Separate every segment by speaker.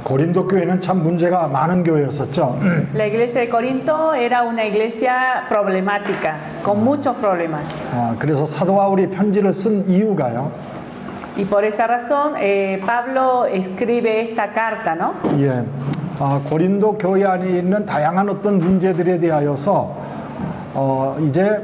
Speaker 1: 고린도 교회는 참 문제가 많은 교회였었죠.
Speaker 2: La iglesia de Corinto era una iglesia problemática, con muchos problemas.
Speaker 1: 그래서 사도 바울이 편지를 쓴 이유가요.
Speaker 2: Y por esa razón Pablo escribe esta carta, ¿no?
Speaker 1: 예, 고린도 교회 안에 있는 다양한 어떤 문제들에 대하여서 이제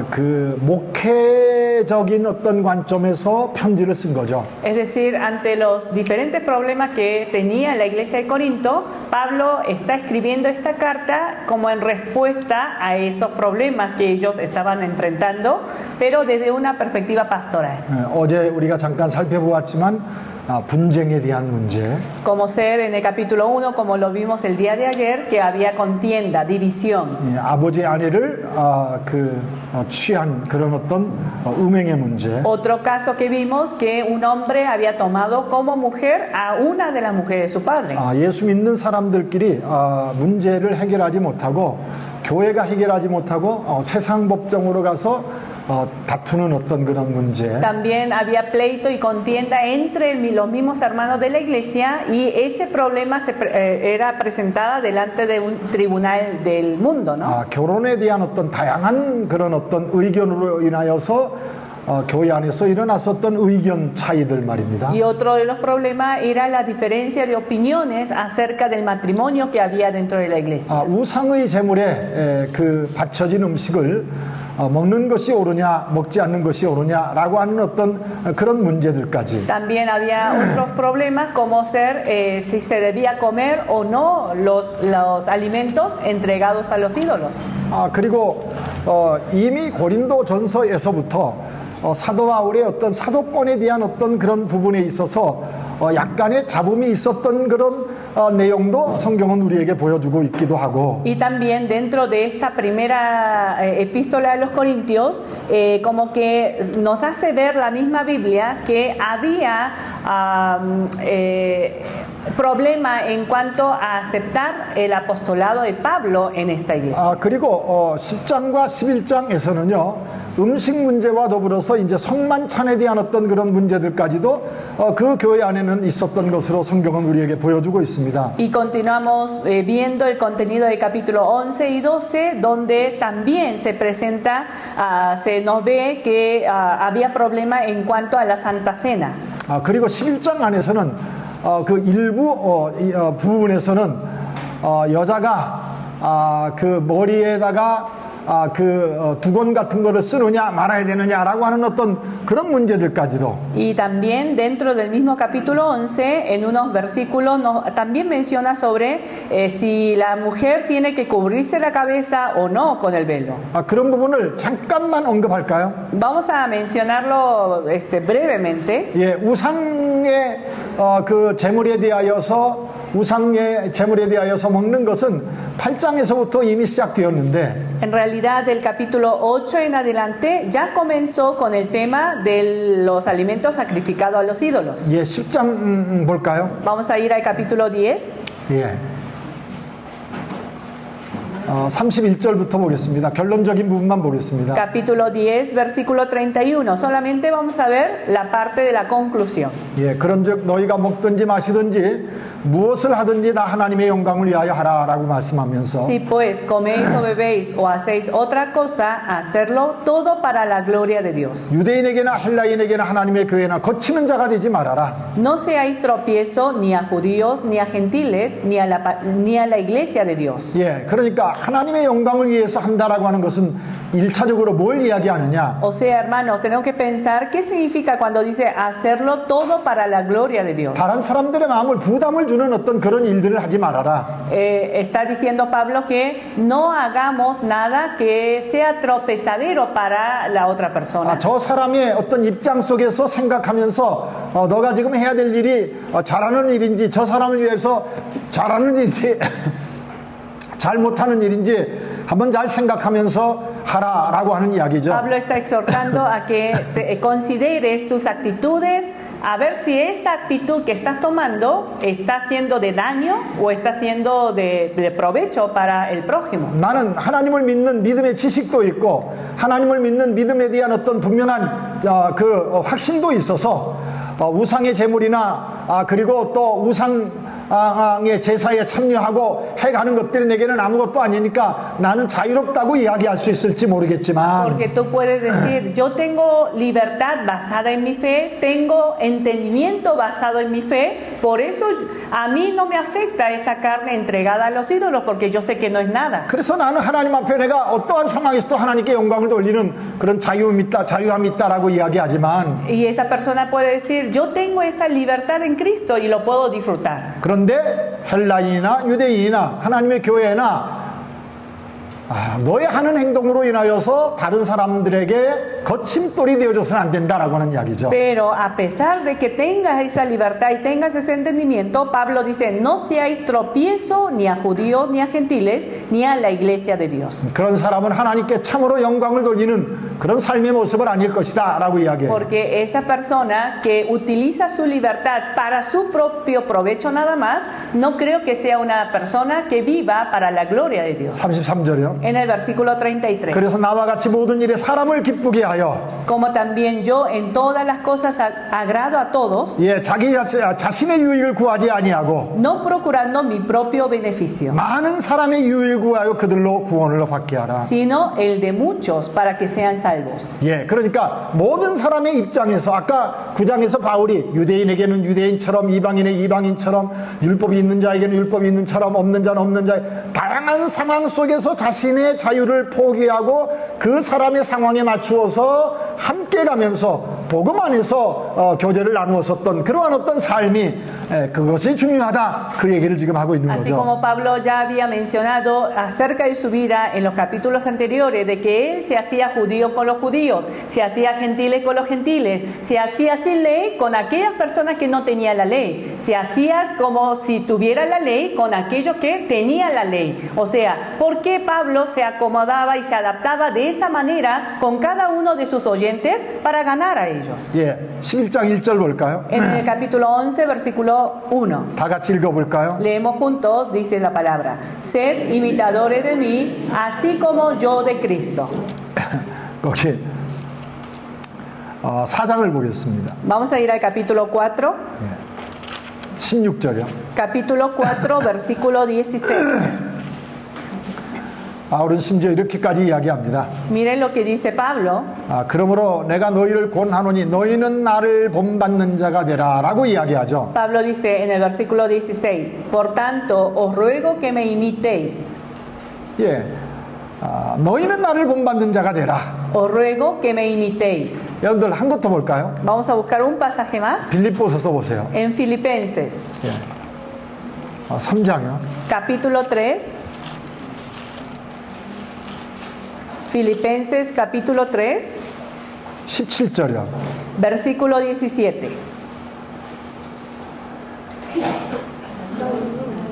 Speaker 1: 그 목회적인 어떤 관점에서 편지를 쓴 거죠.
Speaker 2: Es decir, ante los diferentes problemas que tenía la iglesia de Corinto, Pablo está escribiendo esta carta como en respuesta a esos problemas que ellos estaban enfrentando, pero desde una perspectiva pastoral.
Speaker 1: 어제 우리가 잠깐 살펴보았지만 분쟁에 대한 문제.
Speaker 2: Como ser en el capítulo 1, como lo vimos el día de ayer, que había contienda, división.
Speaker 1: 예, 아버지 아내를 취한 그런 어떤 음행의 문제.
Speaker 2: Otro caso que vimos, que un hombre había tomado como mujer a una de las mujeres de su padre.
Speaker 1: 예수 믿는 사람들끼리 문제를 해결하지 못하고 교회가 해결하지 못하고 세상 법정으로 가서 다투는 어떤 그런 문제.
Speaker 2: También había pleito y contienda entre los mismos hermanos de la iglesia y ese problema era presentada delante de un tribunal del mundo, ¿no?
Speaker 1: 결혼에 대한 어떤 다양한 그런 어떤 의견으로 인하여서 교회 안에서 일어났었던 의견 차이들 말입니다.
Speaker 2: Y otro de los problemas era la diferencia de opiniones acerca del matrimonio que había dentro de la iglesia.
Speaker 1: 우상의 제물에 그 바쳐진 음식을 먹는 것이 옳으냐 먹지 않는 것이 옳으냐라고 하는 어떤 그런 문제들까지.
Speaker 2: También había otros problemas como ser si se debía comer o no los alimentos entregados a los ídolos.
Speaker 1: 그리고 이미 고린도 전서에서부터 사도 바울의 어떤 사도권에 대한 어떤 그런 부분에 있어서 약간의 잡음이 있었던 그런 내용도 성경은 우리에게 보여주고 있기도 하고.
Speaker 2: Y también dentro de esta primera epístola a los Corintios, como que nos hace ver la misma Biblia que había problema en cuanto a aceptar el apostolado de Pablo en esta iglesia.
Speaker 1: 그리고 10장과 11장에서는요. 음식 문제와 더불어서 이제 성만찬에 대한 어떤 그런 문제들까지도 그 교회 안에는 있었던 것으로 성경은 우리에게 보여주고 있습니다.
Speaker 2: Y continuamos viendo el contenido del capítulo 11 y 12, donde también se presenta, se nos ve que había problema en cuanto a la Santa Cena.
Speaker 1: 그리고 11장 안에서는 그 일부 부분에서는 여자가 그 머리에다가 그 두건 같은 거를 쓰느냐 말아야 되느냐라고 하는 어떤 그런 문제들까지도.
Speaker 2: Y también dentro del mismo capítulo 11, en unos versículos, también menciona sobre si la mujer tiene que cubrirse la cabeza o no con el velo.
Speaker 1: 그런 부분을 잠깐만 언급할까요?
Speaker 2: Vamos a mencionarlo brevemente.
Speaker 1: 예, 우상의 그 제물에 대하여서 우상의 제물에 대하여서 먹는 것은 8장에서부터 이미 시작되었는데.
Speaker 2: En realidad, del capítulo 8 en adelante ya comenzó con el tema de los alimentos sacrificados a los ídolos.
Speaker 1: 예, 10장 볼까요?
Speaker 2: Vamos a ir al capítulo 10.
Speaker 1: 예. 31절부터 보겠습니다. 결론적인 부분만 보겠습니다.
Speaker 2: Capítulo 10, versículo 31. Solamente vamos a ver la parte de la conclusión.
Speaker 1: 예, 그런즉 너희가 먹든지 마시든지 무엇을 하든지 다 하나님의 영광을 위하여 하라라고 말씀하면서.
Speaker 2: Si pues coméis o bebéis o hacéis otra cosa, hacerlo todo para la gloria de Dios.
Speaker 1: 유대인에게나 헬라인에게나 하나님의 교회나 거치는 자가 되지 말아라.
Speaker 2: No seáis tropiezo ni a judíos ni a gentiles ni a la iglesia de Dios.
Speaker 1: 예, 그러니까 하나님의 영광을 위해서 한다라고 하는 것은 1차적으로 뭘 이야기하느냐?
Speaker 2: O sea, hermanos, tenemos que pensar qué significa cuando dice hacerlo todo para la gloria de Dios.
Speaker 1: 다른 사람들의 마음을 부담을 주는 어떤 그런 일들을 하지 말아라.
Speaker 2: Está diciendo Pablo que no hagamos nada que sea tropezadero para la otra persona.
Speaker 1: 저 사람의 어떤 입장 속에서 생각하면서 너가 지금 해야 될 일이 잘하는 일인지 저 사람을 위해서 잘하는 일인지 잘못하는 일인지 한번 잘 생각하면서 하라라고 하는 이야기죠.
Speaker 2: Pablo está exhortando a que consideres tus actitudes, a ver si esa actitud que estás tomando está siendo de daño o está siendo de provecho para el prójimo.
Speaker 1: 나는 하나님을 믿는 믿음의 지식도 있고 하나님을 믿는 믿음에 대한 어떤 분명한 그 확신도 있어서 우상의 제물이나 그리고 또 우상의 제사에 참여하고 해가는 것들이 내게는 아무것도 아니니까 나는 자유롭다고 이야기할 수 있을지 모르겠지만
Speaker 2: Porque tú puedes decir, yo tengo libertad basada en mi fe, tengo entendimiento basado en mi fe, por eso a mí no me afecta esa carne entregada a los ídolos, porque yo sé que no es nada.
Speaker 1: 그래서 나는 하나님 앞에 내가 어떠한 상황에서도 하나님께 영광을 돌리는 그런 자유함이 있다라고 이야기하지만
Speaker 2: Y esa persona puede decir, yo tengo esa libertad en Cristo y lo puedo disfrutar.
Speaker 1: 그런데 헬라인이나 유대인이나 하나님의 교회나 너의 하는 행동으로 인하여서 다른 사람들에게 거침돌이 되어줘서는 안 된다라고 하는 이야기죠.
Speaker 2: Pero a pesar de que tengas esa libertad y tengas ese entendimiento, Pablo dice, no seáis tropiezo ni a judíos, ni a gentiles, ni a la iglesia de Dios.
Speaker 1: 그런 사람은 하나님께 참으로 영광을 돌리는 그런 삶의 모습을 아닐 것이다 라고 이야기해요.
Speaker 2: Porque esa persona que utiliza su libertad para su propio provecho nada más, no creo que sea una persona que viva para la gloria de Dios.
Speaker 1: 33절이요.
Speaker 2: En el versículo 33.
Speaker 1: 그래서 나와 같이 모든 일에 사람을 기쁘게 하여
Speaker 2: Como también yo en todas las cosas agrado a todos,
Speaker 1: 자기 자신의 유익을 구하지 아니하고
Speaker 2: no procurando mi propio beneficio,
Speaker 1: 많은 사람의 유익을 구하여 그들로 구원을 받게 하라.
Speaker 2: sino el de muchos para que sean salvos.
Speaker 1: 그러니까 모든 사람의 입장에서 아까 9장에서 바울이 유대인에게는 유대인처럼 이방인의 이방인처럼 율법이 있는 자에게는 율법이 있는 처럼 없는 자는 없는 자 다양한 상황 속에서 자신의 자유를 포기하고 그 사람의 상황에 맞추어서 함께 가면서 복음 안에서 교제를 나누었었던 그러한 어떤 삶이 그것이 중요하다 그 얘기를 지금 하고 있는
Speaker 2: Así
Speaker 1: 거죠.
Speaker 2: como Pablo ya había mencionado acerca de su vida en los capítulos anteriores, de que él se hacía judío con los judíos, se hacía gentiles con los gentiles, se hacía sin ley con aquellas personas que no tenían la ley, se hacía como si tuviera la ley con aquellos que tenían la ley. O sea, ¿por qué Pablo se acomodaba y se adaptaba de esa manera con cada uno de sus oyentes para ganar a ellos?
Speaker 1: 11장 1절 볼까요?
Speaker 2: En el capítulo 11, versículo 1.
Speaker 1: 다 같이 읽어볼까요?
Speaker 2: Leemos juntos, dice la palabra: sed imitadores de mí, así como yo de Cristo.
Speaker 1: 거기 4장을 보겠습니다.
Speaker 2: Vamos a ir al capítulo 4.
Speaker 1: 16절이요.
Speaker 2: Capítulo 4, versículo 16.
Speaker 1: 바울은 심지어 이렇게까지 이야기합니다.
Speaker 2: Miren lo que dice Pablo.
Speaker 1: 그러므로 내가 너희를 권하노니 너희는 나를 본받는 자가 되라 라고 이야기하죠.
Speaker 2: Pablo dice en el versículo 16: por tanto os ruego que me imitéis.
Speaker 1: 너희는 나를 본받는 자가 되라.
Speaker 2: Os ruego que me imitéis.
Speaker 1: 여러분들 한 것 더 볼까요?
Speaker 2: Vamos a buscar un pasaje más.
Speaker 1: 빌립보서서 보세요.
Speaker 2: En Filipenses,
Speaker 1: 3장이요.
Speaker 2: capítulo 3. Filipenses capítulo 3,
Speaker 1: 17절이요.
Speaker 2: versículo 17.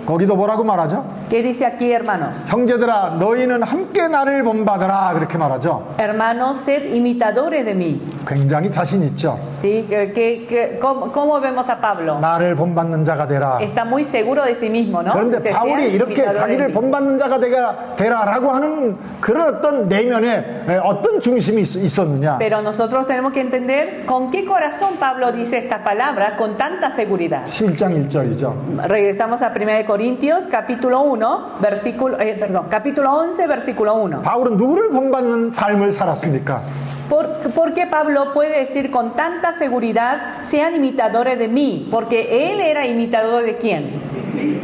Speaker 1: 거기도 뭐라고 말하죠?
Speaker 2: ¿Qué dice aquí, hermanos?
Speaker 1: 형제들아 너희는 함께 나를 본받으라 그렇게 말하죠.
Speaker 2: Hermanos, sed imitadores de mí.
Speaker 1: 굉장히 자신 있죠.
Speaker 2: ¿Sí? ¿Cómo vemos a Pablo?
Speaker 1: 나를 본받는 자가 되라.
Speaker 2: Está muy seguro de sí mismo, ¿no?
Speaker 1: 그런데
Speaker 2: Dice,
Speaker 1: 바울이
Speaker 2: sean
Speaker 1: 이렇게
Speaker 2: imitadores de
Speaker 1: 자기를
Speaker 2: mí.
Speaker 1: 본받는 자가 되라라고 하는 그런 어떤 내면에 어떤 중심이 있었느냐?
Speaker 2: Pero nosotros tenemos que entender con qué corazón Pablo dice esta palabra con tanta seguridad.
Speaker 1: 11장 1절이죠.
Speaker 2: Regresamos a 1 Corintios capítulo 1, capítulo 11, versículo 1.
Speaker 1: 바울은 누구를 본받는 삶을 살았습니까?
Speaker 2: ¿Por qué Pablo puede decir con tanta seguridad, sean imitadores de mí? Porque él era imitador de quién?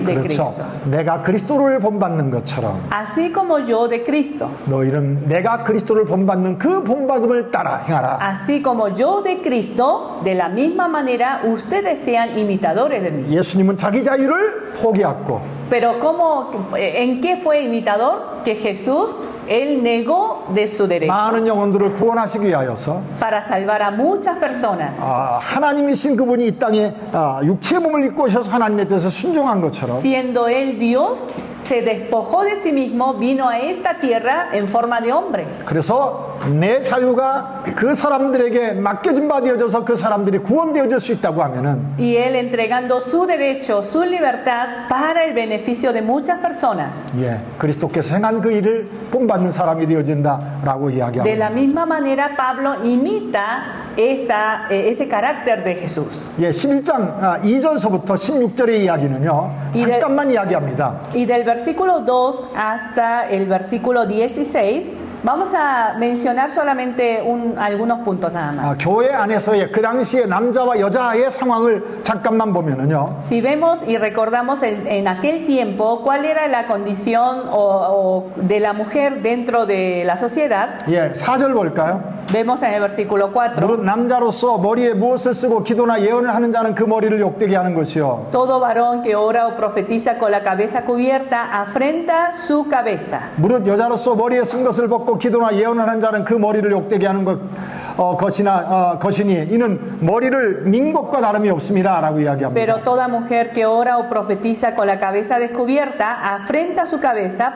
Speaker 2: De Cristo.
Speaker 1: 내가 그리스도를 본받는 것처럼
Speaker 2: Así como yo de Cristo.
Speaker 1: 너희는 내가 그리스도를 본받는 그 본받음을 따라 행하라.
Speaker 2: Así como yo de Cristo, de la misma manera ustedes sean imitadores de mí.
Speaker 1: 예수님은 자기 자유를 포기했고
Speaker 2: Pero ¿en qué fue imitador? Que Jesús, él negó de su derecho
Speaker 1: 많은 영혼들을 구원하시기 위하여서
Speaker 2: para salvar a muchas personas.
Speaker 1: 하나님이신 그분이 이 땅에 육체의 몸을 입고 오셔서 하나님에 대해서 순종한 것처럼
Speaker 2: Siendo él Dios, se despojó de sí mismo, vino a esta tierra en forma de hombre.
Speaker 1: 그래서 내 자유가 그 사람들에게 맡겨진 바 되어져서 그 사람들이 구원되어질 수 있다고 하면은
Speaker 2: Y él entregando su derecho, su libertad para el beneficio de muchas personas.
Speaker 1: 그리스도께서 행한 그 일을 본받는 사람이 되어진다라고
Speaker 2: De la
Speaker 1: 이야기합니다.
Speaker 2: misma manera, Pablo imita ese carácter de Jesús.
Speaker 1: 예, 11장 2절서부터 16절의 이야기는요. 잠깐만 이야기합니다.
Speaker 2: Y del versículo 2 hasta el versículo 16 vamos a mencionar solamente algunos puntos nada más.
Speaker 1: 교회 안에서의 그 당시의 남자와 여자의 상황을 잠깐만 보면은요.
Speaker 2: Si vemos y recordamos en aquel tiempo cuál era la condición de la mujer dentro de la sociedad.
Speaker 1: 예, 4절 볼까요?
Speaker 2: Vemos en el versículo 4.
Speaker 1: 무릇 남자로서 머리에 무엇을 쓰고 기도나 예언을 하는 자는 그 머리를 욕되게 하는 것이요.
Speaker 2: Todo varón que ora o profetiza con la cabeza cubierta afrenta su cabeza.
Speaker 1: 무릇 여자로서 머리에 쓴 것을 벗고 기도나 예언을 하는 자는 그 머리를 욕되게 하는 것이니 이는 머리를 민 것과 다름이 없습니다라고 이야기합니다.
Speaker 2: Pero toda mujer que ora o profetiza con la cabeza descubierta afrenta su cabeza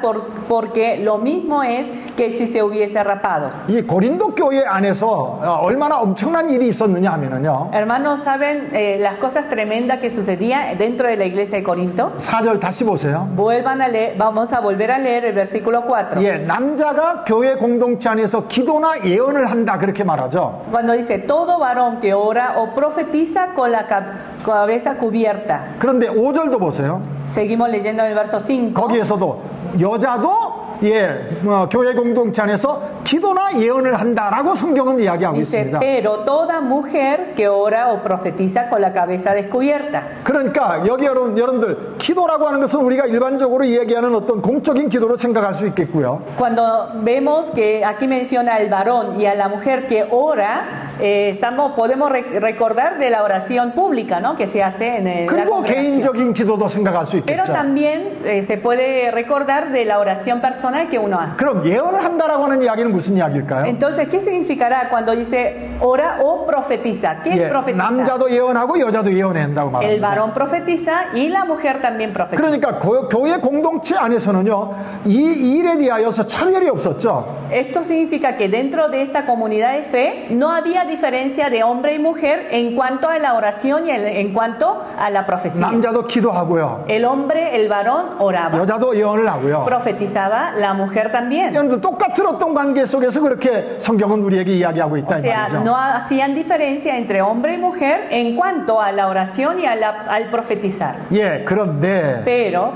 Speaker 2: porque lo mismo es que si se hubiese rapado.
Speaker 1: 이 고린도 교회 안에서 얼마나 엄청난 일이 있었느냐 하면은요.
Speaker 2: Hermanos, ¿saben las cosas tremendas que sucedía dentro de la iglesia de Corinto?
Speaker 1: 4절 다시 보세요.
Speaker 2: Vuelvan a leer, vamos a volver a leer el versículo 4.
Speaker 1: 예, 남자가 교회 공동체 안에서 기도나 예언을 한다 그렇게 말하죠.
Speaker 2: Cuando dice todo varón que ora o profetiza con la cabeza cubierta.
Speaker 1: 그런데 5절도 보세요.
Speaker 2: Seguimos leyendo el verso 5.
Speaker 1: 거기에서도 여자도 교회 공동체 안에서 기도나 예언을 한다라고 성경은 이야기하고
Speaker 2: Dice,
Speaker 1: 있습니다.
Speaker 2: pero toda mujer que ora o profetiza con la cabeza descubierta.
Speaker 1: 그러니까 여기 여러분들 기도라고 하는 것은 우리가 일반적으로 이야기하는 어떤 공적인 기도로 생각할 수 있겠고요.
Speaker 2: Cuando vemos que aquí menciona al varón y a la mujer que ora, podemos recordar de la oración pública, ¿no? Que se hace en la
Speaker 1: 그리고
Speaker 2: congregación.
Speaker 1: 개인적인 기도도 생각할 수
Speaker 2: Pero
Speaker 1: 있겠죠.
Speaker 2: también se puede recordar de la oración personal que uno hace.
Speaker 1: 그럼 예언을 한다라고 하는 이야기는 무슨 이야기일까요?
Speaker 2: Entonces, ¿qué significará cuando dice ora o profetiza? ¿Qué es profetizar?
Speaker 1: 남자도 예언하고 여자도 예언해야 한다고
Speaker 2: El
Speaker 1: 말합니다.
Speaker 2: varón profetiza y la mujer también profetiza.
Speaker 1: 그러니까 교회 공동체 안에서는요, 이 일에 대하여서 차별이 없었죠.
Speaker 2: Esto significa que dentro de esta comunidad de fe no había diferencia de hombre y mujer en cuanto a la oración y en cuanto a la profecía.
Speaker 1: 남자도 기도하고요.
Speaker 2: El hombre, el varón oraba,
Speaker 1: 여자도 예언을 하고요.
Speaker 2: profetizaba, la mujer también.
Speaker 1: 여러분들 똑같은 어떤 관계 속에서 그렇게 성경은 우리에게 이야기하고 있다
Speaker 2: O
Speaker 1: 이
Speaker 2: sea,
Speaker 1: 말이죠.
Speaker 2: no hacían diferencia entre hombre y mujer en cuanto a la oración y al profetizar.
Speaker 1: 예, 그런데
Speaker 2: Pero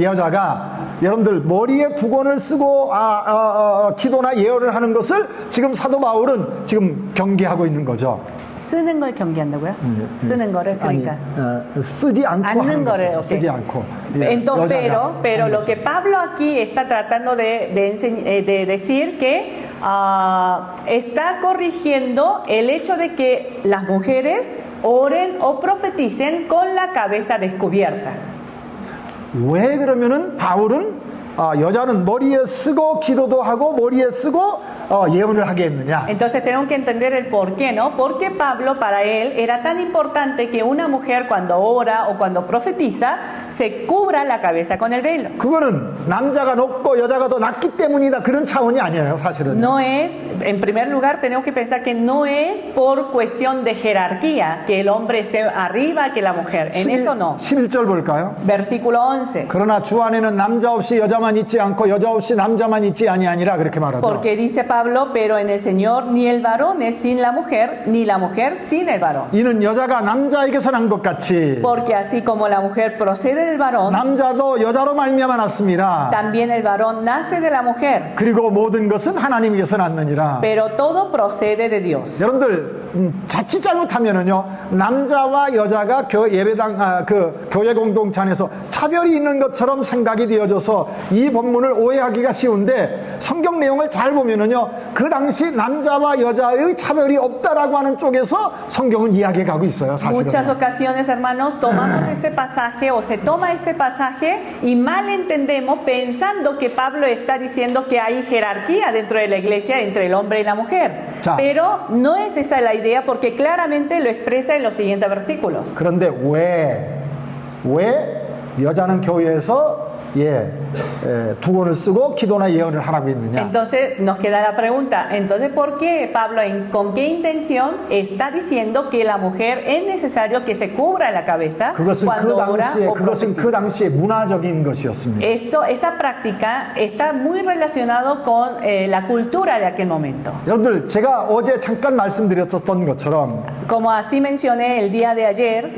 Speaker 1: 여자가 여러분들 머리에 두건을 쓰고 기도나 예언을 하는 것을 지금 사도 바울은 지금 경계하고 있는 거죠.
Speaker 2: 쓰는 걸 경계한다고요? 쓰는 거를 그러니까.
Speaker 1: 쓰지 않고 하는
Speaker 2: 않는 거를,
Speaker 1: 거죠.
Speaker 2: okay.
Speaker 1: 쓰지 않고. 예,
Speaker 2: Entonces,
Speaker 1: 여자가
Speaker 2: pero
Speaker 1: 하는
Speaker 2: lo
Speaker 1: 것을.
Speaker 2: que Pablo aquí está tratando de decir que está corrigiendo el hecho de que las mujeres oren o profeticen con la cabeza descubierta.
Speaker 1: 왜 그러면은 바울은 여자는 머리에 쓰고 기도도 하고 머리에 쓰고 예언을 하게 했느냐?
Speaker 2: Entonces tenemos que entender el por qué, ¿no? Porque Pablo, para él, era tan importante que una mujer cuando ora o cuando profetiza se cubra la cabeza con el velo.
Speaker 1: 그거는 남자가 높고 여자가 더 낮기 때문이다 그런 차원이 아니에요, 사실은.
Speaker 2: No es, en primer lugar, tenemos que pensar que no es por cuestión de jerarquía, que el hombre esté arriba que la mujer. En eso no.
Speaker 1: 11절 볼까요?
Speaker 2: Versículo 11.
Speaker 1: 그러나 주 안에는 남자 없이 여자만 있지 않고 여자 없이 남자만 있지 아니하니라 그렇게 말하죠.
Speaker 2: Porque dice Pablo, pero en el Señor ni el varón es sin la mujer, ni la mujer sin el varón.
Speaker 1: 이는 여자가 남자에게서 난 것 같이
Speaker 2: Porque así como la mujer procede del varón,
Speaker 1: 남자도 여자로 말미암아 났습니다.
Speaker 2: también el varón nace de la mujer.
Speaker 1: 그리고 모든 것은 하나님께서 났느니라.
Speaker 2: Pero todo procede de Dios.
Speaker 1: 여러분들 자칫 잘못하면은요 남자와 여자가 교회 공동체 안에서 차별이 있는 것처럼 생각이 되어져서 이 본문을 오해하기가 쉬운데 성경 내용을 잘 보면은요 그 당시 남자와 여자의 차별이 없다라고 하는 쪽에서 성경은 이야기해 가고 있어요.
Speaker 2: Muchas
Speaker 1: 사실은.
Speaker 2: ocasiones, hermanos, tomamos este pasaje o se toma este pasaje y mal entendemos pensando que Pablo está diciendo que hay jerarquía dentro de la iglesia entre el hombre y la mujer.
Speaker 1: Ya.
Speaker 2: Pero no es esa la idea porque claramente lo expresa en los siguientes versículos.
Speaker 1: 그런데 왜 여자는 교회에서 두권을 쓰고 기도나 예언을 하라고 했느냐?
Speaker 2: Entonces nos queda la pregunta, entonces ¿por qué Pablo, con qué intención está diciendo que la mujer es necesario que se cubra la cabeza cuando ora o
Speaker 1: 그것은 그
Speaker 2: profetiza?
Speaker 1: 당시의 문화적인 것이었습니다.
Speaker 2: Esta práctica está muy relacionado con la cultura de aquel momento.
Speaker 1: 여러분들 제가 어제 잠깐 말씀드렸던 것처럼
Speaker 2: Como así mencioné el día de ayer,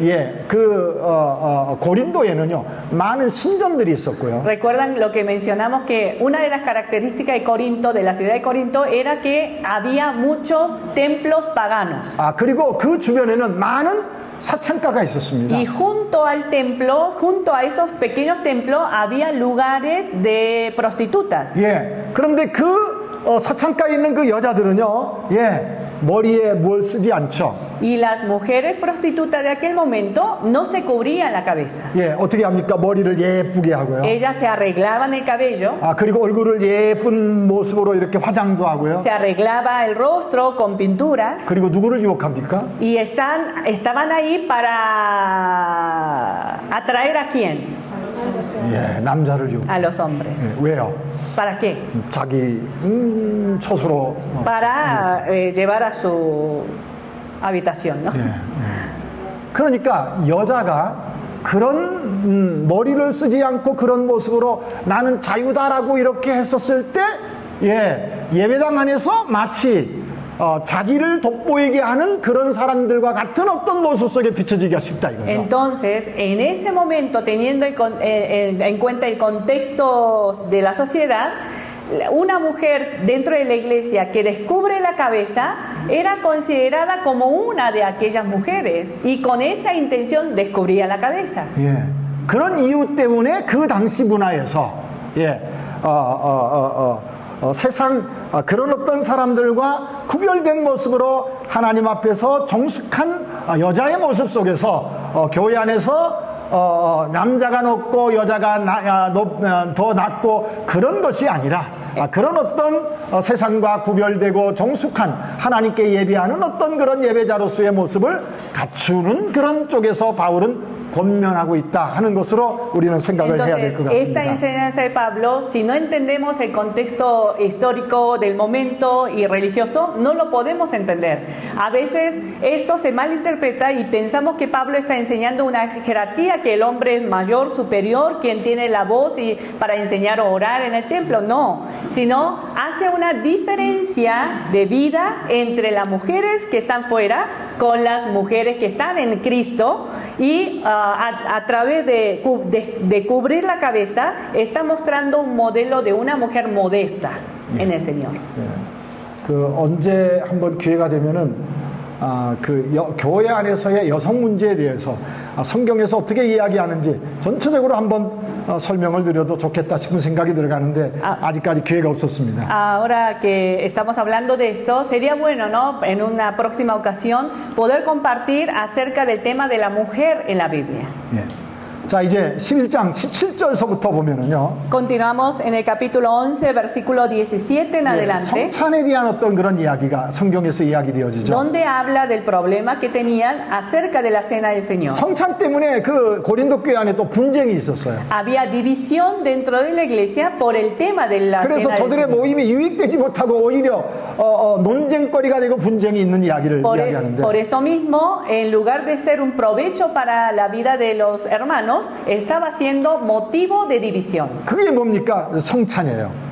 Speaker 1: 고린도에는요 많은 신전들이 있었고요.
Speaker 2: recuerdan lo que mencionamos que una de las características de Corinto, de la ciudad de Corinto, era que había muchos templos paganos.
Speaker 1: 그리고 그 주변에는 많은 사창가가 있었습니다.
Speaker 2: Y junto al templo, junto a esos pequeños templos, había lugares de prostitutas.
Speaker 1: 그런데 그 사창가에 있는 그 여자들은요, 머리에 뭘 쓰지 않죠.
Speaker 2: Y las mujeres prostitutas de aquel momento no se cubrían la cabeza.
Speaker 1: 어떻게 합니까? 머리를 예쁘게 하고요.
Speaker 2: Ellas se arreglaban el cabello,
Speaker 1: 그리고 얼굴을 예쁜 모습으로 이렇게 화장도 하고요.
Speaker 2: se arreglaba el rostro con pintura.
Speaker 1: 그리고 누구를 유혹합니까?
Speaker 2: Y estaban ahí para atraer a quién?
Speaker 1: 남자를 유혹.
Speaker 2: A los hombres.
Speaker 1: 왜요?
Speaker 2: ¿Para qué?
Speaker 1: 자기 처소로.
Speaker 2: Para llevar a su habitación, ¿no?
Speaker 1: 그러니까 여자가 그런 머리를 쓰지 않고 그런 모습으로 나는 자유다라고 이렇게 했었을 때 예배당 안에서 마치 자기를 돋보이게 하는 그런 사람들과 같은 어떤 모습 속에 비춰지기가 쉽다 이거죠.
Speaker 2: Entonces, en ese momento, teniendo en cuenta el contexto de la sociedad, una mujer dentro de la iglesia que descubre la cabeza era considerada como una de aquellas mujeres y con esa intención descubría la cabeza.
Speaker 1: 그런 이유 때문에 그 당시 문화에서 세상 그런 어떤 사람들과 구별된 모습으로 하나님 앞에서 정숙한 여자의 모습 속에서 교회 안에서 남자가 높고 여자가 더 낮고 그런 것이 아니라 그런 어떤 세상과 구별되고 정숙한 하나님께 예배하는 어떤 그런 예배자로서의 모습을 갖추는 그런 쪽에서 바울은 권면하고 있다 하는 것으로 우리는 생각을 해야 될 것
Speaker 2: Entonces, esta
Speaker 1: 같습니다.
Speaker 2: enseñanza de Pablo, si no entendemos el contexto histórico del momento y religioso, no lo podemos entender. A veces esto se malinterpreta y pensamos que Pablo está enseñando una jerarquía, que el hombre es mayor, superior, quien tiene la voz para enseñar o orar en el templo. No, sino hace una diferencia de vida entre las mujeres que están fuera con las mujeres que están en Cristo y a través de cubrir la cabeza está mostrando un modelo de una mujer modesta en el Señor.
Speaker 1: 언제 한번 기회가 되면은 교회 안에서의 여성 문제에 대해서 성경에서 어떻게 이야기하는지 전체적으로 한번 설명을 드려도 좋겠다 싶은 생각이 들어가는데 아직까지 기회가 없었습니다.
Speaker 2: Ahora que estamos hablando de esto, sería bueno, ¿no? En una próxima ocasión poder compartir acerca del tema de la mujer en la Biblia.
Speaker 1: 자, 이제 11장 17절서부터 보면은요.
Speaker 2: Continuamos en el capítulo 11, versículo 17 en adelante.
Speaker 1: 성찬에 대한 어떤 그런 이야기가 성경에서 이야기되어지죠.
Speaker 2: Donde habla del problema que tenían acerca de la cena del Señor.
Speaker 1: 성찬 때문에 그 고린도 교회 안에 또 분쟁이 있었어요.
Speaker 2: Había división dentro de la iglesia por el tema de la
Speaker 1: 그래서
Speaker 2: cena del
Speaker 1: 저들의
Speaker 2: Señor.
Speaker 1: 모임이 유익되지 못하고 오히려 논쟁거리가 되고 분쟁이 있는 이야기를 이야기하는데.
Speaker 2: Por eso mismo, en lugar de ser un provecho para la vida de los hermanos, estaba siendo motivo de división.
Speaker 1: 그게 뭡니까? 성찬이에요.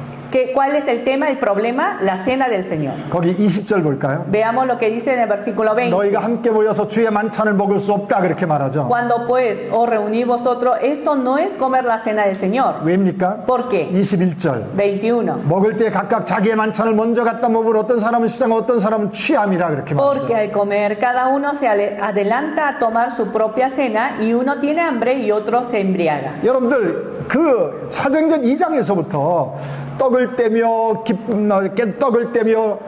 Speaker 2: ¿Cuál es el tema, el problema? La cena del Señor.
Speaker 1: 거기 20절 볼까요?
Speaker 2: Veamos lo que dice en el versículo 20.
Speaker 1: 너희가 함께 모여서 주의 만찬을 먹을 수 없다 그렇게 말하죠.
Speaker 2: Cuando pues os reunís vosotros, esto no es comer la cena del Señor.
Speaker 1: 왜입니까?
Speaker 2: ¿Por qué?
Speaker 1: 21절
Speaker 2: 21.
Speaker 1: 먹을 때 각각 자기의 만찬을 먼저 갖다 먹으러 어떤 사람은 시장 어떤 사람은 취함이라 그렇게
Speaker 2: Porque
Speaker 1: 말하죠.
Speaker 2: al comer cada uno se adelanta a tomar su propia cena y uno tiene hambre y otro se embriaga.
Speaker 1: 여러분들 그 사도행전 2장에서부터 떡을 떼며 떡을 떼며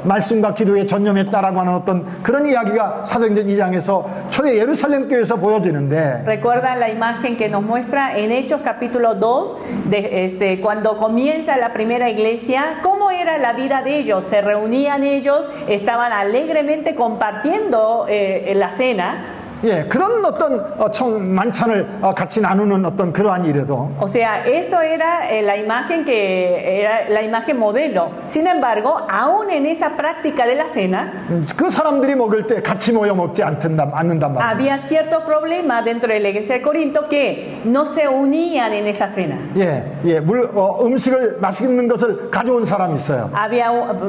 Speaker 1: 말씀과 기도에 전념했다라고 하는 어떤 그런 이야기가 사도행전 2장에서 초대 예루살렘 교회에서 보여지는데
Speaker 2: ¿Recuerdan la imagen que nos muestra en Hechos capítulo 2 cuando comienza la primera iglesia? ¿Cómo era la vida de ellos? Se reunían ellos, estaban alegremente compartiendo la cena.
Speaker 1: 예, 그런 어떤 만찬을 같이 나누는 어떤 그러한 일에도
Speaker 2: O sea, eso era la imagen que era la imagen modelo. Sin embargo, aún en esa práctica de la cena,
Speaker 1: 그 사람들이 먹을 때 같이 모여 먹지 않는단 말이에요.
Speaker 2: había ciertos problemas dentro de la iglesia de Corinto que no se unían en esa cena.
Speaker 1: 예, 음식을 맛있는 것을 가져온 사람이 있어요.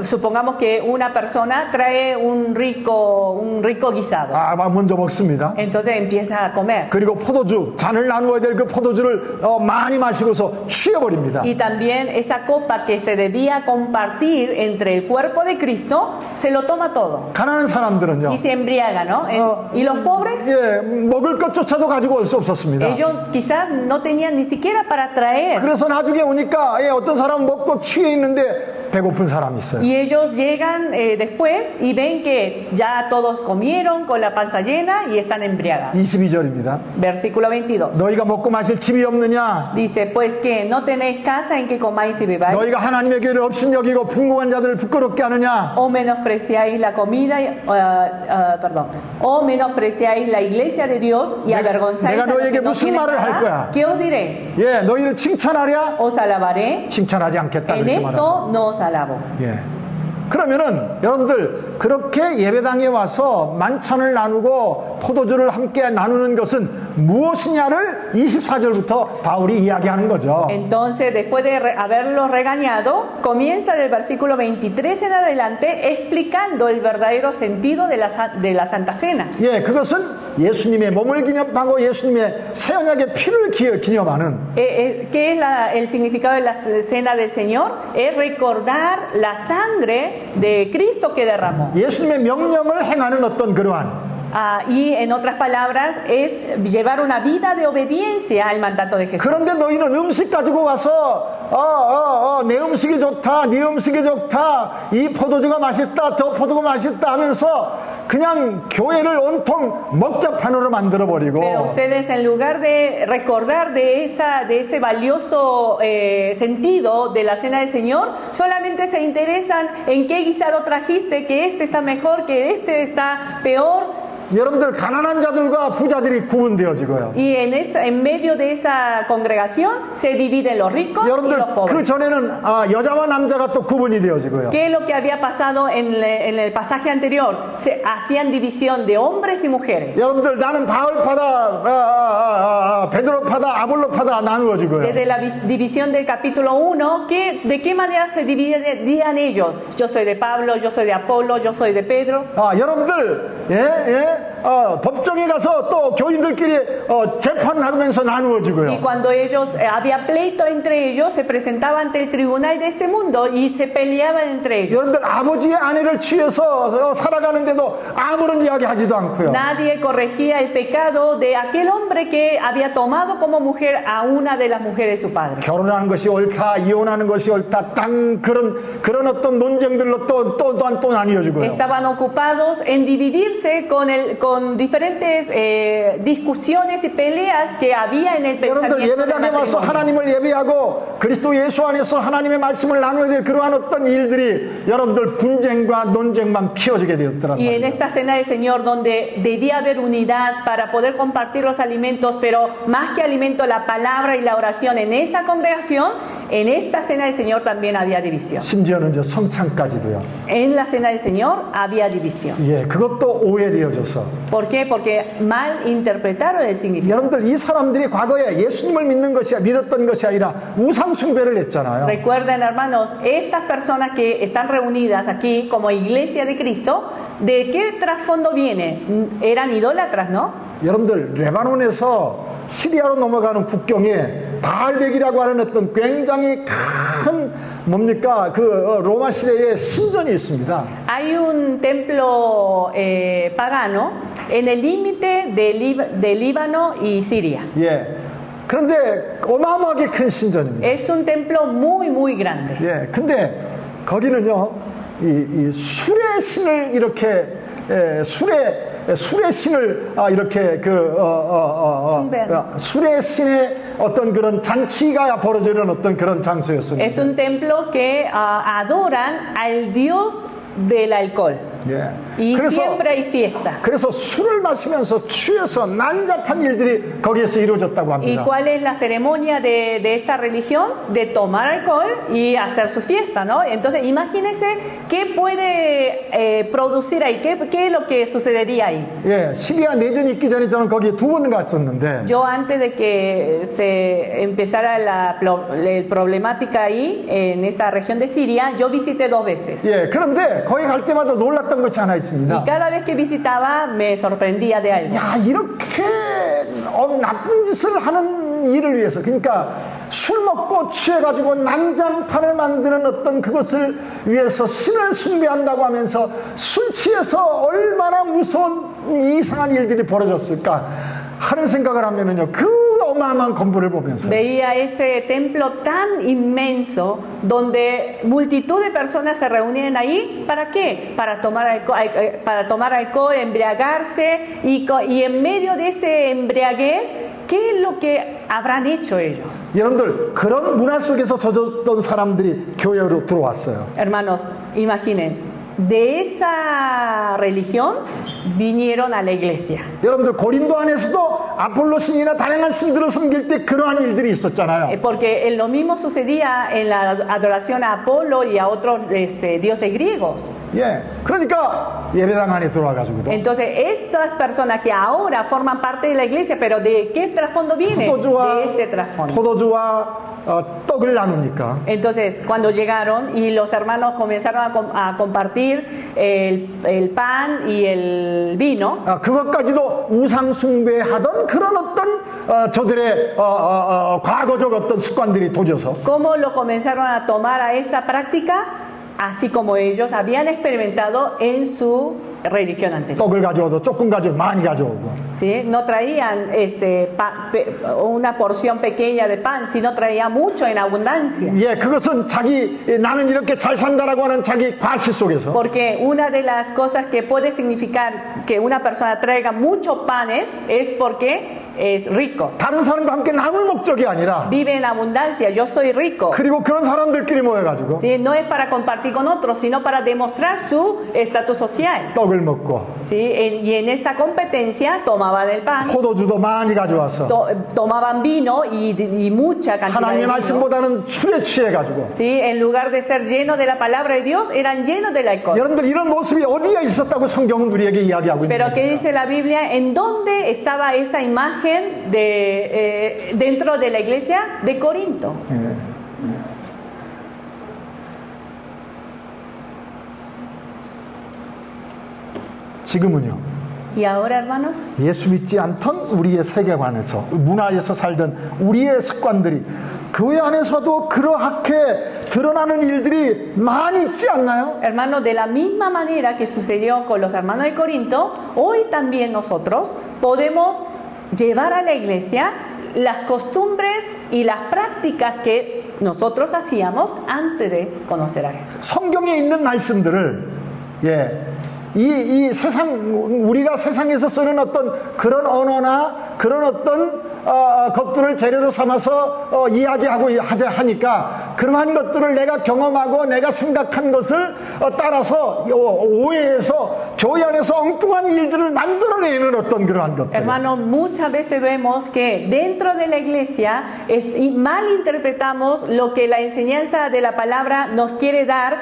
Speaker 2: Supongamos que una persona trae un rico guisado.
Speaker 1: 먼저 먹습니다.
Speaker 2: Entonces empieza a comer.
Speaker 1: 그리고 포도주, 잔을 나누어야 될 그 포도주를 많이 마시고서 취해버립니다.
Speaker 2: Y también esa copa que se debía compartir entre el cuerpo de Cristo, se lo toma todo.
Speaker 1: 가난한 사람들은요.
Speaker 2: Y se embriaga, ¿no? Y los pobres,
Speaker 1: 예, 먹을 것조차도 가지고 올 수 없었습니다.
Speaker 2: ellos quizás no tenían ni siquiera para traer.
Speaker 1: 그래서 나중에 오니까 어떤 사람은 먹고 취해 있는데 배고픈 사람이 있어요.
Speaker 2: Y ellos llegan después y ven que ya todos comieron con la panza llena y están embriagados.
Speaker 1: 22절입니다.
Speaker 2: Versículo 22.
Speaker 1: 너희가 먹고 마실 집이 없느냐?
Speaker 2: Dice, pues que no tenéis casa en que comáis y bebáis.
Speaker 1: 너희가 하나님의 교회를 없인 여기고 풍부한 자들을 부끄럽게 하느냐?
Speaker 2: O menospreciáis la comida, o menospreciáis la iglesia de Dios y avergonzáis a los que no tienen nada. ¿Qué os diré?
Speaker 1: 예, 너희를 칭찬하랴?
Speaker 2: Os alabaré.
Speaker 1: 칭찬하지 않겠다.
Speaker 2: En esto no os alabo.
Speaker 1: 예. 그러면은 여러분들 그렇게 예배당에 와서 만찬을 나누고 포도주를 함께 나누는 것은 무엇이냐를 24절부터 바울이 이야기하는 거죠.
Speaker 2: Entonces, después de haberlos regañado, comienza del versículo 23 en adelante explicando el verdadero sentido de la Santa Cena.
Speaker 1: 예, 그것은 예수님의 몸을 기념하고 예수님의 새 언약의 피를 기념하는.
Speaker 2: ¿Qué es el significado de la Cena del Señor? Es recordar la sangre de Cristo que derramó.
Speaker 1: 예수님의 명령을 행하는 어떤 그러한.
Speaker 2: Y en otras palabras es llevar una vida de obediencia al mandato de Jesús.
Speaker 1: 그런데 너희는 음식 가지고 와서 내 음식이 좋다, 네 음식이 좋다, 이 포도주가 맛있다, 저 포도가 맛있다 하면서 그냥 교회를 온통 먹자판으로 만들어 버리고.
Speaker 2: Pero ustedes en lugar de recordar de ese valioso sentido de la cena del Señor, solamente se interesan en qué guisado trajiste, que este está mejor, que este está peor.
Speaker 1: 여러분들 가난한 자들과 부자들이 구분되어지고요.
Speaker 2: Y en medio de esa congregación se dividen los ricos y los pobres.
Speaker 1: 그 전에는 여자와 남자가 또 구분이 되어지고요.
Speaker 2: ¿Qué es lo que había pasado en el pasaje anterior? Se hacían división de hombres y mujeres.
Speaker 1: 여러분들 나는 바울파다, 베드로파다, 아볼로파다 나누어지고요.
Speaker 2: Desde la división del capítulo 1, ¿de qué manera se dividían ellos? Yo soy de Pablo, yo soy de Apolo, yo soy de Pedro.
Speaker 1: 여러분들 법정에 가서 또 교인들끼리 재판하면서 나누어지고요.
Speaker 2: Y cuando había pleito entre ellos, se presentaba ante el tribunal de este mundo y se peleaban entre ellos.
Speaker 1: 여러분들 아버지의 아내를 취해서 살아가는데도 아무런 이야기하지도 않고요.
Speaker 2: Nadie corregía el pecado de aquel hombre que había tomado como mujer a una de las mujeres de su padre.
Speaker 1: 결혼하는 것이 옳다, 이혼하는 것이 옳다, 그런 어떤 논쟁들로 또 나뉘어지고요.
Speaker 2: Estaban ocupados en dividirse con diferentes discusiones y peleas que había en el pensamiento del
Speaker 1: 예배당에 와서
Speaker 2: matrimonio.
Speaker 1: 하나님을 예배하고 그리스도 예수 안에서 하나님의 말씀을 나눠야 될 그러한 어떤 일들이 여러분들 분쟁과 논쟁만 키워지게 되었더란
Speaker 2: Y en
Speaker 1: 말이에요.
Speaker 2: esta cena del Señor, donde debía haber unidad para poder compartir los alimentos, pero más que alimento, la palabra y la oración en esa congregación, en esta cena del Señor también había división.
Speaker 1: 심지어는 성찬까지도요.
Speaker 2: En la cena del Señor había división.
Speaker 1: 예, 그것도 오해되어져서.
Speaker 2: ¿Por qué? Porque mal interpretaron el significado.
Speaker 1: 여러분들 이 사람들이 과거에 예수님을 믿었던 것이 아니라 우상 숭배를 했잖아요.
Speaker 2: Recuerden, hermanos, estas personas que están reunidas aquí como iglesia de Cristo, ¿de qué trasfondo viene? Eran idólatras, ¿no?
Speaker 1: 여러분들 레바논에서 시리아로 넘어가는 국경에 바알백이라고 하는 어떤 굉장히 큰 로마 시대의 신전이 있습니다.
Speaker 2: Hay un templo pagano en el límite de Líbano y Siria.
Speaker 1: 예. 그런데 어마어마하게 큰 신전입니다.
Speaker 2: Es un templo muy, muy grande.
Speaker 1: 예. 근데 거기는요, 이 술의 신을 이렇게 술의 신을 이렇게 술의 신의 어떤 그런 잔치가 벌어지는 어떤 그런 장소였습니다.
Speaker 2: Es un templo que adoran al dios del alcohol.
Speaker 1: 예.
Speaker 2: Y siempre hay fiesta.
Speaker 1: 그래서 술을 마시면서 취해서 난잡한 일들이 거기에서 이루어졌다고
Speaker 2: ¿Y
Speaker 1: 합니다.
Speaker 2: cuál es la ceremonia de esta religión? De tomar alcohol y hacer su fiesta, ¿no? Entonces, imagínense qué puede producir ahí, qué es lo que sucedería ahí.
Speaker 1: 예, 시리아 내전이 있기 전에 저는 거기에 2번 갔었는데
Speaker 2: Yo antes de que se empezara la problemática ahí, en esa región de Siria, yo visité 2 veces.
Speaker 1: 예, 그런데 거기 갈 때마다 놀랐던 것이 하나
Speaker 2: Y
Speaker 1: 있습니다.
Speaker 2: cada vez que visitaba me sorprendía de algo.
Speaker 1: 야, 이렇게 나쁜 짓을 하는 일을 위해서, 그러니까 술 먹고 취해가지고 난장판을 만드는 어떤 그것을 위해서 신을 숭배한다고 하면서 술 취해서 얼마나 무서운 이상한 일들이 벌어졌을까 하는 생각을 하면은요, 그 어마어마한 건물을 보면서
Speaker 2: Veía ese templo tan inmenso donde multitud de personas se reunían ahí. ¿Para qué? Para tomar alcohol, embriagarse y en medio de ese embriaguez, ¿qué es lo que habrán hecho ellos?
Speaker 1: 여러분들 그런 문화 속에서 젖었던 사람들이 교회로 들어왔어요.
Speaker 2: Hermanos, imaginen, de esa religión vinieron a la iglesia.
Speaker 1: 여러분들 고린도 안에서도 아폴로 신이나 다양한 신들을 섬길 때 그러한 일들이 있었잖아요.
Speaker 2: Porque lo mismo sucedía en la adoración a Apolo y a otros dioses griegos.
Speaker 1: 예, 그러니까 예배당 안에 들어와가지고도
Speaker 2: Entonces, estas personas que ahora forman parte de la iglesia, pero ¿de qué trasfondo vienen? De ese trasfondo.
Speaker 1: 포도주와 떡을 나누니까
Speaker 2: Entonces, cuando llegaron y los hermanos comenzaron a compartir el pan y el vino,
Speaker 1: 그것까지도 우상 숭배하던 그런 어떤 저들의 과거적 어떤 습관들이 도져서
Speaker 2: ¿cómo lo comenzaron a tomar a esa práctica? Así como ellos habían experimentado en su religión anterior.
Speaker 1: 떡을 가져와도 조금 가져오고 많이 가져오고
Speaker 2: ¿Sí? No traían una porción pequeña de pan, sino traía mucho en abundancia.
Speaker 1: 예, 그것은 나는 이렇게 잘 산다라고 하는 자기 과시 속에서
Speaker 2: Porque una de las cosas que puede significar que una persona traiga muchos panes es porque es rico.
Speaker 1: 다른 사람과 함께 나눌 목적이 아니라
Speaker 2: Vive en abundancia, yo soy rico.
Speaker 1: 그리고 그런 사람들끼리 모여가지고
Speaker 2: ¿Sí? No es para compartir con otros, sino para demostrar su estatus social.
Speaker 1: 떡을 먹고
Speaker 2: ¿Sí? Y en esa competencia tomaban el pan,
Speaker 1: 포도주도 많이 가져와서
Speaker 2: tomaban vino y mucha cantidad de
Speaker 1: 하나님의
Speaker 2: vino.
Speaker 1: 말씀보다는 술에 취해가지고
Speaker 2: ¿Sí? En lugar de ser llenos de la palabra de Dios, eran llenos del alcohol.
Speaker 1: 여러분들 이런 모습이 어디에 있었다고 성경은 우리에게 이야기하고 있는
Speaker 2: Pero ¿qué
Speaker 1: 겁니다.
Speaker 2: dice la Biblia? ¿En dónde estaba esa imagen dentro de la iglesia de Corinto?
Speaker 1: 지금은요,
Speaker 2: Y ahora, hermanos,
Speaker 1: 예수 믿지 않던 우리의 세계관에서 문화에서 살던 우리의 습관들이 교회 안에서도 그렇게 드러나는 일들이 많이 있지 않나요?
Speaker 2: hermanos, de la misma manera que sucedió con los hermanos de Corinto, hoy también nosotros podemos llevar a la iglesia las costumbres y las prácticas que nosotros hacíamos antes de conocer a Jesús.
Speaker 1: 성경에 있는 말씀들을 이 세상 우리가 세상에서 쓰는 어떤 그런 언어나 그런 어떤 것들을 재료로 삼아서 이야기하고 하니까 그러한 것들을 내가 경험하고 내가 생각한 것을 따라서 오해해서 교회 안에서 엉뚱한 일들을 만들어내는 어떤 그러한 것들.
Speaker 2: Hermanos, muchas veces vemos que dentro de la iglesia malinterpretamos lo que la enseñanza de la palabra nos quiere dar.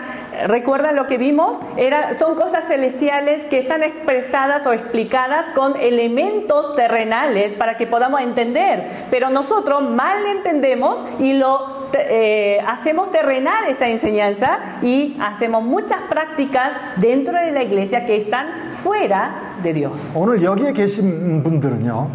Speaker 2: ¿Recuerdan lo que vimos? Son cosas celestiales que están expresadas o explicadas con elementos terrenales para que podamos entender. Pero nosotros mal entendemos y hacemos terrenal esa enseñanza y hacemos muchas prácticas dentro de la iglesia que están fuera de Dios.
Speaker 1: 오늘 여기에 계신 분들은요,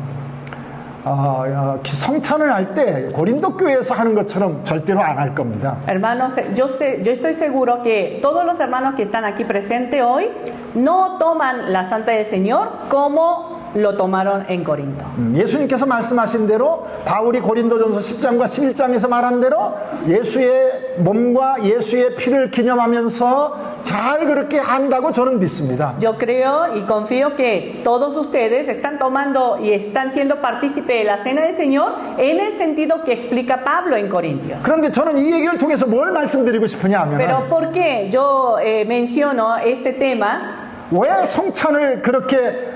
Speaker 1: 성찬을 할 때 고린도 교회에서 하는 것처럼 절대로 안 할 겁니다.
Speaker 2: Hermanos, yo estoy seguro que todos los hermanos que están aquí presentes hoy no toman la Santa del Señor como lo tomaron en Corinto.
Speaker 1: 예수님께서 말씀하신 대로 바울이 고린도전서 10장과 11장에서 말한 대로 예수의 몸과 예수의 피를 기념하면서 잘 그렇게 한다고 저는 믿습니다.
Speaker 2: Yo creo y confío que todos ustedes están tomando y están siendo partícipes de la Cena del Señor en el sentido que explica Pablo en Corintios.
Speaker 1: 그런데 저는 이 얘기를 통해서 뭘 말씀드리고 싶으냐 하면
Speaker 2: Pero ¿por qué yo menciono este tema?
Speaker 1: 왜 성찬을 그렇게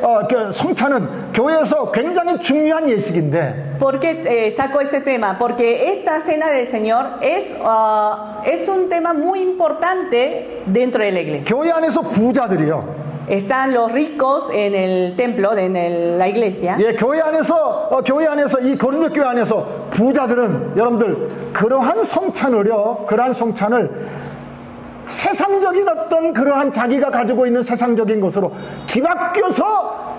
Speaker 1: 성찬은 교회에서 굉장히 중요한 예식인데
Speaker 2: ¿Por qué saco este tema? Porque esta cena del Señor es un tema muy importante dentro de la iglesia.
Speaker 1: 교회 안에서 부자들이요.
Speaker 2: Están los ricos en el templo, la iglesia.
Speaker 1: 예, 교회 안에서 이 고린도 교회 안에서 부자들은 여러분들 그러한 성찬을 세상적인 어떤 그러한 자기가 가지고 있는 세상적인 것으로 뒤바뀌어서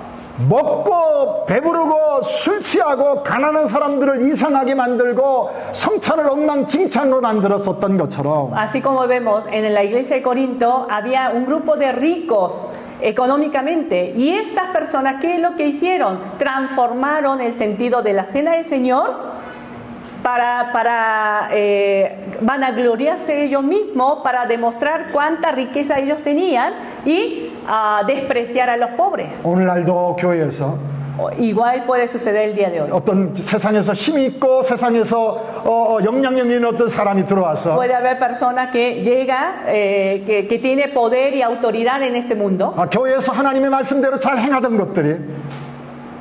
Speaker 1: 먹고 배부르고 술 취하고 가난한 사람들을 이상하게 만들고 성찬을 엉망진창으로 만들었었던 것처럼
Speaker 2: Así como vemos en la iglesia de Corinto, había un grupo de ricos económicamente y estas personas, ¿qué es lo que hicieron? Transformaron el sentido de la cena del Señor para vanagloriarse ellos mismos, para demostrar cuánta riqueza ellos tenían y despreciar a los pobres.
Speaker 1: 오늘날도 교회에서
Speaker 2: Igual puede suceder el día de hoy.
Speaker 1: 어떤 세상에서 힘이 있고 세상에서 영향력 있는 어떤 사람이 들어와서
Speaker 2: Puede haber personas que llega, que tiene poder y autoridad en este mundo.
Speaker 1: 교회에서 하나님의 말씀대로 잘 행하던 것들이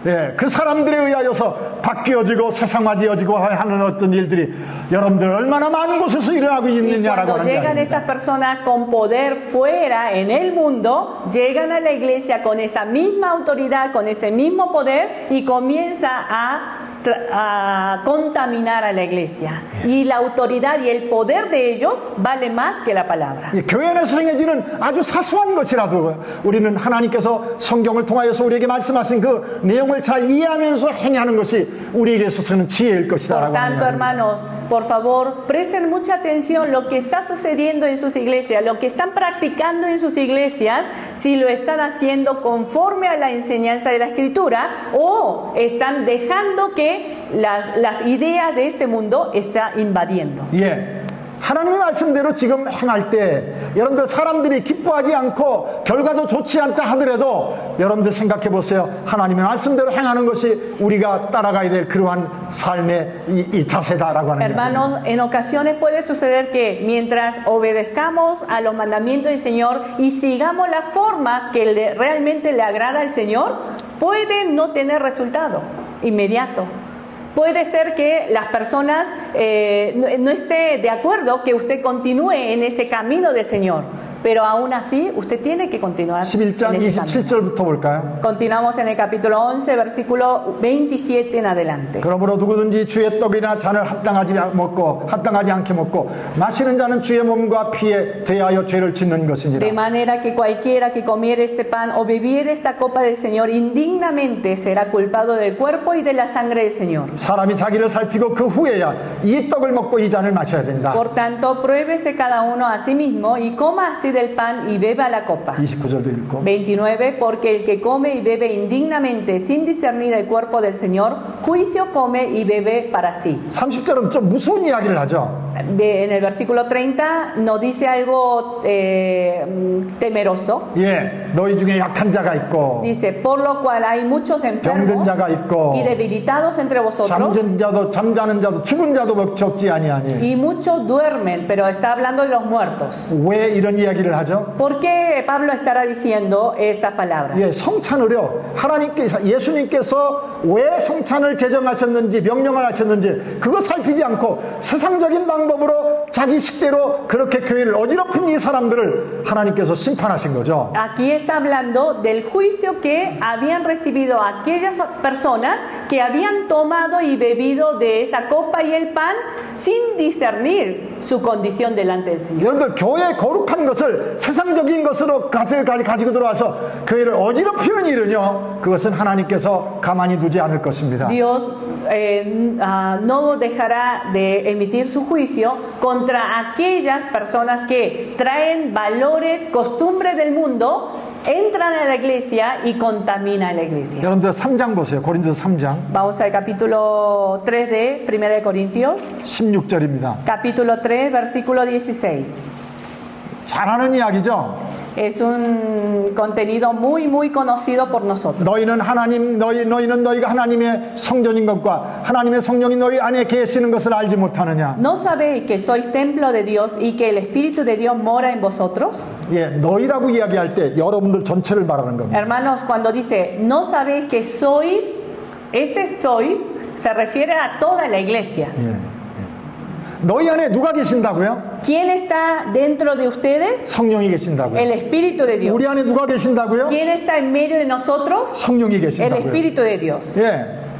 Speaker 1: 예, 그 사람들에 의하여서 바뀌어지고 세상화되어지고 하는 어떤 일들이 여러분들 얼마나 많은 곳에서 일어나고
Speaker 2: Y
Speaker 1: 있느냐라고
Speaker 2: cuando
Speaker 1: 하는
Speaker 2: llegan
Speaker 1: 이야기입니다.
Speaker 2: estas personas con poder fuera en el mundo, llegan a la iglesia con esa misma autoridad, con ese mismo poder y comienza a contaminar a la iglesia. Y la autoridad y el poder de ellos vale más que la palabra.
Speaker 1: 이 교회 안에서 행해지는 아주 사소한 것이라도 우리는 하나님께서 성경을 통하여서 우리에게 말씀하신 그 내용을 잘 이해하면서 행하는 것이 우리에게 있어서는 지혜일
Speaker 2: Por
Speaker 1: 것이다라고
Speaker 2: tanto,
Speaker 1: 하는
Speaker 2: hermanos, por favor, presten mucha atención lo que está sucediendo en sus iglesias, lo que están practicando en sus iglesias, si lo están haciendo conforme a la enseñanza de la Escritura o están dejando que las ideas de este mundo está invadiendo.
Speaker 1: 예. 하나님의 말씀대로 지금 행할 때 여러분들 사람들이 기뻐하지 않고 결과도 좋지 않다 하더라도 여러분들 생각해 보세요. 하나님의 말씀대로 행하는 것이 우리가 따라가야 될 그러한 삶의 이 자세다라고 하는
Speaker 2: Hermanos, en ocasiones puede suceder que mientras obedezcamos a los mandamientos del Señor y sigamos la forma que realmente le agrada al Señor, puede no tener resultado inmediato. Puede ser que las personas no estén de acuerdo que usted continúe en ese camino del Señor, pero aún así usted tiene que continuar
Speaker 1: 11장
Speaker 2: en ese camino.
Speaker 1: 27절부터 볼까요?
Speaker 2: Continuamos en el capítulo 11, versículo 27 en adelante.
Speaker 1: 그러므로 누구든지 주의 떡이나 잔을 합당하지 않게 먹고 마시는 자는 주의 몸과 피에 대하여 죄를 짓는 것이니라.
Speaker 2: De manera que cualquiera que comiere este pan o bebiere esta copa del Señor indignamente será culpado del cuerpo y de la sangre del Señor.
Speaker 1: 사람이 자기를 살피고 그 후에야 이 떡을 먹고 이 잔을 마셔야 된다.
Speaker 2: Por tanto, pruébese cada uno a sí mismo y coma así del pan y beba la copa.
Speaker 1: 29절도 읽고
Speaker 2: 29, porque el que come y bebe indignamente sin discernir el cuerpo del Señor, juicio come y bebe para sí.
Speaker 1: 30절은 좀 무서운 이야기를 하죠.
Speaker 2: En el versículo 30 nos dice algo temeroso.
Speaker 1: 예, 너희 중에 약한 자가 있고
Speaker 2: Dice, por lo cual hay muchos enfermos
Speaker 1: 병든 자가 있고
Speaker 2: y debilitados entre vosotros,
Speaker 1: 잠자는 자도 죽은 자도 적지 아니하니.
Speaker 2: y muchos duermen, pero está hablando de los muertos.
Speaker 1: 왜 이런 이야기를 하죠?
Speaker 2: ¿Por qué Pablo estará diciendo estas palabras?
Speaker 1: 예, 성찬을요. 예수님께서 왜 성찬을 제정하셨는지 명령을 하셨는지 그거 살피지 않고 세상적인 방법으로 자기 식대로 그렇게 교회를 어지럽힌 이 사람들을 하나님께서 심판하신 거죠.
Speaker 2: Aquí está hablando del juicio que habían recibido aquellas personas que habían tomado y bebido de esa copa y el pan sin discernir su condición delante del Señor.
Speaker 1: 여러분들 교회의 거룩한 것을 세상적인 것으로 가지고 들어와서 교회를 어지럽히는 일은요. 그것은 하나님께서 가만히 두지 않을 것입니다.
Speaker 2: Dios no dejará de emitir su juicio contra aquellas personas que traen valores, costumbres del mundo, entran a la iglesia y contaminan a la iglesia.
Speaker 1: 여러분들 3장 보세요. 고린도서 3장
Speaker 2: Vamos al capítulo 3 de 1 de Corintios,
Speaker 1: 16절입니다.
Speaker 2: capítulo 3, versículo 16.
Speaker 1: 잘하는 이야기죠.
Speaker 2: Es un contenido muy conocido por nosotros.
Speaker 1: 너희는 너희가 하나님의 성전인 것과 하나님의 성령이 너희 안에 계시는 것을 알지 못하느냐?
Speaker 2: ¿No sabéis que sois templo de Dios y que el Espíritu de Dios mora en vosotros?
Speaker 1: 예, 너희라고 이야기할 때 여러분들 전체를 말하는 겁니다.
Speaker 2: Hermanos, cuando dice, no sabéis que sois, ese sois se refiere a toda la iglesia.
Speaker 1: 예, 예. 너희 안에 누가 계신다고요?
Speaker 2: ¿Quién está dentro de ustedes?
Speaker 1: 성령이 계신다고요.
Speaker 2: El Espíritu de Dios.
Speaker 1: 우리 안에 누가 계신다고요?
Speaker 2: ¿Quién está en medio de nosotros?
Speaker 1: 성령이
Speaker 2: El
Speaker 1: 계신다고요.
Speaker 2: Espíritu de Dios.
Speaker 1: 예.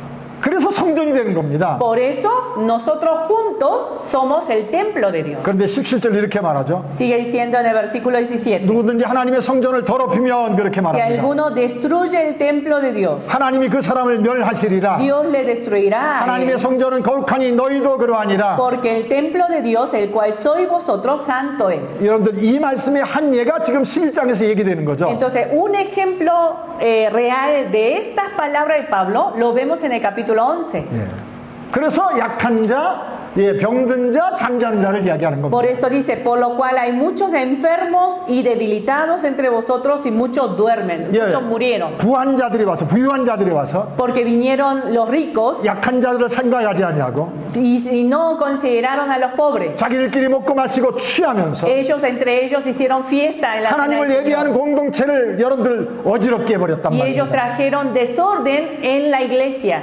Speaker 1: 그래서 성전이 되는 겁니다.
Speaker 2: Por eso nosotros juntos somos el templo de Dios.
Speaker 1: 그런데 17절 이렇게 말하죠.
Speaker 2: Sigue diciendo en el versículo 17.
Speaker 1: 누구든지 하나님의 성전을 더럽히면 그렇게
Speaker 2: Si
Speaker 1: 말합니다.
Speaker 2: alguno destruye el templo de Dios,
Speaker 1: 하나님이 그 사람을 멸하시리라.
Speaker 2: Dios le destruirá a
Speaker 1: 하나님의
Speaker 2: él.
Speaker 1: 성전은 거룩하니 너희도 그러하니라.
Speaker 2: Porque el templo de Dios, el cual sois vosotros, santo es.
Speaker 1: 여러분들 이 말씀의 한 예가 지금 11장에서 얘기되는 거죠.
Speaker 2: Entonces, un ejemplo real de estas palabras de Pablo lo vemos en el capítulo 11.
Speaker 1: 예. 그래서 약한 자, 예, 병든 자, 잠자는 자를 이야기하는 겁니다.
Speaker 2: Por eso dice, por lo cual hay muchos enfermos y debilitados entre vosotros y muchos duermen,
Speaker 1: 예,
Speaker 2: muchos murieron.
Speaker 1: 부한 자들이 와서, 부유한 자들이 와서
Speaker 2: Porque vinieron los ricos
Speaker 1: 약한 자들을 생각하지 아니하고
Speaker 2: y no consideraron a los pobres.
Speaker 1: 자기들끼리 먹고 마시고 취하면서
Speaker 2: Ellos entre ellos hicieron fiesta en la cena del
Speaker 1: 하나님을
Speaker 2: Señor.
Speaker 1: 예비하는 공동체를 여러분들 어지럽게 해버렸단
Speaker 2: Y ellos
Speaker 1: 말입니다.
Speaker 2: trajeron desorden en la iglesia.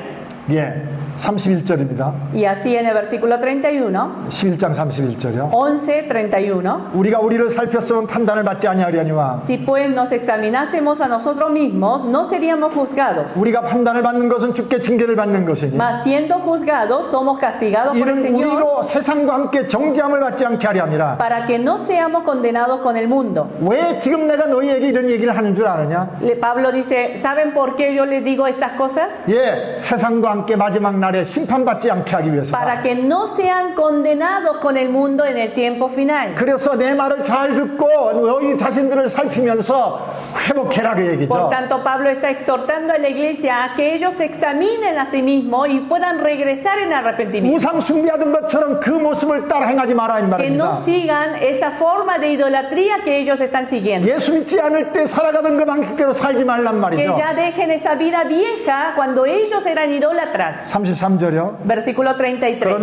Speaker 1: 예, 31절입니다.
Speaker 2: Y así en el versículo 31,
Speaker 1: 11장 31절이요.
Speaker 2: 11:31,
Speaker 1: 우리가 우리를 살폈으면 판단을 받지 아니하려니와
Speaker 2: si pues nos examinásemos a nosotros mismos, no seríamos juzgados.
Speaker 1: 우리가 판단을 받는 것은 주께 징계를 받는 것이니
Speaker 2: Mas siendo juzgados, somos castigados por el
Speaker 1: 이는
Speaker 2: Señor
Speaker 1: 우리로 세상과 함께 정죄함을 받지 않게 하려 함이라.
Speaker 2: para que no seamos condenados con el mundo.
Speaker 1: 왜 지금 내가 너희에게 이런 얘기를 하는 줄 아느냐?
Speaker 2: Pablo dice, ¿saben por qué yo les digo estas cosas?
Speaker 1: 예, 세상과 함께 마지막 날에 심판받지 않게 하기 위해서.
Speaker 2: Para que no sean condenados con el mundo en el tiempo final.
Speaker 1: 그래서 내 말을 잘 듣고 너희 자신들을 살피면서 회복해라 그 얘기죠.
Speaker 2: Por tanto, Pablo está exhortando a la iglesia a que ellos se examinen a sí mismos y puedan regresar en arrepentimiento.
Speaker 1: 우상 숭배하던 것처럼 그 모습을 따라 행하지 마라 이
Speaker 2: Que no
Speaker 1: 말입니다.
Speaker 2: sigan esa forma de idolatría que ellos están siguiendo.
Speaker 1: 예수 믿지 않을 때 살아가던 그 방식대로 살지 말란
Speaker 2: Que
Speaker 1: 말이죠.
Speaker 2: ya dejen esa vida vieja cuando ellos eran idólatras.
Speaker 1: 33절이요.
Speaker 2: Versículo
Speaker 1: 그런
Speaker 2: 33.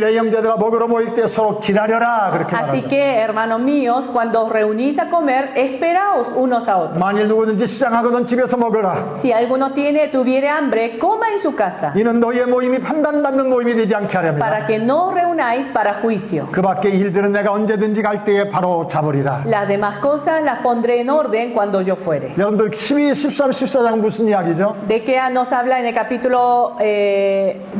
Speaker 1: 내 형제들아 먹으러 모일 때 서로 기다려라 그렇게
Speaker 2: Así
Speaker 1: 말하죠.
Speaker 2: que, hermanos míos, cuando os reunís a comer, esperaos unos a otros.
Speaker 1: 만일 누구든지 시장하거든 집에서 먹으라.
Speaker 2: Si alguno tuviere hambre, coma en su casa,
Speaker 1: 이는 너희의 모임이 판단받는 모임이 되지 않게 하렵니다.
Speaker 2: para que no os reunáis para juicio.
Speaker 1: 그 밖의 일들은 내가 언제든지 갈 때에 바로 잡으리라.
Speaker 2: Las demás cosas las pondré en orden cuando yo fuere.
Speaker 1: 여러분들 12, 13, 14장 무슨 이야기죠?
Speaker 2: ¿De qué nos habla en el capítulo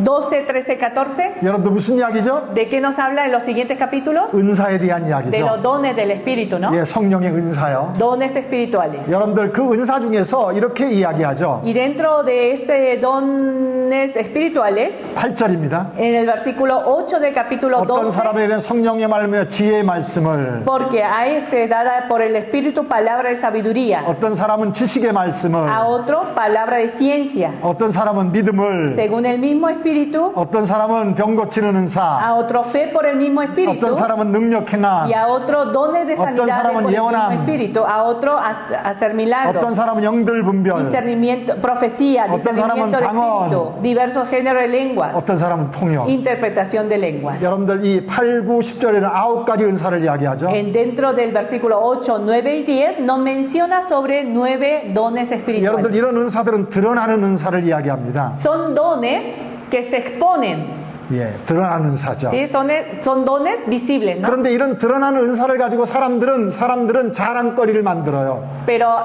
Speaker 2: 12, 13, 14?
Speaker 1: 여러분들 무슨 이야기죠?
Speaker 2: ¿De qué nos habla en los siguientes capítulos?
Speaker 1: 은사에 대한
Speaker 2: De los
Speaker 1: 이야기죠.
Speaker 2: dones del Espíritu, ¿no?
Speaker 1: 예, 성령의 은사요.
Speaker 2: Dones espirituales.
Speaker 1: 여러분들 그 은사 중에서 이렇게 이야기하죠.
Speaker 2: Y dentro de este dones espirituales,
Speaker 1: 8절입니다.
Speaker 2: en el versículo 8 del capítulo
Speaker 1: 어떤
Speaker 2: 12,
Speaker 1: 사람에게는 성령의 말씀에 지혜의 말씀을,
Speaker 2: porque a este dada por el Espíritu palabra de sabiduría,
Speaker 1: 어떤 사람은 지식의 말씀을,
Speaker 2: a otro palabra de ciencia,
Speaker 1: 어떤 사람은 믿음을,
Speaker 2: según el mismo Espíritu,
Speaker 1: 어떤 사람은 병 고치는 은사,
Speaker 2: a otro fe por el mismo Espíritu,
Speaker 1: 어떤 사람은 능력해나,
Speaker 2: y a otro dones de sanidad
Speaker 1: 사람은
Speaker 2: por el mismo
Speaker 1: 예언함,
Speaker 2: Espíritu, a otro hacer milagros,
Speaker 1: 어떤 사람은 영들 분별,
Speaker 2: discernimiento, profecía,
Speaker 1: 어떤
Speaker 2: discernimiento del
Speaker 1: 사람은 방언,
Speaker 2: Espíritu, diversos géneros de lenguas,
Speaker 1: 어떤 사람은 통역.
Speaker 2: interpretación de lenguas.
Speaker 1: 여러분들 이 8, 9, 10절에는 9가지 은사를 이야기하죠.
Speaker 2: Dentro del versículo 8, 9 y 10 nos menciona sobre 9 dones
Speaker 1: 여러분들
Speaker 2: espirituales.
Speaker 1: 이런 은사들은 드러나는 은사를 이야기합니다.
Speaker 2: Son dones que se exponen,
Speaker 1: 예, 드러나는 은사죠.
Speaker 2: ¿sí? Son dones visibles, ¿no?
Speaker 1: 그런데 이런 드러나는 은사를 가지고 사람들은 자랑거리를 만들어요.
Speaker 2: Pero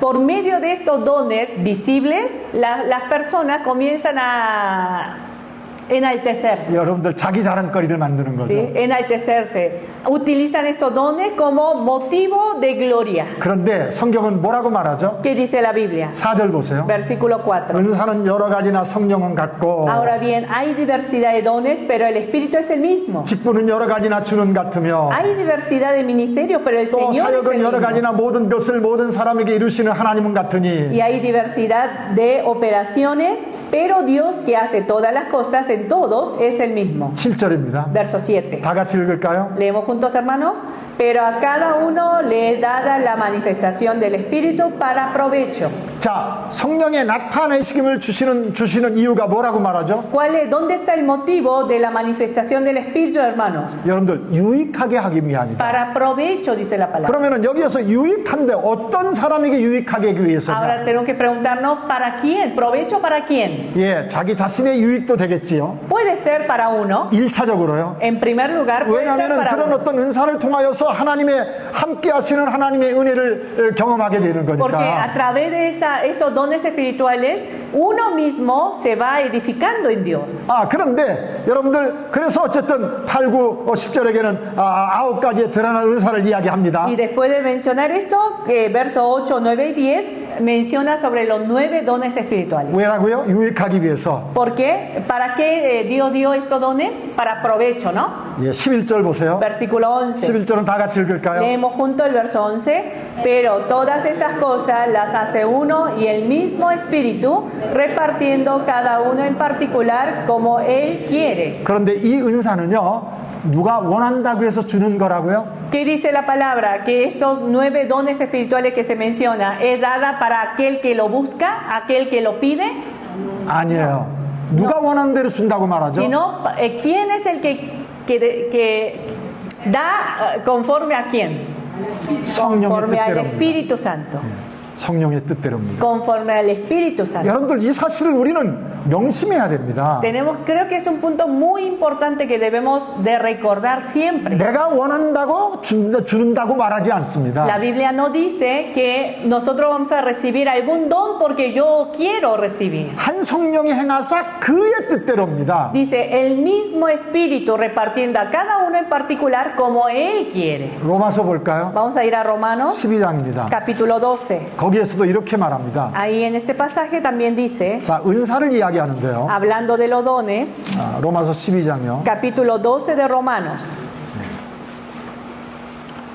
Speaker 2: por medio de estos dones visibles, las personas comienzan a enaltecerse.
Speaker 1: 여러분들 자기 자랑거리를 만드는 거죠.
Speaker 2: ¿Sí? Enaltecerse. Utilizan estos dones como motivo de gloria.
Speaker 1: 그런데 성경은 뭐라고 말하죠?
Speaker 2: ¿Qué dice la Biblia?
Speaker 1: 4절 보세요.
Speaker 2: Versículo 4.
Speaker 1: 은사는 여러 가지나 성령은 같고
Speaker 2: Ahora bien, hay diversidad de dones, pero el Espíritu es el mismo.
Speaker 1: 직분은 여러 가지나 주는 같으며
Speaker 2: Hay diversidad de ministerios, pero el
Speaker 1: 또
Speaker 2: Señor es el
Speaker 1: 사역은 여러
Speaker 2: mismo.
Speaker 1: 가지나 모든 것을 모든 사람에게 이루시는 하나님은 같으니
Speaker 2: Y hay diversidad de operaciones, pero Dios que hace todas las cosas en todos es el mismo.
Speaker 1: 7절입니다.
Speaker 2: Verso 7.
Speaker 1: 다 같이 읽을까요?
Speaker 2: Leemos juntos, hermanos. pero a cada uno le es dada la manifestación del Espíritu para provecho.
Speaker 1: 자, 성령의 나타내심을 주시는 이유가 뭐라고 말하죠?
Speaker 2: ¿Dónde está el motivo de la manifestación del Espíritu, hermanos?
Speaker 1: 여러분들, 유익하게 하기 위함이다.
Speaker 2: Para provecho, dice la palabra.
Speaker 1: 그러면은 여기에서 유익한데 어떤 사람에게 유익하게 하기 위해서냐?
Speaker 2: Ahora tenemos que preguntarnos, ¿para quién? ¿Provecho para quién?
Speaker 1: 예, 자기 자신의 유익도 되겠지요.
Speaker 2: Puede ser para uno.
Speaker 1: 1차적으로요.
Speaker 2: En primer lugar, puede ser
Speaker 1: 왜냐하면
Speaker 2: para
Speaker 1: 그런
Speaker 2: uno.
Speaker 1: 어떤 은사를 통하여서 하나님의 함께 하시는 하나님의 은혜를 경험하게 되는
Speaker 2: Porque
Speaker 1: 거니까.
Speaker 2: a través de esos dones espirituales, uno mismo se va edificando en Dios.
Speaker 1: 그런데 여러분들 그래서 어쨌든 8, 9, 10절에게는 9가지의 드러난 은사를 이야기합니다.
Speaker 2: Y después de mencionar esto, que verso 8, 9 y 10 menciona sobre los 9 dones espirituales.
Speaker 1: 왜라고요? 유익하기 위해서.
Speaker 2: ¿Por qué? ¿Para qué Dios dio estos dones? Para provecho, ¿no?
Speaker 1: 예, 11절 보세요.
Speaker 2: Versículo 11.
Speaker 1: 11절은 다 같이 읽을까요?
Speaker 2: Leemos junto el verso 11. Pero todas estas cosas las hace uno y el mismo Espíritu, repartiendo cada uno en particular como Él quiere.
Speaker 1: 그런데 이 은사는요, 누가 원한다고 해서 주는 거라고요?
Speaker 2: ¿Qué dice la palabra? Que estos 9 dones espirituales que se menciona es dada para aquel que lo busca, aquel que lo pide.
Speaker 1: 아니에요. 누가 원하는 대로 준다고 말하죠?
Speaker 2: Sino, ¿quién es el que da conforme a quién? Conforme al Espíritu Santo.
Speaker 1: 성령의 뜻대로입니다.
Speaker 2: Conforme al Espíritu Santo.
Speaker 1: 여러분들 이 사실을 우리는 명심해야 됩니다.
Speaker 2: Creo que es un punto muy importante que debemos de recordar siempre.
Speaker 1: 내가 원한다고 주는다고 말하지 않습니다.
Speaker 2: La Biblia no dice que nosotros vamos a recibir algún don porque yo quiero recibir.
Speaker 1: 한 성령이 행하사 그의 뜻대로입니다.
Speaker 2: Dice el mismo Espíritu repartiendo a cada uno en particular como Él quiere.
Speaker 1: 로마서 볼까요?
Speaker 2: Vamos a ir a Romanos
Speaker 1: 12장입니다.
Speaker 2: capítulo 12.
Speaker 1: 거기에서도 이렇게 말합니다.
Speaker 2: Ahí en este pasaje también dice,
Speaker 1: 자, 은사를 이야기하는데요.
Speaker 2: hablando de los dones,
Speaker 1: 로마서 12장이요.
Speaker 2: capítulo 12 de Romanos,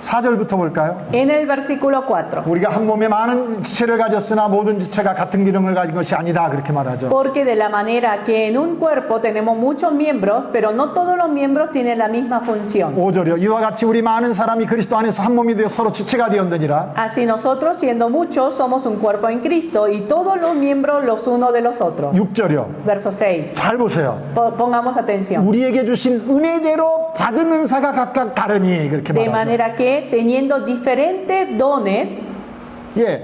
Speaker 1: 4절부터 볼까요?
Speaker 2: en el versículo 4.
Speaker 1: 우리가 한 몸에 많은 지체를 가졌으나 모든 지체가 같은 기능을 가진 것이 아니다. 그렇게 말하죠.
Speaker 2: Porque de la manera que en un cuerpo tenemos muchos miembros, pero no todos los miembros tienen la misma función.
Speaker 1: 5절이요. 이와 같이 우리 많은 사람이 그리스도 안에서 한 몸이 되어 서로 지체가 되었느니라.
Speaker 2: Así nosotros, siendo muchos, somos un cuerpo en Cristo y todos los miembros los unos de los otros.
Speaker 1: 6절이요.
Speaker 2: Verso 6.
Speaker 1: 잘 보세요.
Speaker 2: Pongamos atención.
Speaker 1: 우리에게 주신 은혜대로 받은 은사가 각각 다르니 그렇게
Speaker 2: De
Speaker 1: 말하죠.
Speaker 2: manera que teniendo diferentes dones,
Speaker 1: 예,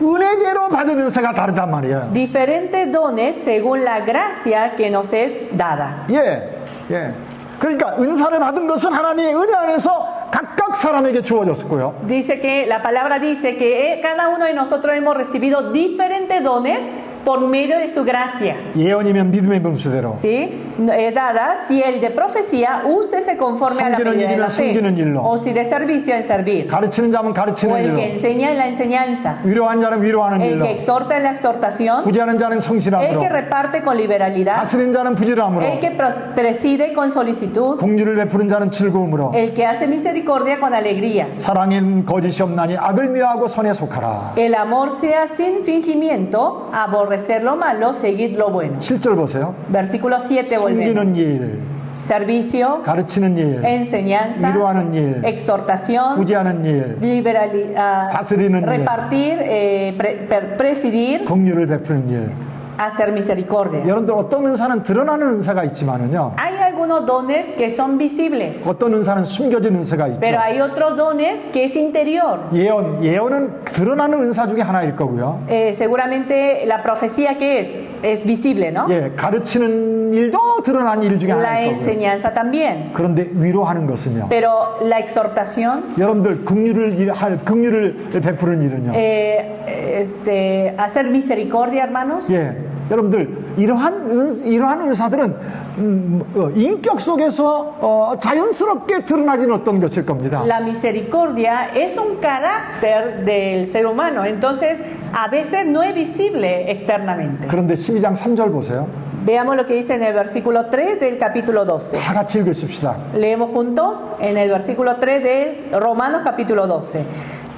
Speaker 1: 은혜대로 받은 은사가 다르단 말이에요.
Speaker 2: diferentes dones según la gracia que nos es dada.
Speaker 1: 예, 예. 그러니까 은사를 받은 것은 하나님의 은혜 안에서 각각 사람에게 주어졌고요.
Speaker 2: Dice que la palabra dice que cada uno de nosotros hemos recibido diferentes dones por medio de su gracia.
Speaker 1: 예언이면 믿음의 분수대로.
Speaker 2: ¿Sí? Dada, si el de profecía, úsese conforme a la medida de la fe. O si de servicio, en servir.
Speaker 1: 가르치는 자면
Speaker 2: O
Speaker 1: 가르치는
Speaker 2: el
Speaker 1: 일로.
Speaker 2: que enseña en la enseñanza.
Speaker 1: 위로한 자는 위로하는
Speaker 2: El
Speaker 1: 일로.
Speaker 2: que exhorta en la exhortación.
Speaker 1: 구제하는 자는
Speaker 2: El
Speaker 1: 성실함으로.
Speaker 2: que reparte con liberalidad.
Speaker 1: 다스리는 자는 부지런함으로.
Speaker 2: El que preside con solicitud.
Speaker 1: 공주를 베푸는 자는 즐거움으로.
Speaker 2: El que hace misericordia con alegría.
Speaker 1: 사랑엔 거짓이 없나니 악을 미워하고 선에 속하라.
Speaker 2: El amor sea sin fingimiento, aborrecer lo malo, seguir lo bueno.
Speaker 1: 7절 보세요.
Speaker 2: Versículo 7 volvemos.
Speaker 1: 섬기는 일,
Speaker 2: Servicio,
Speaker 1: 가르치는 일,
Speaker 2: enseñanza,
Speaker 1: 위로하는 일,
Speaker 2: exhortación,
Speaker 1: 구제하는 일, 다스리는 일,
Speaker 2: repartir, presidir,
Speaker 1: 긍휼을 베푸는 일.
Speaker 2: hacer misericordia.
Speaker 1: 여러분들 어떤 은사는 드러나는 은사가 있지만은요.
Speaker 2: Hay algunos dones que son visibles,
Speaker 1: 어떤 은사는 숨겨진 은사가 있죠.
Speaker 2: pero hay otros dones que es interior.
Speaker 1: 예언은 드러나는 은사 중에 하나일 거고요.
Speaker 2: Seguramente la profecía que es visible, ¿no?
Speaker 1: 예, 가르치는 일도 드러나는 일 중에
Speaker 2: La
Speaker 1: 하나일 거고요.
Speaker 2: enseñanza también.
Speaker 1: 그런데 위로하는 것은요.
Speaker 2: Pero la exhortación,
Speaker 1: 여러분들 긍휼을 베푸는 일은요.
Speaker 2: hacer misericordia, hermanos.
Speaker 1: 예. 여러분들 이러한 은사들은 인격 속에서 자연스럽게 드러나지는 어떤 것일 겁니다.
Speaker 2: La misericordia es un carácter del ser humano, entonces a veces no es visible externamente.
Speaker 1: 그런데 12장 3절 보세요.
Speaker 2: Veamos lo que dice en el versículo 3 del capítulo 12.
Speaker 1: 다 같이 읽으십시다.
Speaker 2: Leemos juntos en el versículo 3 del Romanos capítulo 12.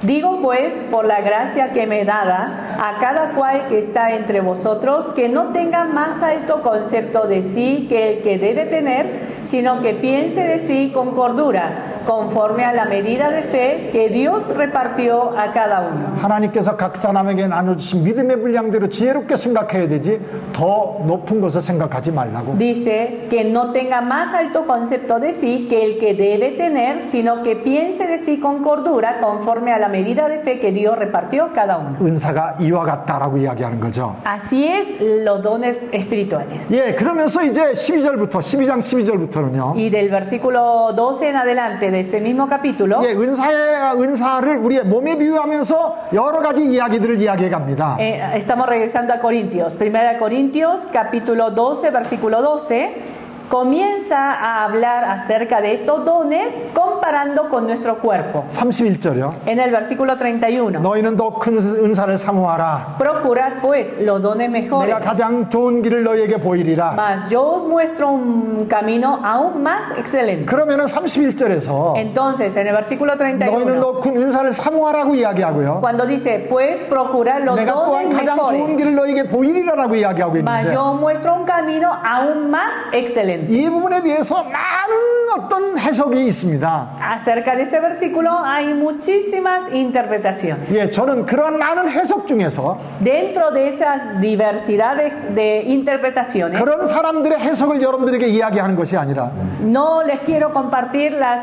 Speaker 2: Digo pues, por la gracia que me dada, a cada cual que está entre vosotros, que no tenga más alto concepto de sí que el que debe tener, sino que piense de sí con cordura, conforme a la medida de fe que Dios repartió a cada uno.
Speaker 1: 하나님께서 각 사람에게 나눠주신 믿음의 분량대로 지혜롭게 생각해야 되지 더 높은 것을 생각하지 말라고.
Speaker 2: Dice que no tenga más alto concepto de sí que el que debe tener, sino que piense de sí con cordura, conforme a la medida de fe que Dios repartió a cada uno.
Speaker 1: 은사가 이와 같다라고 이야기하는 거죠.
Speaker 2: Así es los dones espirituales.
Speaker 1: 예, 그러면서 이제 12장 12절부터는요.
Speaker 2: Y del versículo 12 en adelante de este mismo capítulo,
Speaker 1: 예, 은사를 우리의 몸에 비유하면서 여러 가지 이야기들을 이야기해 갑니다.
Speaker 2: estamos regresando a Corintios. 1 Corintios, capítulo 12, versículo 12. Comienza a hablar acerca de estos dones comparando con nuestro cuerpo.
Speaker 1: 31절이요.
Speaker 2: En el versículo 31.
Speaker 1: 너희는 더 큰 은사를 사모하라.
Speaker 2: Procurad pues los dones mejores.
Speaker 1: 내가 가장 좋은 길을 너희에게 보이리라.
Speaker 2: Mas yo os muestro un camino aún más excelente.
Speaker 1: 그러면은 31절에서
Speaker 2: Entonces, en el versículo
Speaker 1: 너희는
Speaker 2: 31,
Speaker 1: 더 큰 은사를 사모하라고 이야기하고요.
Speaker 2: cuando dice, pues procurad los
Speaker 1: 내가 또한
Speaker 2: dones
Speaker 1: 가장 좋은
Speaker 2: mejores,
Speaker 1: 길을 너희에게 보이리라라고 이야기하고
Speaker 2: mas
Speaker 1: 있는데
Speaker 2: yo os muestro un camino aún más excelente.
Speaker 1: 이 부분에 대해서 많은 어떤 해석이 있습니다.
Speaker 2: Acerca de este versículo hay muchísimas interpretaciones.
Speaker 1: 예, 저는 그러한 많은 해석 중에서
Speaker 2: Dentro de esas diversidades de interpretaciones,
Speaker 1: 그런 사람들의 해석을 여러분들에게 이야기하는 것이 아니라
Speaker 2: no les quiero compartir las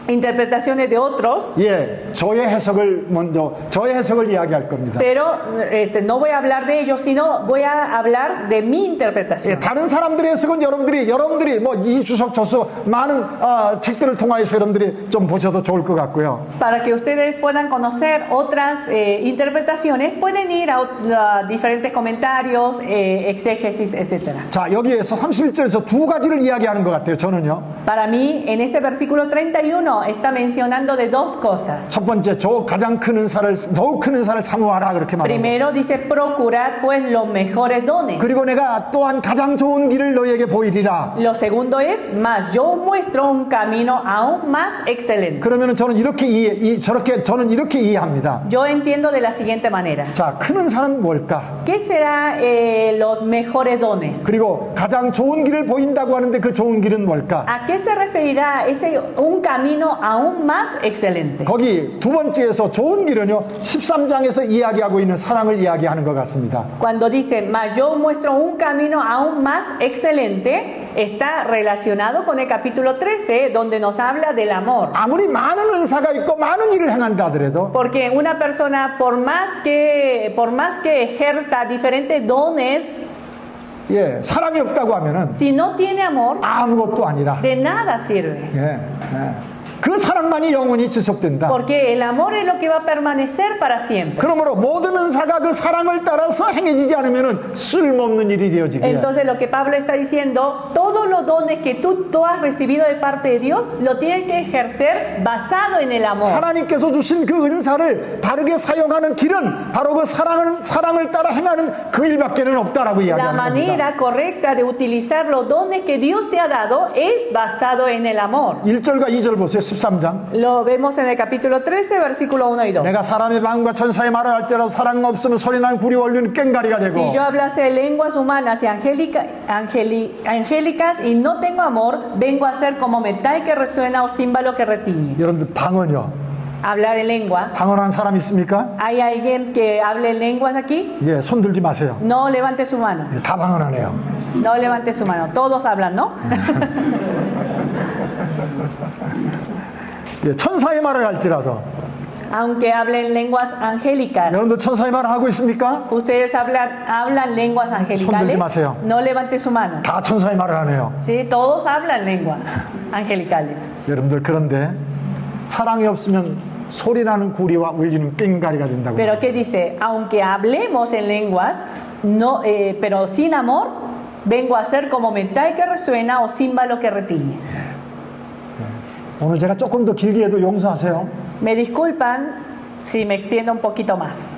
Speaker 2: interpretaciones de otros,
Speaker 1: 예, 저의 해석을 이야기할 겁니다.
Speaker 2: pero no voy a hablar de ellos, sino voy a hablar de mi
Speaker 1: 예,
Speaker 2: interpretación.
Speaker 1: 다른 사람들의 해석은 여러분들이 뭐 이주석 저수 많은 책들을 통하여서 여러분들이 좀 보셔도 좋을 것 같고요.
Speaker 2: Para que ustedes puedan conocer otras interpretaciones, pueden ir a diferentes comentarios, exégesis, etc.
Speaker 1: 자, 여기에서 31절에서 두 가지를 이야기하는 것 같아요. 저는요.
Speaker 2: Para mí, en este versículo 31 está mencionando de dos cosas.
Speaker 1: 첫 번째, 더욱 큰 은사를 사모하라 그렇게 말합니다.
Speaker 2: Primero dice, procurad pues los mejores dones.
Speaker 1: 그리고 내가 또한 가장 좋은 길을 너희에게 보이리라.
Speaker 2: Lo segundo es, mas yo muestro un camino aún más excelente.
Speaker 1: 그러면은 저는 이렇게 이해합니다.
Speaker 2: Yo entiendo de la siguiente manera.
Speaker 1: 자, 큰 은사는 뭘까?
Speaker 2: ¿Qué será los mejores dones?
Speaker 1: 그리고 가장 좋은 길을 보인다고 하는데 그 좋은 길은 뭘까?
Speaker 2: ¿A qué se referirá un camino aún más excelente?
Speaker 1: 거기 두 번째에서 좋은 길은요, 13장에서 이야기하고 있는 사랑을 이야기하는 것 같습니다.
Speaker 2: Cuando dice, mas yo muestro un camino aún más excelente, está relacionado con el capítulo 13, donde nos habla del amor.
Speaker 1: 아무리 많은 은사가 있고 많은 일을 행한다 하더라도
Speaker 2: Porque una persona, por más que ejerza diferentes dones,
Speaker 1: 예, 사랑이 없다고 하면은
Speaker 2: si no tiene amor,
Speaker 1: 아무것도 아니라.
Speaker 2: de nada sirve.
Speaker 1: 예, 예. 그 사랑만이 영원히 지속된다.
Speaker 2: Porque el amor es lo que va a permanecer para siempre.
Speaker 1: 그러므로 모든 은사가 그 사랑을 따라서 행해지지 않으면은 쓸모없는 일이 되어지게.
Speaker 2: Entonces lo que Pablo está diciendo, todos los dones que tú has recibido de parte de Dios, lo tienes que ejercer basado en el amor.
Speaker 1: 하나님께서 주신 그 은사를 바르게 사용하는 길은 바로 그 사랑을 따라 행하는 그 일밖에는 없다라고
Speaker 2: La
Speaker 1: 이야기하는 겁니다.
Speaker 2: manera correcta de utilizar los dones que Dios te ha dado es basado en el amor.
Speaker 1: 1절과 2절 보세요. 13장.
Speaker 2: Lo vemos en el capítulo 13, versículo 1 y 2.
Speaker 1: 내가 사람의 마음과 천사의 말을 할지라도 사랑 없으면 소리나는 구리 원리는 꽹가리가 되고.
Speaker 2: Si yo hablase de lenguas humanas y angélicas y no tengo amor, vengo a ser como metal que resuena o címbalo que retiñe.
Speaker 1: 여러분들 방언요.
Speaker 2: Hablar en lengua.
Speaker 1: 방언하는 사람 있습니까?
Speaker 2: ¿Hay alguien que hable en lenguas aquí?
Speaker 1: 예, 손 들지 마세요.
Speaker 2: No levante su mano.
Speaker 1: 예, 다 방언하네요.
Speaker 2: No levante su mano. Todos hablan, ¿no?
Speaker 1: 예, 천사의 말을 할지라도.
Speaker 2: Aunque hablen lenguas angélicas.
Speaker 1: 여러분들 천사의 말을 하고 있습니까?
Speaker 2: ¿Ustedes hablan lenguas
Speaker 1: 손 들지
Speaker 2: angelicales?
Speaker 1: 마세요.
Speaker 2: No levante su mano.
Speaker 1: 다 천사의 말을 하네요.
Speaker 2: Sí, todos hablan lenguas angelicales.
Speaker 1: 여러분들 그런데 사랑이 없으면 소리나는 구리와 울리는 꽹가리가 된다고.
Speaker 2: Pero ¿qué dice? Aunque hablemos en lenguas, no, pero sin amor, vengo a ser como metal que resuena o címbalo que retiñe.
Speaker 1: 오늘 제가 조금 더 길게 해도 용서하세요.
Speaker 2: Me disculpan si me extiendo un poquito más.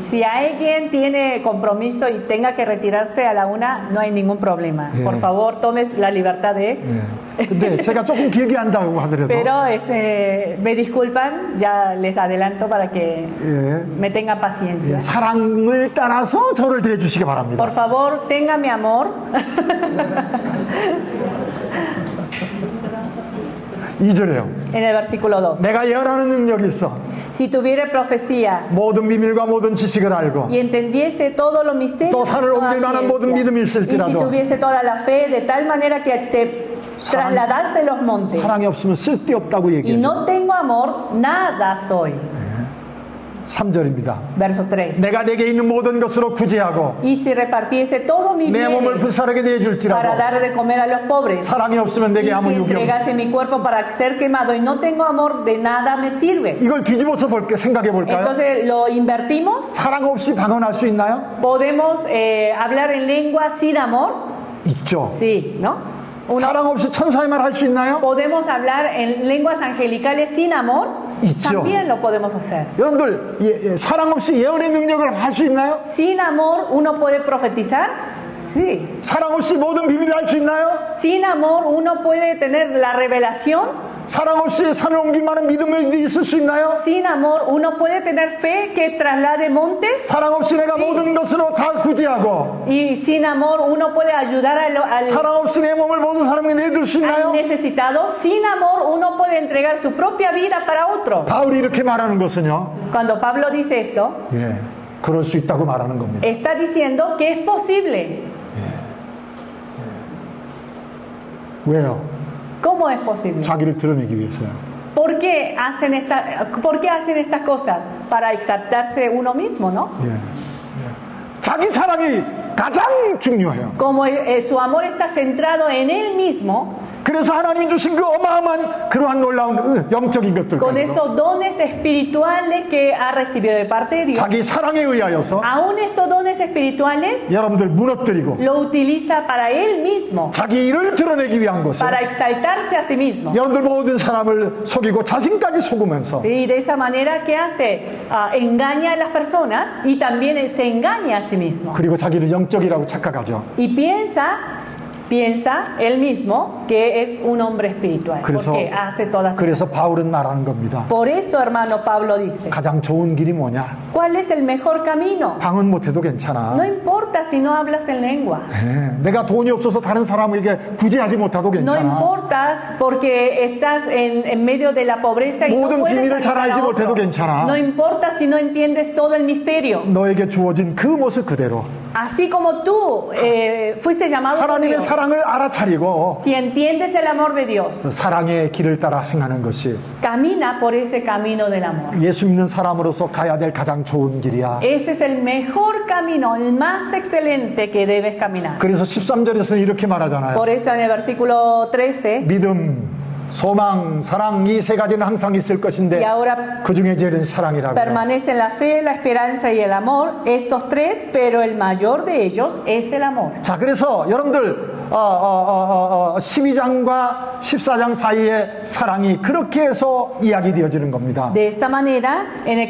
Speaker 2: Si alguien tiene compromiso y tenga que retirarse a la 1, no hay ningún problema.
Speaker 1: Yeah.
Speaker 2: Por favor, tomes la libertad de...
Speaker 1: 예. 근데 제가 조금 길게 한다고 하더라도
Speaker 2: Pero me disculpan, ya les adelanto para que
Speaker 1: 예.
Speaker 2: me tengan paciencia.
Speaker 1: 예, 사랑을 따라서 저를 대해주시기 바랍니다.
Speaker 2: Por favor, tenga mi amor.
Speaker 1: 2절에요.
Speaker 2: En el versículo 2.
Speaker 1: 내가 예언하는 능력이 있어.
Speaker 2: Si tuviera profecía
Speaker 1: 모든 비밀과 모든 지식을 알고
Speaker 2: y entendiese todos los misterios
Speaker 1: 또
Speaker 2: de
Speaker 1: 산을
Speaker 2: toda
Speaker 1: 옮길 만한 모든 믿음이
Speaker 2: ciencia, y si
Speaker 1: 있을지라도
Speaker 2: tuviese toda la fe de tal manera que te trasladase los montes
Speaker 1: 사랑이 없으면 쓸데없다고
Speaker 2: y
Speaker 1: 얘기해요.
Speaker 2: no tengo amor, nada soy.
Speaker 1: 3절입니다.
Speaker 2: Verso 3.
Speaker 1: 내가 내게 있는 모든 것으로 구제하고
Speaker 2: Y si repartiese todo mi
Speaker 1: 내 몸을
Speaker 2: bienes
Speaker 1: 불사르게
Speaker 2: para
Speaker 1: 내줄지라도
Speaker 2: dar de comer a los pobres,
Speaker 1: 사랑이 없으면
Speaker 2: y
Speaker 1: 내게
Speaker 2: si
Speaker 1: 아무 유익이 없다.
Speaker 2: entregase mi cuerpo para ser quemado y no tengo amor, de nada me sirve.
Speaker 1: 이걸 뒤집어서 생각해 볼까요?
Speaker 2: Entonces lo invertimos.
Speaker 1: 사랑 없이 방언할 수 있나요?
Speaker 2: ¿Podemos hablar en lengua sin amor?
Speaker 1: 있죠.
Speaker 2: Sí, ¿no?
Speaker 1: 사랑 없이 천사의 말 할 수 있나요?
Speaker 2: ¿Podemos hablar en lenguas angelicales sin amor?
Speaker 1: 있죠.
Speaker 2: También lo podemos hacer.
Speaker 1: 여러분들 사랑 없이 예언의 능력을 할 수 있나요?
Speaker 2: ¿Sin amor uno puede profetizar? Sí.
Speaker 1: 사랑 없이 모든 비밀을 알 수 있나요?
Speaker 2: ¿Sin amor uno puede tener la revelación?
Speaker 1: 사랑 없이 산을 옮길 만한 믿음이 있을 수 있나요?
Speaker 2: ¿Sin amor uno puede tener fe que traslade montes?
Speaker 1: 사랑 없이 내가
Speaker 2: Sí.
Speaker 1: 모든 것으로 다 구제하고
Speaker 2: ¿Y sin amor uno puede ayudar
Speaker 1: 사랑 없이 내 몸을 모든 사람에게 내줄 수
Speaker 2: al
Speaker 1: 있나요?
Speaker 2: necesitado? ¿Sin amor uno puede entregar su propia vida para otro?
Speaker 1: 바울이 이렇게 말하는 것은요.
Speaker 2: Cuando Pablo dice esto,
Speaker 1: 예, 그럴 수 있다고 말하는 겁니다.
Speaker 2: está diciendo que es posible.
Speaker 1: 왜요?
Speaker 2: ¿Cómo es posible?
Speaker 1: 자기를 드러내기 위해서요.
Speaker 2: ¿Por qué hacen estas cosas? Para exaltarse uno mismo, ¿no?
Speaker 1: 예, 예. 자기 사랑이 가장 중요해요.
Speaker 2: Como su amor está centrado en él mismo,
Speaker 1: 그래서 하나님이 주신 그 어마어마한 그러한 놀라운 영적인 것들
Speaker 2: con
Speaker 1: 가지고
Speaker 2: esos dones espirituales que ha recibido de parte de Dios,
Speaker 1: 자기 사랑에 의하여서
Speaker 2: aún esos dones espirituales
Speaker 1: 여러분들 무너뜨리고
Speaker 2: lo utiliza para él mismo,
Speaker 1: 자기 일을 드러내기 위한 것이에요.
Speaker 2: para exaltarse a sí mismo.
Speaker 1: 여러분들 모든 사람을 속이고 자신까지 속으면서
Speaker 2: Y de esa manera, ¿qué hace? Engaña a las personas y también se engaña a sí mismo.
Speaker 1: 그리고 자기를 영적이라고 착각하죠.
Speaker 2: Y piensa él mismo que es un hombre espiritual,
Speaker 1: 그래서,
Speaker 2: porque hace todas esas
Speaker 1: 그래서
Speaker 2: cosas.
Speaker 1: 바울은 말하는 겁니다.
Speaker 2: Por eso, hermano Pablo dice,
Speaker 1: 가장 좋은 길이 뭐냐?
Speaker 2: ¿cuál es el mejor camino?
Speaker 1: 방언 못해도 괜찮아.
Speaker 2: No importa si no hablas en lenguas.
Speaker 1: 네, 내가 돈이 없어서 다른 사람에게 구제하지 못해도
Speaker 2: No
Speaker 1: 괜찮아.
Speaker 2: importas porque estás en medio de la pobreza y no
Speaker 1: 모든
Speaker 2: puedes
Speaker 1: 비밀을 잘
Speaker 2: ayudar
Speaker 1: 알지
Speaker 2: a otro.
Speaker 1: 못해도 괜찮아.
Speaker 2: No importa si no entiendes todo el misterio.
Speaker 1: 너에게 주어진 그 모습 그대로
Speaker 2: Así como tú fuiste llamado por
Speaker 1: 하나님의
Speaker 2: Dios,
Speaker 1: 사랑을 알아차리고
Speaker 2: si entiendes el amor de Dios,
Speaker 1: 사랑의 길을 따라 행하는 것이
Speaker 2: camina por ese camino del amor.
Speaker 1: 예수 믿는 사람으로서 가야 될 가장 좋은 길이야.
Speaker 2: Ese es el mejor camino, el más excelente que debes caminar.
Speaker 1: 그래서 13절에서는 이렇게 말하잖아요.
Speaker 2: Por eso en el versículo 13,
Speaker 1: 믿음, 소망, 사랑 이 세 가지는 항상 있을 것인데
Speaker 2: y ahora
Speaker 1: 그 중에 제일은 사랑이라고.
Speaker 2: permanecen la fe, la esperanza y el amor, estos tres, pero el mayor de ellos es el amor.
Speaker 1: 자, 그래서 여러분들 12장과 14장 사이에 사랑이 그렇게 해서 이야기되어지는 겁니다.
Speaker 2: De esta manera, en el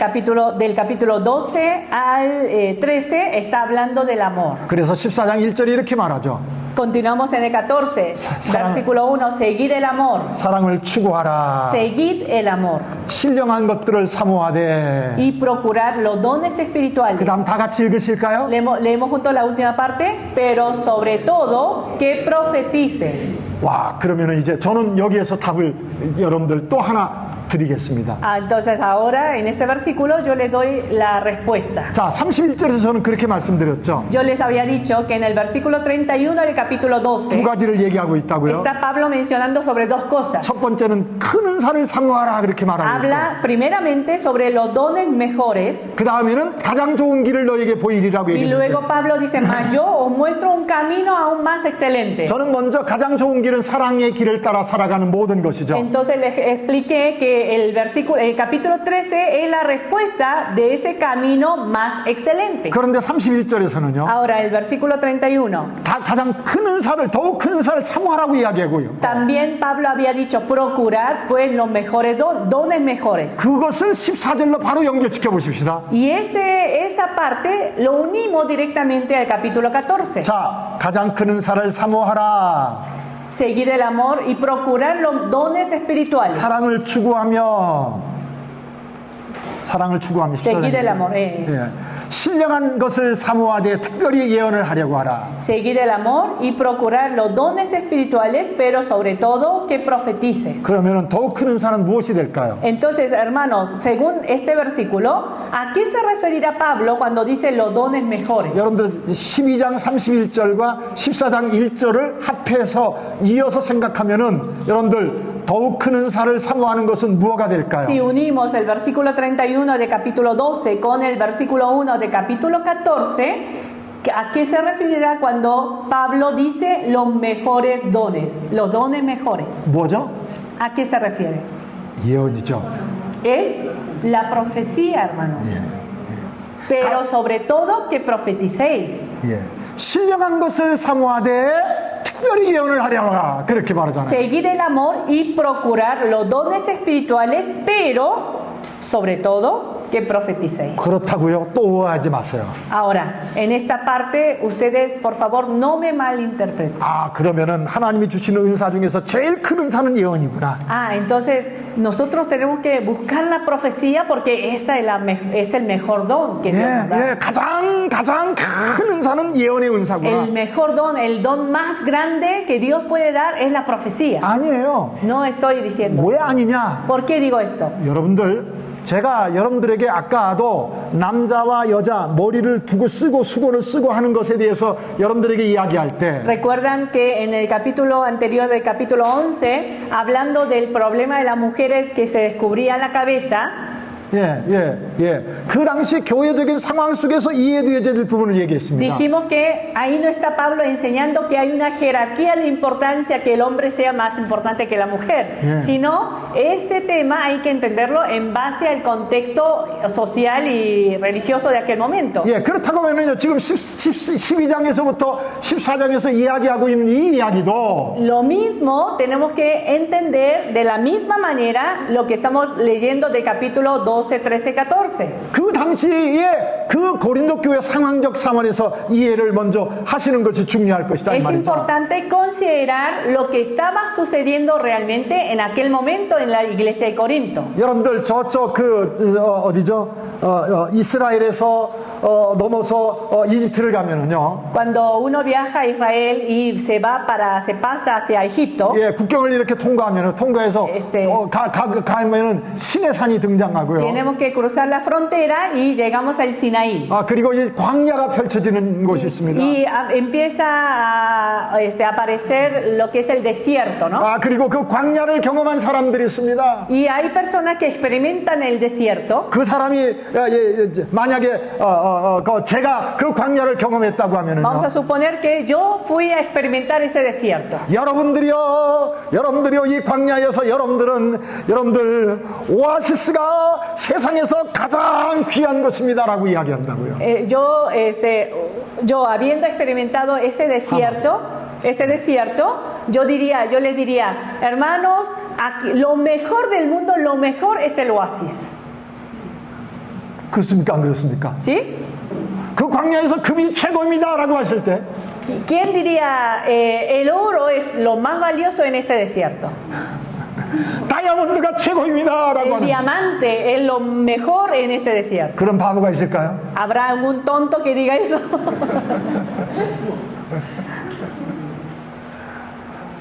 Speaker 2: del capítulo 12 al 13 está hablando del amor.
Speaker 1: 그래서 14장 1절이 이렇게 말하죠.
Speaker 2: Continuamos en el 14, versículo 1, seguid el amor,
Speaker 1: 사랑을 추구하라.
Speaker 2: seguid el amor
Speaker 1: 신령한 것들을 사모하되.
Speaker 2: y procurar los dones espirituales.
Speaker 1: 그 다음 다 같이 읽으실까요?
Speaker 2: Leemos junto la última parte, pero sobre todo que profetices.
Speaker 1: 와, 그러면 이제 저는 여기에서 답을 여러분들 또 하나 드리겠습니다.
Speaker 2: Entonces ahora en este versículo yo les doy la respuesta.
Speaker 1: 자, 31절에서 저는 그렇게 말씀드렸죠.
Speaker 2: Yo les había dicho que en el versículo 31 del capítulo
Speaker 1: 두
Speaker 2: 12
Speaker 1: 가지를 얘기하고 있다고요.
Speaker 2: está Pablo mencionando sobre dos cosas.
Speaker 1: 첫 번째는 큰 은사를 사모하라 그렇게 말하고 있고,
Speaker 2: Habla primeramente sobre los dones mejores
Speaker 1: 그 다음에는 가장 좋은 길을 너에게 보이리라고
Speaker 2: y
Speaker 1: 얘기했는데,
Speaker 2: luego Pablo dice, mas yo os muestro un camino aún más excelente.
Speaker 1: 저는 먼저 가장 좋은 길은 사랑의 길을 따라 살아가는 모든 것이죠.
Speaker 2: Entonces les expliqué que que el capítulo 13 es la respuesta de ese camino más excelente.
Speaker 1: 그런데 31절에서는요.
Speaker 2: Ahora, el versículo 31.
Speaker 1: 가장 큰 은사를, 더욱 큰 은사를 사모하라고 이야기하고요.
Speaker 2: También Pablo había dicho, procurad pues los mejores dones mejores.
Speaker 1: 그것을 14절로 바로 연결시켜 보십시다.
Speaker 2: Y esa parte lo unimos directamente al capítulo 14.
Speaker 1: 자, 가장 큰 은사를 사모하라.
Speaker 2: Seguid el amor y procurar los dones espirituales.
Speaker 1: 사랑을 추구하며
Speaker 2: Seguid el amor.
Speaker 1: 예. 신령한 것을 사모하되 특별히 예언을 하려고 하라.
Speaker 2: Seguid el amor y procurar los dones espirituales, pero sobre todo que profetices.
Speaker 1: 그러면은 더욱 큰 은사는 무엇이 될까요?
Speaker 2: Entonces, hermanos, según este versículo, ¿a qué se referirá Pablo cuando dice los dones mejores?
Speaker 1: 여러분들 12장 31절과 14장 1절을 합해서 이어서 생각하면은 여러분들 더욱 큰 은사를 사모하는 것은 무엇가 될까요?
Speaker 2: Si unimos el versículo 31 de capítulo 12 con el versículo 1 de capítulo 14, ¿a qué se referirá cuando Pablo dice los mejores dones? Los dones mejores.
Speaker 1: 뭐죠?
Speaker 2: ¿A qué se refiere?
Speaker 1: 예언이죠.
Speaker 2: Es la profecía, hermanos. Pero sobre todo que profeticéis.
Speaker 1: 예. 신령한 것을 사모하되 특별히 예언을 하려고 그렇게 말하잖아요.
Speaker 2: Seguid el amor y procurar los dones espirituales, pero sobre todo que profeticéis.
Speaker 1: 그렇다고요. 또 오해하지 마세요.
Speaker 2: Ahora, en esta parte, ustedes, por favor, no me malinterpreten.
Speaker 1: 아, 그러면은 하나님이 주시는 은사 중에서 제일 큰 은사는 예언이구나.
Speaker 2: Ah, entonces nosotros tenemos que buscar la profecía porque esa es el mejor don que Dios nos da.
Speaker 1: 예, 가장 큰 은사는 예언의 은사구나.
Speaker 2: El mejor don, el don más grande que Dios puede dar es la profecía.
Speaker 1: 아니에요.
Speaker 2: No estoy diciendo.
Speaker 1: 왜 아니냐?
Speaker 2: ¿Por qué digo esto?
Speaker 1: 여러분들, 제가 여러분들에게 아까도 남자와 여자 머리를 두고 쓰고 수건을 쓰고 하는 것에 대해서 여러분들에게 이야기할 때
Speaker 2: Recuerdan que en el capítulo anterior del capítulo 11, hablando del problema de las mujeres que se descubría la cabeza,
Speaker 1: 그 당시 교회적인 상황 속에서 이해되어야 될 부분을 얘기했습니다.
Speaker 2: dijimos que ahí no está Pablo enseñando que hay una jerarquía de importancia, que el hombre sea más importante que la mujer, sino este tema hay que entenderlo en base al contexto social y religioso de aquel momento.
Speaker 1: 그렇다고 하면요, 지금 12장에서부터 14장에서 이야기하고 있는 이 이야기도
Speaker 2: Lo mismo tenemos que entender de la misma manera lo que estamos leyendo del capítulo 12, 13, 14.
Speaker 1: 그 당시에 그 고린도 교회 상황적 상황에서 이해를 먼저 하시는 것이 중요할 것이다 이
Speaker 2: Es
Speaker 1: 말이죠.
Speaker 2: importante considerar lo que estaba sucediendo realmente en aquel momento en la iglesia de Corinto.
Speaker 1: 여러분들 저쪽 이스라엘에서 넘어서 이집트를 가면은요.
Speaker 2: Cuando uno viaja a Israel y se pasa hacia Egipto,
Speaker 1: 국경을 이렇게 통과해서 가면은 시내산이 등장하고요.
Speaker 2: tenemos que cruzar la frontera y llegamos al Sinaí.
Speaker 1: 그리고 이 광야가 펼쳐지는 곳이 있습니다.
Speaker 2: Y empieza a aparecer lo que es el desierto, ¿no?
Speaker 1: 그리고 그 광야를 경험한 사람들이 있습니다.
Speaker 2: Y hay personas que experimentan el desierto.
Speaker 1: 그 사람이 만약에 제가 그 광야를 경험했다고 하면은요.
Speaker 2: Vamos a suponer que yo fui a experimentar ese desierto.
Speaker 1: 여러분들이요 이 광야에서 여러분들 오아시스가 세상에서 가장 귀한 것입니다라고 이야기한다고요.
Speaker 2: Yo habiendo experimentado ese desierto, yo les diría, hermanos, aquí, lo mejor del mundo, lo mejor es el oasis.
Speaker 1: 그렇습니까? 안 그렇습니까?
Speaker 2: ¿Sí?
Speaker 1: 그 광야에서 금이 최고입니다라고 하실 때
Speaker 2: ¿Quién diría el oro es lo más valioso en este desierto?
Speaker 1: 다이아몬드가 최고입니다라고
Speaker 2: El
Speaker 1: 하는
Speaker 2: diamante es lo mejor en este desierto.
Speaker 1: 그런 바보가 있을까요?
Speaker 2: ¿Habrá algún tonto que diga eso?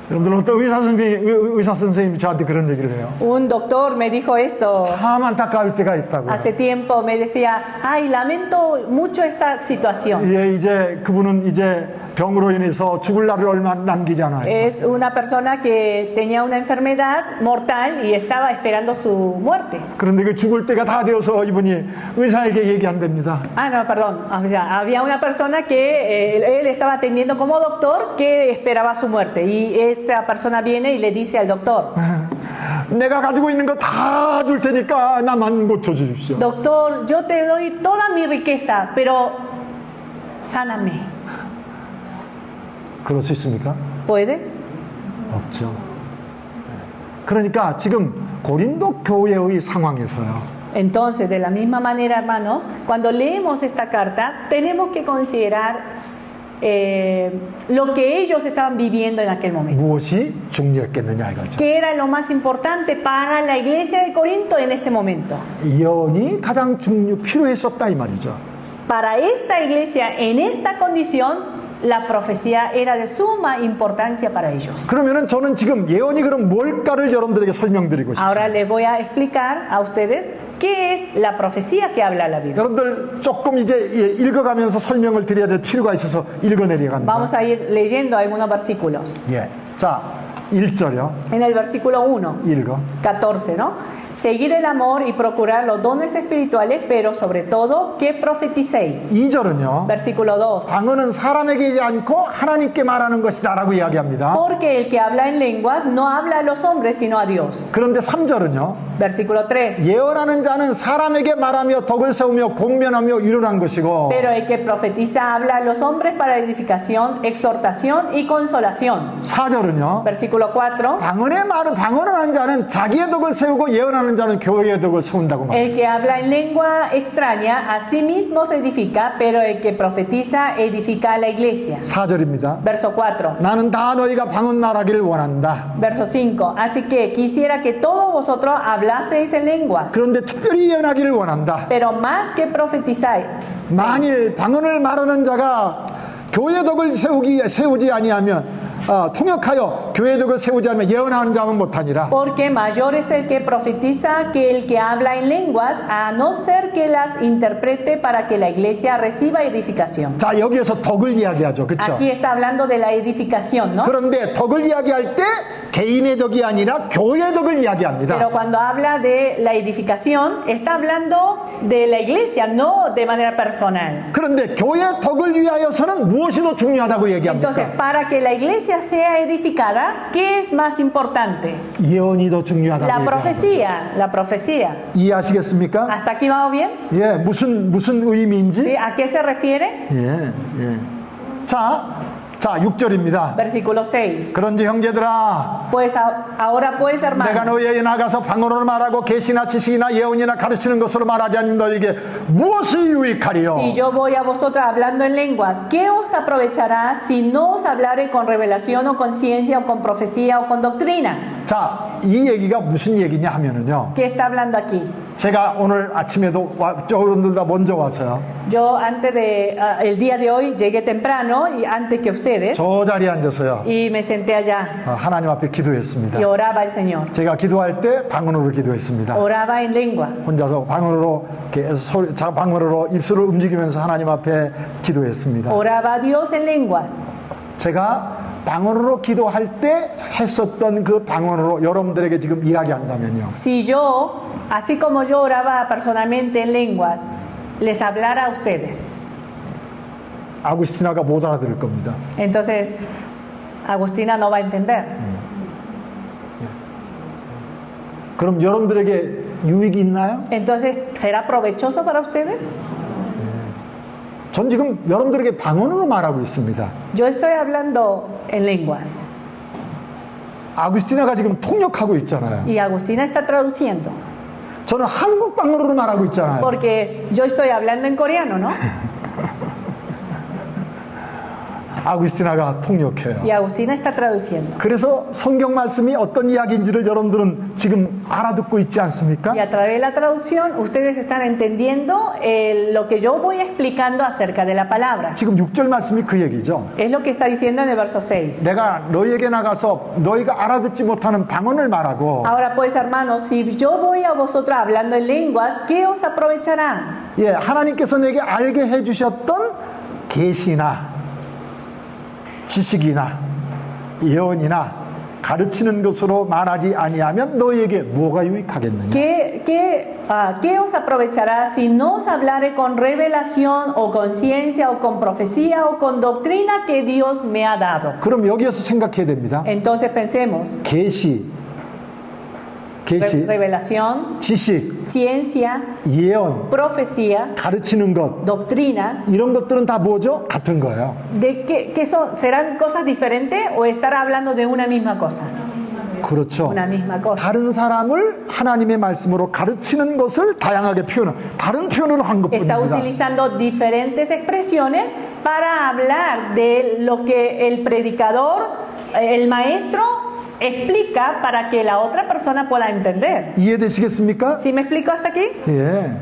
Speaker 1: 여러분들 어떤 의사 선생님이 저한테 그런 얘기를 해요.
Speaker 2: Un doctor me dijo esto
Speaker 1: 참 안타까울 때가 있다고요.
Speaker 2: hace tiempo, me decía, ay, lamento mucho esta situación.
Speaker 1: 이제 그분은 이제 병으로 인해서 죽을 날을 얼마 남기지 않아요.
Speaker 2: Es una persona que tenía una enfermedad mortal y estaba esperando su muerte.
Speaker 1: 그런데 그 죽을 때가 다 되어서 이분이 의사에게 얘기한답니다.
Speaker 2: Ah, no, perdón. O sea, había una persona que él estaba atendiendo como doctor que esperaba su muerte. Y esta persona viene y le dice al doctor,
Speaker 1: 내가 가지고 있는 거 다 줄 테니까 나만 고쳐주십시오.
Speaker 2: Doctor, yo te doy toda mi riqueza, pero sáname.
Speaker 1: 그럴 수 있습니까?
Speaker 2: ¿Puede?
Speaker 1: 없죠. 그러니까 지금 고린도 교회의 상황에서요.
Speaker 2: Entonces, de la misma manera, hermanos, cuando leemos esta carta, tenemos que considerar lo que ellos estaban viviendo en aquel momento.
Speaker 1: 무엇이 중요했겠느냐 이거죠.
Speaker 2: ¿Qué era lo más importante para la iglesia de Corinto en este momento?
Speaker 1: 예언이 가장 필요했었다 이 말이죠.
Speaker 2: Para esta iglesia, en esta condición, la profecía era de suma importancia para ellos.
Speaker 1: 그러면은 저는 지금 예언이 그럼 뭘까를 여러분들에게 설명드리고 싶어요.
Speaker 2: Ahora les voy a explicar a ustedes qué es la profecía que habla la Biblia.
Speaker 1: 여러분들 조금 이제 읽어가면서 설명을 드려야 될 필요가 있어서 읽어내려갑니다.
Speaker 2: Vamos a ir leyendo algunos versículos.
Speaker 1: 예. 자, 1절이요.
Speaker 2: En el versículo 1,
Speaker 1: 읽어.
Speaker 2: 14, ¿no? Seguir el amor y procurar los dones espirituales, pero sobre todo que profeticéis.
Speaker 1: 2절은요.
Speaker 2: Versículo 2.
Speaker 1: 방언은 사람에게 하지 않고 하나님께 말하는 것이다 라고 이야기합니다.
Speaker 2: Porque el que habla en lenguas no habla a los hombres, sino a Dios.
Speaker 1: 그런데 3절은요.
Speaker 2: Versículo 3.
Speaker 1: 예언하는 자는 사람에게 말하며 덕을 세우며 공면하며 위로한 것이고
Speaker 2: Pero el que profetiza habla a los hombres para edificación, exhortación y consolación.
Speaker 1: 4절은요.
Speaker 2: Versículo 4.
Speaker 1: 방언하는 자는 자기의 덕을 세우고 예언하는 자는 교회의 덕을 세운다고 말합니다.
Speaker 2: El que habla en lengua extraña a sí mismo se edifica, pero el que profetiza edifica a la iglesia.
Speaker 1: 4절입니다.
Speaker 2: Verso 4.
Speaker 1: 나는 다 너희가 방언 말하기를 원한다.
Speaker 2: Verso 5. Así que quisiera que todos vosotros hablaseis en lenguas,
Speaker 1: 그런데 특별히 예언하기를 원한다.
Speaker 2: pero más que profetizáis.
Speaker 1: 만일 방언을 말하는 자가 교회 덕을 세우지 아니하면 통역하여 교회 덕을 세우지 않으면 예언하는 자는 못하니라.
Speaker 2: Porque mayor es el que profetiza que el que habla en lenguas, a no ser que las interprete para que la iglesia reciba edificación.
Speaker 1: 자, 여기에서 덕을 이야기하죠. 그렇죠?
Speaker 2: Aquí está hablando de la edificación, ¿no?
Speaker 1: 그런데 덕을 이야기할 때 개인의 덕이 아니라 교회 덕을 이야기합니다.
Speaker 2: Pero cuando habla de la edificación, está hablando de la iglesia, no de manera personal.
Speaker 1: 그런데 교회 덕을 위하여서는 무엇이 더 중요하다고 얘기합니까?
Speaker 2: Entonces, para que la iglesia sea edificada, ¿qué es más importante?
Speaker 1: 예언이 더 중요하다고
Speaker 2: La
Speaker 1: 얘기합니다.
Speaker 2: profecía, la profecía.
Speaker 1: 이해하시겠습니까?
Speaker 2: ¿Hasta aquí vamos bien?
Speaker 1: 예, 무슨 의미인지?
Speaker 2: ¿Sí? ¿A qué se refiere?
Speaker 1: 예, 예. 자, 6절입니다.
Speaker 2: Versículo 6.
Speaker 1: 그런지 형제들아,
Speaker 2: Pues ahora pues,
Speaker 1: 내가
Speaker 2: hermanos,
Speaker 1: 너희에게 나가서 방언으로 말하고 계시나 지식이나 예언이나 가르치는 것으로 말하지 않는 너희에게 무엇이 유익하리요?
Speaker 2: si yo voy a vosotros hablando en lenguas, ¿qué os aprovechará si no os hablare con revelación o con ciencia o con profecía o con doctrina?
Speaker 1: 자, 이 얘기가 무슨 얘기냐 하면은요.
Speaker 2: ¿Qué está hablando aquí?
Speaker 1: 제가 오늘 아침에도 여러분들 다 먼저 와서요.
Speaker 2: Yo antes de el día de hoy llegué temprano y antes que ustedes
Speaker 1: 저 자리에 앉아서요.
Speaker 2: y me senté allá
Speaker 1: 하나님 앞에 기도했습니다.
Speaker 2: y oraba al Señor.
Speaker 1: 제가 기도할 때 방언으로 기도했습니다.
Speaker 2: Oraba en lengua.
Speaker 1: 혼자서 방언으로 계속 방언으로 입술을 움직이면서 하나님 앞에 기도했습니다.
Speaker 2: Oraba a Dios en lenguas.
Speaker 1: 제가 방언으로 기도할 때 했었던 그 방언으로 여러분들에게 지금 이야기한다면요.
Speaker 2: Si yo, así como yo oraba personalmente en lenguas, les hablara a ustedes,
Speaker 1: 아구스티나가 못 알아들을 겁니다.
Speaker 2: entonces Agustina no va a entender.
Speaker 1: 그럼 여러분들에게 유익이 있나요?
Speaker 2: Entonces, ¿será provechoso para ustedes?
Speaker 1: 전 지금 여러분들에게 방언으로 말하고 있습니다.
Speaker 2: Yo estoy hablando en lenguas
Speaker 1: 아구스티나가 지금 통역하고 있잖아요.
Speaker 2: y Agustina está traduciendo,
Speaker 1: 저는 한국 방언으로 말하고 있잖아요.
Speaker 2: porque yo estoy hablando en coreano, ¿no?
Speaker 1: 아구스티나가 통역해요.
Speaker 2: Y Agustina está traduciendo.
Speaker 1: 그래서 성경 말씀이 어떤 이야기인지를 여러분들은 지금 알아듣고 있지 않습니까?
Speaker 2: Y a través de la traducción, ustedes están entendiendo lo que yo voy explicando acerca de la palabra.
Speaker 1: 지금 6절 말씀이 그 얘기죠.
Speaker 2: Es lo que está diciendo en el verso 6.
Speaker 1: 내가 너희에게 나가서 너희가 알아듣지 못하는 방언을 말하고
Speaker 2: Ahora pues, hermanos, si yo voy a vosotros hablando en lenguas, ¿qué os aprovechará?
Speaker 1: 예, 하나님께서 내게 알게 해주셨던 계시나 지식이나 예언이나 가르치는 것으로 말하지 아니하면 너희에게 뭐가 유익하겠느냐?
Speaker 2: ¿Qué os aprovechará si no os hablare con revelación o con ciencia o con profecía o con doctrina que Dios me ha dado?
Speaker 1: 그럼 여기에서 생각해야 됩니다.
Speaker 2: Entonces pensemos,
Speaker 1: 계시, 계시,
Speaker 2: revelación,
Speaker 1: 지식,
Speaker 2: ciencia,
Speaker 1: 예언,
Speaker 2: profecía,
Speaker 1: 가르치는 것,
Speaker 2: doctrina,
Speaker 1: 이런 것들은 다 뭐죠? 같은 거예요.
Speaker 2: ¿de qué son? ¿Serán cosas diferentes o estar hablando de una misma cosa?
Speaker 1: 그렇죠.
Speaker 2: Una misma cosa.
Speaker 1: 다른 사람을 하나님의 말씀으로 가르치는 것을 다양하게 다른 표현으로 한
Speaker 2: Está
Speaker 1: 것뿐입니다.
Speaker 2: utilizando diferentes expresiones para hablar de lo que el predicador, el maestro, explica para que la otra persona pueda entender.
Speaker 1: 이해되시겠습니까?
Speaker 2: ¿Sí me explico hasta aquí?
Speaker 1: 예.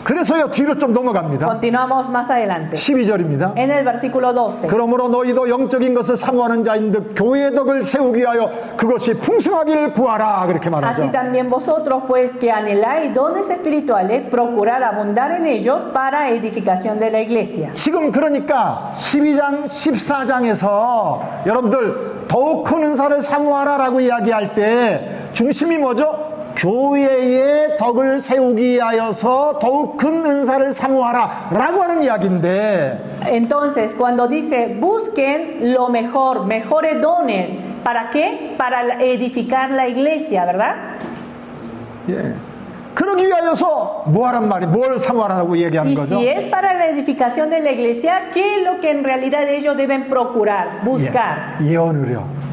Speaker 1: 그래서요, 뒤로 좀 넘어갑니다.
Speaker 2: Continuamos más adelante.
Speaker 1: 12절입니다.
Speaker 2: En el versículo 12.
Speaker 1: 그러므로 너희도 영적인 것을 사모하는 자인 듯 교회의 덕을 세우기 위하여 그것이 풍성하기를 구하라. 그렇게 말하죠.
Speaker 2: Así también vosotros, pues, que anheláis dones espirituales, procurad abundar en ellos para edificación de la iglesia.
Speaker 1: 지금 그러니까 12장, 14장에서 여러분들 더욱 큰 은사를 사모하라라고 이야기할 때 중심이 뭐죠? 교회의 덕을 세우기 위하여서 더욱 큰 은사를 사모하라 라고 하는 이야기인데,
Speaker 2: Entonces, cuando dice busquen lo mejor, mejores dones, ¿para qué? Para edificar la iglesia, ¿verdad?
Speaker 1: 예. 그러기 위하여서 뭐 하란 말이, 뭘 사모하라고 얘기하는
Speaker 2: Y
Speaker 1: 거죠?
Speaker 2: si es para la edificación de la iglesia, ¿qué es lo que en realidad ellos deben procurar, buscar?
Speaker 1: 예. 예언을요.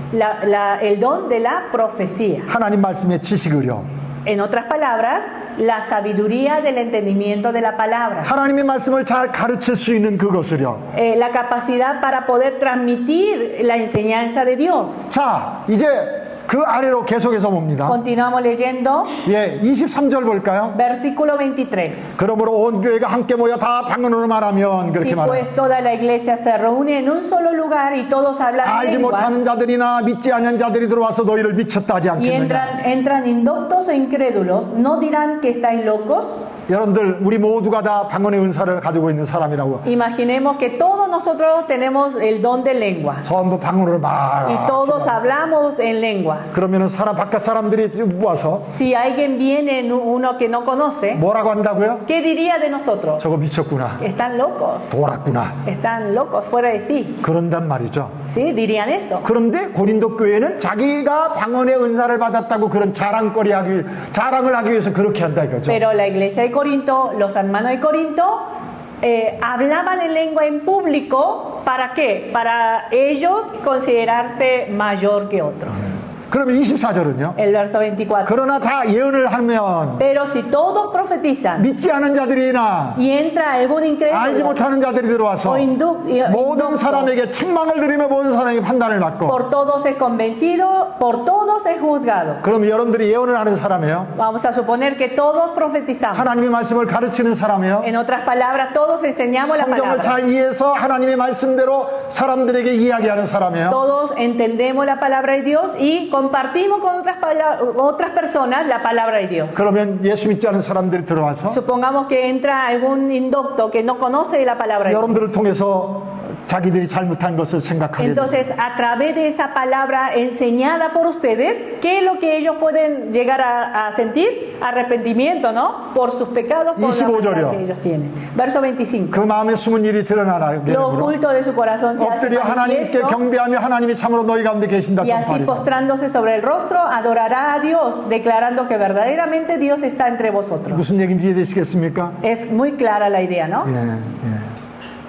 Speaker 2: El don de la profecía.
Speaker 1: 하나님 말씀의 지식을요.
Speaker 2: En otras palabras, la sabiduría del entendimiento de la palabra.
Speaker 1: 하나님의 말씀을 잘 가르칠 수 있는 그것을요.
Speaker 2: La capacidad para poder transmitir la enseñanza de Dios.
Speaker 1: 자, 이제 그 아래로 계속해서 봅니다.
Speaker 2: Continuamos leyendo.
Speaker 1: 예, 23절 볼까요?
Speaker 2: Versículo 23.
Speaker 1: 그러므로 온 교회가 함께 모여 다 방언으로 말하면, 그렇게
Speaker 2: Si
Speaker 1: 말해요.
Speaker 2: pues toda la iglesia se reúne en un solo lugar y todos hablan
Speaker 1: 알지 못하는
Speaker 2: lenguas
Speaker 1: 자들이나 믿지 않는 자들이 들어와서 너희를 미쳤다 하지
Speaker 2: y
Speaker 1: 않겠느냐.
Speaker 2: entran indoctos e incrédulos, ¿no dirán que estáis locos?
Speaker 1: 여러분들, 우리 모두가 다 방언의 은사를 가지고 있는 사람이라고.
Speaker 2: Imaginemos que todos nosotros tenemos el don de lengua
Speaker 1: 전부 방언으로
Speaker 2: y
Speaker 1: 말.
Speaker 2: todos hablamos en lengua.
Speaker 1: 그러면은 바깥 사람들이 와서
Speaker 2: Si alguien viene, uno que no conoce,
Speaker 1: 뭐라고 한다고요?
Speaker 2: ¿qué diría de nosotros?
Speaker 1: 저거 미쳤구나.
Speaker 2: Están locos,
Speaker 1: 돌았구나.
Speaker 2: están locos, fuera de sí.
Speaker 1: 그런단 말이죠.
Speaker 2: ¿Sí? Dirían eso.
Speaker 1: 그런데 고린도 교회는 자기가 방언의 은사를 받았다고 그런 자랑을 하기 위해서 그렇게 한다 이거죠.
Speaker 2: Pero la iglesia de Corinto, los hermanos de Corinto, hablaban en lengua en público, ¿para qué? Para ellos considerarse mayor que otros.
Speaker 1: 그러면 24절은요?
Speaker 2: El verso 24.
Speaker 1: 그러나 다 예언을 하면
Speaker 2: Pero si todos profetizan
Speaker 1: 믿지 않은 자들이나
Speaker 2: y entra algún
Speaker 1: 알지
Speaker 2: incrédulo
Speaker 1: 못하는 자들이 들어와서
Speaker 2: o
Speaker 1: 모든
Speaker 2: inducto,
Speaker 1: 사람에게 책망을 드리며 모든 사람에게 판단을 받고,
Speaker 2: por todos es convencido, por todos es juzgado.
Speaker 1: 그럼 여러분들이 예언을 하는 사람이에요?
Speaker 2: Vamos a suponer que todos profetizamos.
Speaker 1: 하나님의 말씀을 가르치는 사람이에요?
Speaker 2: En otras palabras, todos enseñamos la
Speaker 1: 성경을
Speaker 2: palabra.
Speaker 1: 잘 이해해서 하나님의 말씀대로 사람들에게 이야기하는 사람이에요?
Speaker 2: Todos entendemos la palabra de Dios y compartimos con otras personas la palabra de Dios.
Speaker 1: 그러면 예수 믿지 않은 사람들이 들어와서
Speaker 2: Supongamos que entra algún inducto que no conoce la palabra de Dios.
Speaker 1: 여러분들을 통해서 자기들이 잘못한 것을 생각하게 됩니다.
Speaker 2: Entonces, a través de esa palabra enseñada por ustedes, ¿qué es lo que ellos pueden llegar a sentir? Arrepentimiento, ¿no? Por sus pecados, por la
Speaker 1: 25절이요.
Speaker 2: maldad que ellos tienen. Verso 25.
Speaker 1: 그 마음에 숨은 일이 드러나라.
Speaker 2: Lo oculto de su corazón se hace
Speaker 1: 엎드려 하나님께
Speaker 2: manifiesto,
Speaker 1: 경배하며 하나님이 참으로 너희 가운데 계신다.
Speaker 2: y así postrándose sobre el rostro adorará a Dios, declarando que verdaderamente Dios está entre vosotros.
Speaker 1: 무슨 얘기인지 이해되시겠습니까?
Speaker 2: Es muy clara la idea, ¿no?
Speaker 1: 예, 예.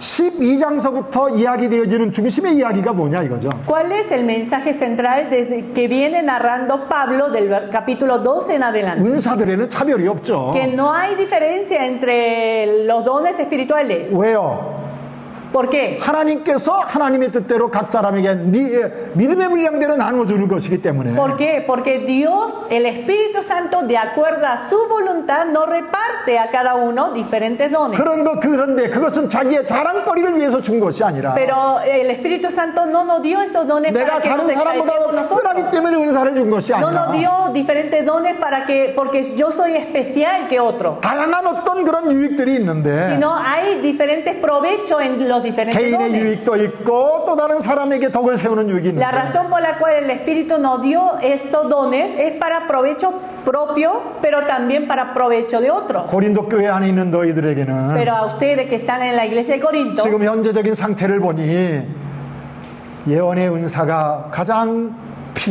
Speaker 1: 12장서부터 이야기되어지는 중심의 이야기가 뭐냐 이거죠.
Speaker 2: ¿Cuál es el mensaje central desde que viene narrando Pablo del capítulo 12 en adelante?
Speaker 1: 은사들에는 차별이 없죠.
Speaker 2: Que no hay diferencia entre los dones espirituales.
Speaker 1: 왜요?
Speaker 2: ¿Por qué?
Speaker 1: 하나님께서 하나님의 뜻대로 각 사람에게 믿음의 분량대로 나눠주는 것이기 때문에.
Speaker 2: ¿Por qué? Porque Dios, el Espíritu Santo, de acuerdo a su voluntad, no reparte a cada uno diferentes dones.
Speaker 1: 그런데 그것은 자기의 자랑거리를 위해서 준 것이 아니라
Speaker 2: Pero el Espíritu Santo no nos dio estos dones para
Speaker 1: 내가
Speaker 2: que nos
Speaker 1: 다른 사람보다
Speaker 2: exaltemos
Speaker 1: 특별하기
Speaker 2: nosotros.
Speaker 1: 때문에 은사를 준 것이
Speaker 2: No
Speaker 1: 아니라
Speaker 2: nos dio diferentes dones porque yo soy especial que otro.
Speaker 1: 다양한 어떤 그런 유익들이 있는데
Speaker 2: Sino hay diferentes provechos en los diferentes
Speaker 1: 개인의
Speaker 2: dones.
Speaker 1: 유익도 있고 또 다른 사람에게 덕을 세우는 유익이 있는데
Speaker 2: La razón por la cual el Espíritu nos dio estos dones es para provecho propio, pero también para provecho de otros.
Speaker 1: 고린도 교회 안에 있는 너희들에게는
Speaker 2: Pero a ustedes que están en la iglesia de Corinto,
Speaker 1: 지금 현재적인 상태를 보니 예언의 은사가 가장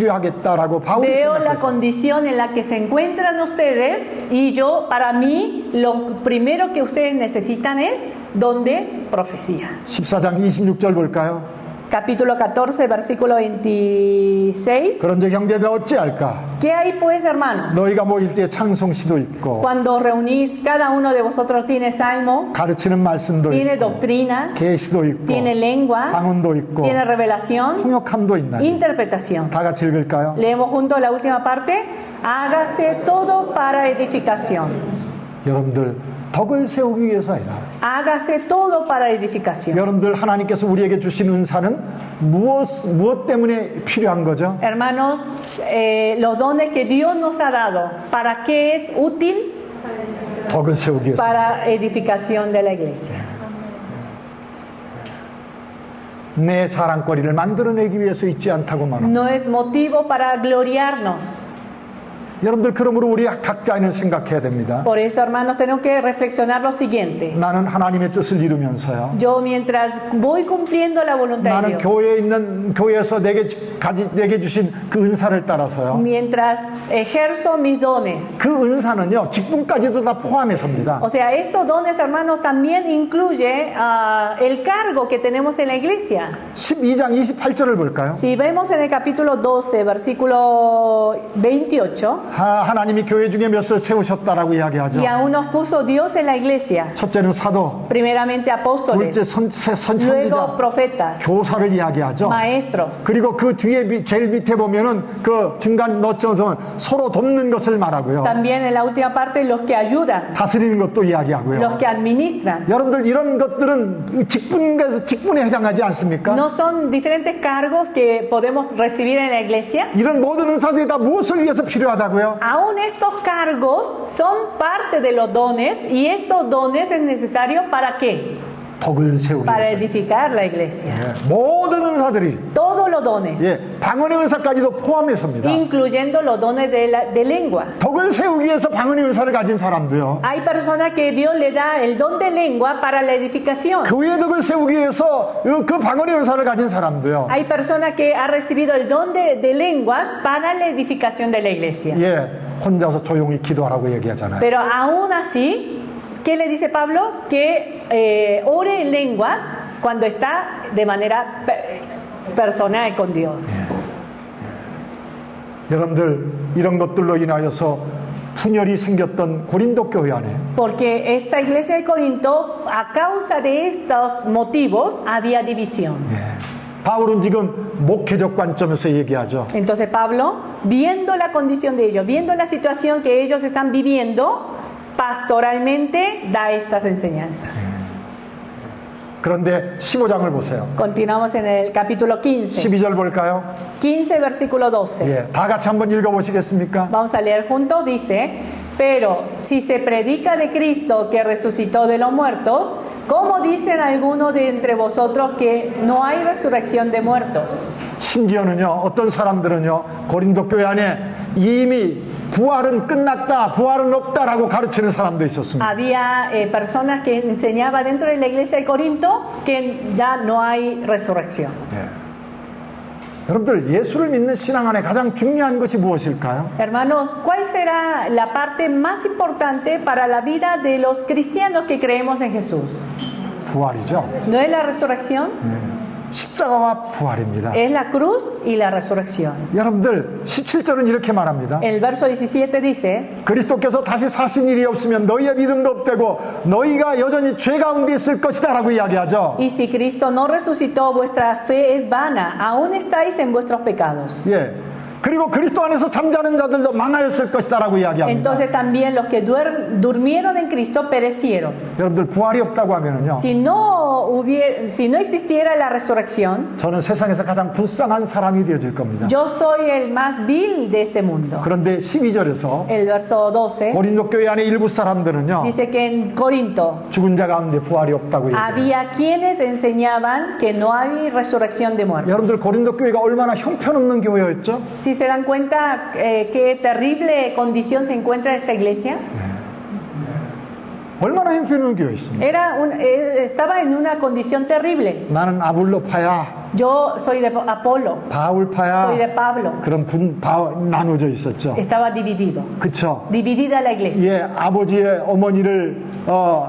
Speaker 1: 필요하겠다라고 바울이
Speaker 2: Veo la
Speaker 1: 생각했어요.
Speaker 2: condición en la que se encuentran ustedes y yo, para mí, lo primero que ustedes necesitan es ¿dónde? Profecía.
Speaker 1: 14장 26절 볼까요?
Speaker 2: Capítulo 14, versículo 26.
Speaker 1: 그런즉 형제들아 어찌할까?
Speaker 2: ¿Qué hay pues, hermanos?
Speaker 1: 너희가 모일 때 찬송시도 있고
Speaker 2: Cuando reunís, cada uno de vosotros tiene salmo,
Speaker 1: 가르치는 말씀도
Speaker 2: tiene
Speaker 1: 있고
Speaker 2: doctrina,
Speaker 1: 계시도 있고
Speaker 2: tiene lengua,
Speaker 1: 방언도 있고
Speaker 2: tiene revelación,
Speaker 1: 통역함도 있나니
Speaker 2: interpretación.
Speaker 1: 다 같이 읽을까요?
Speaker 2: Leemos juntos la última parte. Hágase todo para edificación.
Speaker 1: 여러분들 덕을 세우기 위해서 아니라
Speaker 2: Hágase todo para edificación.
Speaker 1: 여러분들 하나님께서 우리에게 주신 은사는 무엇 때문에 필요한 거죠?
Speaker 2: Hermanos, los dones que Dios nos ha dado, ¿para qué es útil?
Speaker 1: 덕을 세우기 위해서.
Speaker 2: Para edificación de la iglesia.
Speaker 1: 내 자랑거리를 만들어내기 위해서 있지 않다고 말합니다.
Speaker 2: No es motivo para gloriarnos.
Speaker 1: 여러분들 그러므로 우리 각자는 생각해야 됩니다.
Speaker 2: Por eso, hermanos, tenemos que reflexionar lo siguiente.
Speaker 1: 나는 하나님의 뜻을 이루면서요.
Speaker 2: Yo, mientras voy cumpliendo la voluntad de
Speaker 1: 나는
Speaker 2: Dios,
Speaker 1: 교회에 있는 교회에서 내게 주신 그 은사를 따라서요.
Speaker 2: mientras ejerzo mis dones,
Speaker 1: 그 은사는요 직분까지도 다 포함해서입니다.
Speaker 2: o sea, estos dones, hermanos, también incluye el cargo que tenemos en la iglesia.
Speaker 1: 12장 28절을 볼까요?
Speaker 2: Si vemos en el capítulo 12, versículo 28,
Speaker 1: 하나님이 교회 중에 몇을 세우셨다라고 이야기하죠.
Speaker 2: y aún nos puso Dios en la iglesia.
Speaker 1: 첫째는 사도,
Speaker 2: Primeramente apóstoles,
Speaker 1: 둘째
Speaker 2: luego
Speaker 1: 선지자,
Speaker 2: profetas,
Speaker 1: 교사를 이야기하죠.
Speaker 2: maestros.
Speaker 1: 그리고 그 뒤에 제일 밑에 보면은 그 중간 넣어서 서로 돕는 것을 말하고요.
Speaker 2: También en la última parte los que ayudan,
Speaker 1: 다스리는 것도 이야기하고요.
Speaker 2: los que administran.
Speaker 1: 여러분들 이런 것들은 직분에 해당하지 않습니까?
Speaker 2: ¿No son diferentes cargos que podemos recibir en la iglesia?
Speaker 1: 이런 모든 은사들이 다 무엇을 위해서 필요하다고요?
Speaker 2: Aún estos cargos son parte de los dones y estos dones es necesario ¿para qué?
Speaker 1: 덕을 세우기
Speaker 2: Para
Speaker 1: 위해서.
Speaker 2: edificar la iglesia.
Speaker 1: 모든 은사들이
Speaker 2: Todos los dones,
Speaker 1: 방언의 은사까지도 포함해서입니다.
Speaker 2: incluyendo los dones de lengua.
Speaker 1: 덕을 세우기 위해서 방언의 은사를 가진 사람도요.
Speaker 2: Hay personas que Dios le da el don de lengua para la edificación.
Speaker 1: 교회 덕을 세우기 위해서 그 방언의 은사를 가진 사람도요.
Speaker 2: Hay personas que han recibido el don de lenguas para la edificación de la iglesia.
Speaker 1: 혼자서 조용히 기도하라고 얘기하잖아요.
Speaker 2: Pero aún así, ¿qué le dice Pablo? Que ore en lenguas cuando está de manera personal con Dios.
Speaker 1: 여러분들 이런 것들로 인하여서 분열이 생겼던 고린도 교회 안에
Speaker 2: Porque esta iglesia de Corinto, a causa de estos motivos, había división.
Speaker 1: 바울은 지금 목회적 관점에서 얘기하죠.
Speaker 2: Entonces Pablo, viendo la condición de ellos, viendo la situación que ellos están viviendo, pastoralmente da estas enseñanzas.
Speaker 1: 그런데 15장을 보세요.
Speaker 2: Continuamos en el capítulo 15.
Speaker 1: 12절 볼까요?
Speaker 2: 15, versículo 12.
Speaker 1: 다 같이 한번 읽어보시겠습니까?
Speaker 2: Vamos a leer juntos, dice, pero si se predica de Cristo que resucitó de los muertos, ¿cómo dicen algunos de entre vosotros que no hay resurrección de muertos?
Speaker 1: 심지어는요, 어떤 사람들은요, 고린도 교회 안에 이미 부활은 끝났다, 부활은 없다라고 가르치는 사람도 있었습니다.
Speaker 2: Había personas que enseñaban dentro de la iglesia de Corinto que ya no hay resurrección.
Speaker 1: 여러분들 예수를 믿는 신앙 안에 가장 중요한 것이 무엇일까요?
Speaker 2: Hermanos, ¿cuál será la parte más importante para la vida de los cristianos que creemos en Jesús?
Speaker 1: 부활이죠.
Speaker 2: ¿No es la resurrección?
Speaker 1: 십자가와 부활입니다.
Speaker 2: Es la cruz y la resurrección.
Speaker 1: 여러분들 17절은 이렇게 말합니다.
Speaker 2: El verso 17 dice,
Speaker 1: 그리스도께서 다시 사신 일이 없으면 너희의 믿음도 없되고 너희가 여전히 죄 가운데 있을 것이다 라고 이야기하죠.
Speaker 2: y si Cristo no resucitó, vuestra fe es vana, aún estáis en vuestros pecados.
Speaker 1: 그리고 그리스도 안에서 잠자는 자들도 망하였을 것이다 라고 이야기합니다.
Speaker 2: Entonces también los que durmieron en Cristo perecieron.
Speaker 1: 여러분들 부활이 없다고 하면은요.
Speaker 2: Si no existiera la resurrección,
Speaker 1: 저는 세상에서 가장 불쌍한 사람이 되어질 겁니다.
Speaker 2: yo soy el más vil de este mundo.
Speaker 1: 그런데 12절에서
Speaker 2: El verso 12
Speaker 1: 고린도 교회 안에 일부 사람들은요.
Speaker 2: dice que en Corinto
Speaker 1: 죽은 자 가운데 부활이 없다고 얘기해요.
Speaker 2: había quienes enseñaban que no hay resurrección de muertos.
Speaker 1: 여러분들 고린도 교회가 얼마나 형편없는 교회였죠?
Speaker 2: Si se dan cuenta qué terrible condición se encuentra esta iglesia.
Speaker 1: 얼마나 형편없는 교회였습니까?
Speaker 2: Estaba en una condición terrible.
Speaker 1: 나는 아볼로파야.
Speaker 2: Yo soy de Apolo,
Speaker 1: 바울파야.
Speaker 2: soy de Pablo.
Speaker 1: 그런 나눠져 있었죠.
Speaker 2: Estaba dividido.
Speaker 1: 그쵸?
Speaker 2: Dividida la iglesia.
Speaker 1: 예, 아버지의 어머니를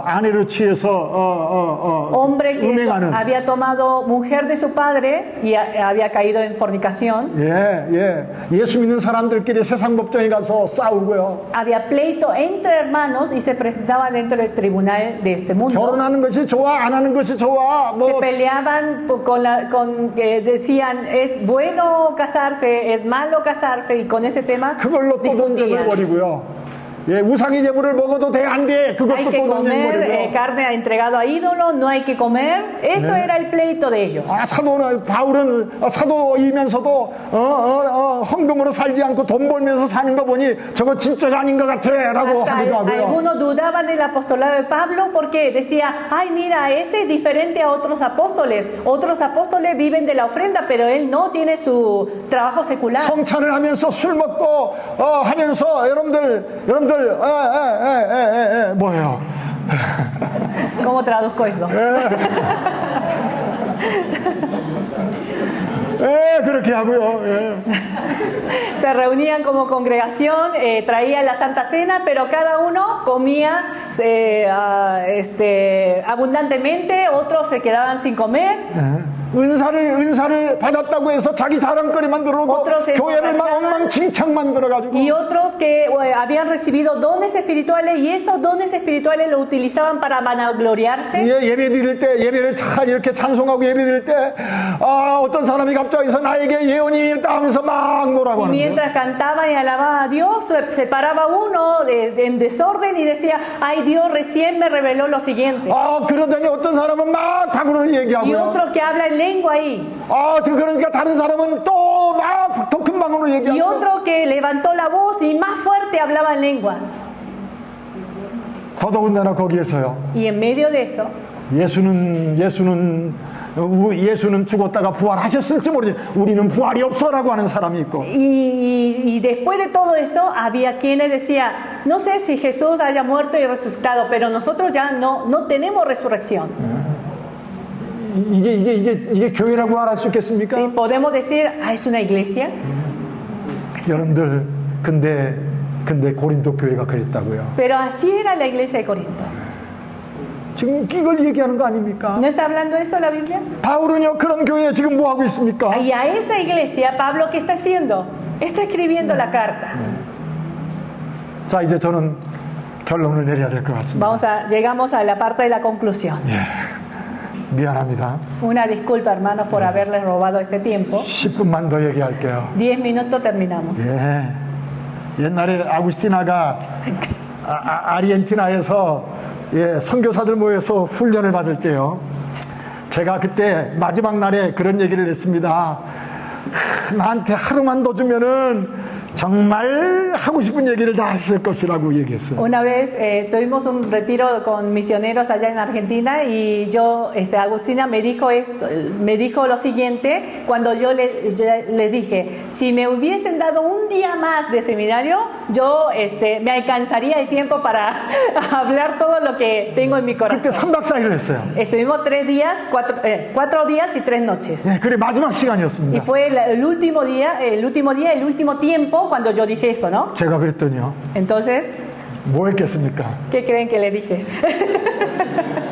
Speaker 1: 아내로 취해서
Speaker 2: Hombre que
Speaker 1: 음행하는.
Speaker 2: había tomado mujer de su padre y había caído en fornicación.
Speaker 1: 예수 믿는 사람들끼리 세상 법정에 가서 싸우고요.
Speaker 2: Había pleito entre hermanos y se presentaban dentro del tribunal de este mundo.
Speaker 1: 결혼하는 것이 좋아, 안 하는 것이 좋아.
Speaker 2: Se
Speaker 1: 뭐
Speaker 2: peleaban con que decían es bueno casarse, es malo casarse y con ese tema
Speaker 1: 그걸로 또 논쟁을
Speaker 2: discutían.
Speaker 1: 벌이고요. 예, 우상의 제물을 먹어도 돼, 안 돼.
Speaker 2: Hay
Speaker 1: 그것도
Speaker 2: que
Speaker 1: 또 논쟁
Speaker 2: comer
Speaker 1: 벌이고요.
Speaker 2: carne entregado a ídolo, no hay que comer. Eso era el pleito de ellos.
Speaker 1: 사도는 바울은 사도이면서도 헌금으로 살지 않고 돈 벌면서 사는 거 보니 저거 진짜가 아닌 것 같아라고
Speaker 2: Hasta
Speaker 1: 하기도 하고요.
Speaker 2: algunos dudaban del apostolado de Pablo porque decía, ay mira, ese es diferente a otros apóstoles. Otros apóstoles viven de la ofrenda, pero él no tiene su trabajo secular.
Speaker 1: 성찬을 하면서 술 먹고 하면서 여러분들 뭐예요?
Speaker 2: ¿Cómo traduzco eso?
Speaker 1: 그렇게 하고요.
Speaker 2: Se reunían como congregación, traían la Santa Cena, pero cada uno comía abundantemente, otros se quedaban sin comer.
Speaker 1: 은사를 받았다고 해서 자기 자랑거리 만들어고
Speaker 2: Otros se
Speaker 1: 교회를 막
Speaker 2: emborrachaban.
Speaker 1: 엉망진창 만들어가지고
Speaker 2: Y otros que habían recibido dones espirituales y esos dones espirituales lo utilizaban para vanagloriarse.
Speaker 1: 예배 드릴 때 예배를 잘 이렇게 찬송하고 예배 드릴 때 어떤 사람이 갑자기서 나에게 예언이 있다 하면서 막 뭐라고
Speaker 2: Y
Speaker 1: 하는 거예요.
Speaker 2: mientras cantaban y alababan a Dios, se paraba uno en desorden y decía, ay Dios recién me reveló lo siguiente.
Speaker 1: 그러더니 어떤 사람은 막 방언으로
Speaker 2: Y
Speaker 1: 얘기하고요.
Speaker 2: otro que habla en lengua ahí.
Speaker 1: 그러니까 다른 사람은 또 막 더 큰 방언으로
Speaker 2: Y
Speaker 1: 얘기하고
Speaker 2: otro que levantó la voz y más fuerte hablaba en lenguas.
Speaker 1: 더더군다나 거기에서요.
Speaker 2: Y en medio de eso,
Speaker 1: 예수는 죽었다가 부활하셨을지 모르지 우리는 부활이 없어라고 하는 사람이 있고
Speaker 2: y después de todo eso, había quienes decían, no sé si Jesús haya muerto y resucitado, pero nosotros ya no tenemos resurrección.
Speaker 1: 이게 교회라고 말할 수 있겠습니까?
Speaker 2: ¿Sí? Podemos decir, es una iglesia.
Speaker 1: 여러분들 근데 고린도 교회가 그랬다고요.
Speaker 2: Pero así era la iglesia de Corinto.
Speaker 1: 지금 이걸 얘기하는 거 아닙니까?
Speaker 2: ¿No está hablando eso la Biblia?
Speaker 1: 바울은요 그런 교회에 지금 뭐 하고 있습니까?
Speaker 2: Y a esa iglesia, Pablo, ¿qué está haciendo? Está escribiendo la carta.
Speaker 1: 자 이제 저는 결론을 내려야 될 것 같습니다.
Speaker 2: Llegamos a la parte de la conclusión.
Speaker 1: 미안합니다.
Speaker 2: Una disculpa, hermanos, por haberles robado este tiempo.
Speaker 1: 10분만 더 얘기할게요.
Speaker 2: 10 minutos terminamos.
Speaker 1: 옛날에 아구스티나가 아르헨티나에서 선교사들 모여서 훈련을 받을 때요. 제가 그때 마지막 날에 그런 얘기를 했습니다. 나한테 하루만 더 주면은 정말 하고 싶은 얘기를 다 했을 것이라고 얘기했어요.
Speaker 2: Una vez tuvimos un retiro con misioneros allá en Argentina y yo, Agustina me dijo lo siguiente cuando yo le dije, si me hubiesen dado un día más de seminario, yo me alcanzaría el tiempo para hablar todo lo que tengo en mi
Speaker 1: 그때
Speaker 2: corazón.
Speaker 1: 3박 4일을 했어요.
Speaker 2: Estuvimos 4 días y 3 noches.
Speaker 1: 그래 마지막
Speaker 2: Y
Speaker 1: 시간이었습니다.
Speaker 2: fue el último tiempo cuando yo dije eso, ¿no?
Speaker 1: 제가 그랬더니요.
Speaker 2: Entonces,
Speaker 1: 뭐 했겠습니까?
Speaker 2: ¿qué creen que le dije?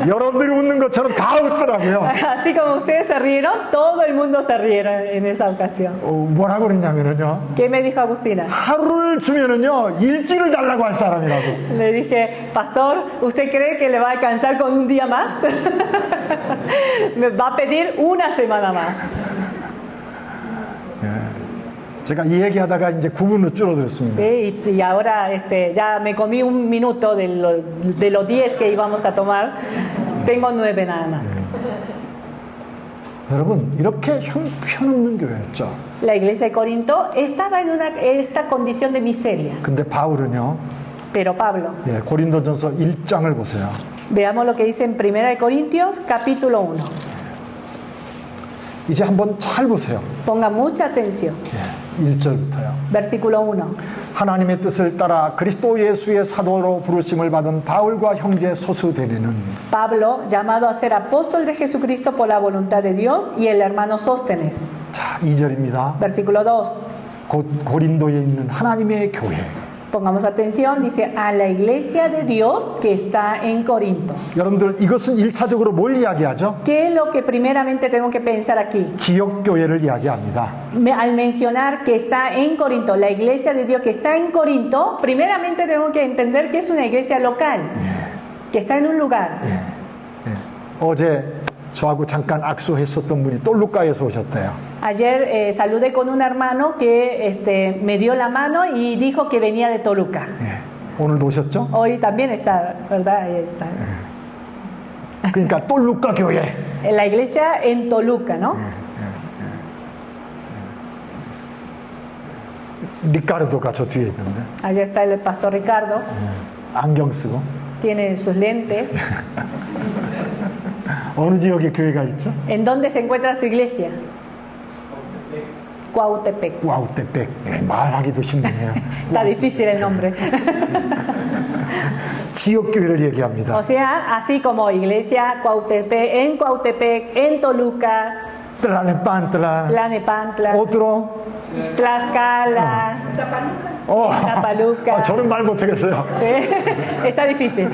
Speaker 1: 여러분들이 웃는 것처럼 다 웃더라고요.
Speaker 2: Así como ustedes se rieron, todo el mundo se rieron en esa ocasión.
Speaker 1: 뭐라고 그랬냐면요.
Speaker 2: ¿Qué me dijo Agustina?
Speaker 1: 하루를 주면은요 일찍을 달라고 할 사람이라고.
Speaker 2: Le dije, pastor, ¿usted cree que le va a alcanzar con un día más? Me va a pedir una semana más.
Speaker 1: 제가 이 얘기하다가 이제 9분으로 줄어들었습니다.
Speaker 2: Sí, y ahora ya me comí un minuto de los 10 que íbamos a tomar. Tengo 9 nada más.
Speaker 1: 여러분 이렇게 형편없는 교회였죠.
Speaker 2: La iglesia de Corinto estaba en esta condición de miseria.
Speaker 1: 근데 바울은요.
Speaker 2: Pero Pablo,
Speaker 1: 고린도전서 1장을 보세요.
Speaker 2: veamos lo que dice en 1 Corintios capítulo 1.
Speaker 1: 이제 한번 잘 보세요.
Speaker 2: Ponga mucha atención.
Speaker 1: 1절부터요.
Speaker 2: Versículo 1.
Speaker 1: 하나님의 뜻을 따라 그리스도 예수의 사도로 부르심을 받은 바울과 형제 소스데네는
Speaker 2: Pablo, llamado a ser apóstol de Jesucristo por la voluntad de Dios, y el hermano Sóstenes.
Speaker 1: 자, 2절입니다.
Speaker 2: Versículo 2.
Speaker 1: 곧 고린도에 있는 하나님의 교회.
Speaker 2: Pongamos atención, dice a la iglesia de Dios que está en Corinto.
Speaker 1: 여러분들 이것은 1차적으로 뭘 이야기하죠?
Speaker 2: ¿Qué es lo que primeramente tengo que pensar aquí?
Speaker 1: 지역 교회를 이야기합니다.
Speaker 2: Al mencionar que está en Corinto, la iglesia de Dios que está en Corinto, primeramente tengo que entender que es una iglesia local, que está en un lugar.
Speaker 1: 어제 저하고 잠깐 악수했었던 분이 똘루카에서 오셨대요.
Speaker 2: Ayer saludé con un hermano que me dio la mano y dijo que venía de Toluca.
Speaker 1: 오늘도 오셨죠?
Speaker 2: Hoy también está, ¿verdad? Ahí está.
Speaker 1: 그러니까 똘루카 교회.
Speaker 2: En la iglesia en Toluca, ¿no?
Speaker 1: 리카르도가 저 뒤에 있는데
Speaker 2: Allá está el pastor Ricardo,
Speaker 1: 안경 쓰고
Speaker 2: tiene sus lentes.
Speaker 1: 어느 지역에 교회가 있죠?
Speaker 2: ¿En dónde se encuentra su iglesia? Cuautepec.
Speaker 1: 와우떼백. 말하기도 힘드네요.
Speaker 2: Está difícil el nombre.
Speaker 1: 지역 교회를 얘기합니다.
Speaker 2: O sea, así como iglesia Cuautepec, en Toluca,
Speaker 1: 뜰라네빤뜰라
Speaker 2: Tlanepantla,
Speaker 1: otro
Speaker 2: Tlaxcala, Tapaluca.
Speaker 1: 저는 말 못하겠어요.
Speaker 2: Sí, está difícil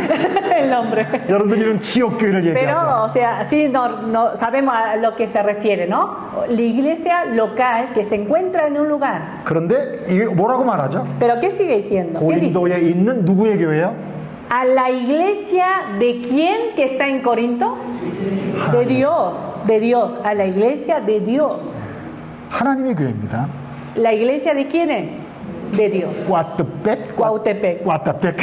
Speaker 2: el nombre.
Speaker 1: 여러분들 이런 지역 교회를
Speaker 2: Pero,
Speaker 1: 얘기하죠.
Speaker 2: o sea, sí no sabemos a lo que se refiere, ¿no? La iglesia local que se encuentra en un lugar.
Speaker 1: 그런데 이게 뭐라고 말하죠?
Speaker 2: Pero ¿qué sigue diciendo? ¿Qué dice?
Speaker 1: 고린도에 있는 누구의 교회요?
Speaker 2: ¿A la iglesia de quién que está en Corinto? De Dios, a la iglesia de Dios.
Speaker 1: 하나님의 교회입니다.
Speaker 2: ¿La iglesia de quién es? De Dios.
Speaker 1: 꽈뜨백,
Speaker 2: Cuautepec.
Speaker 1: 꽈따백.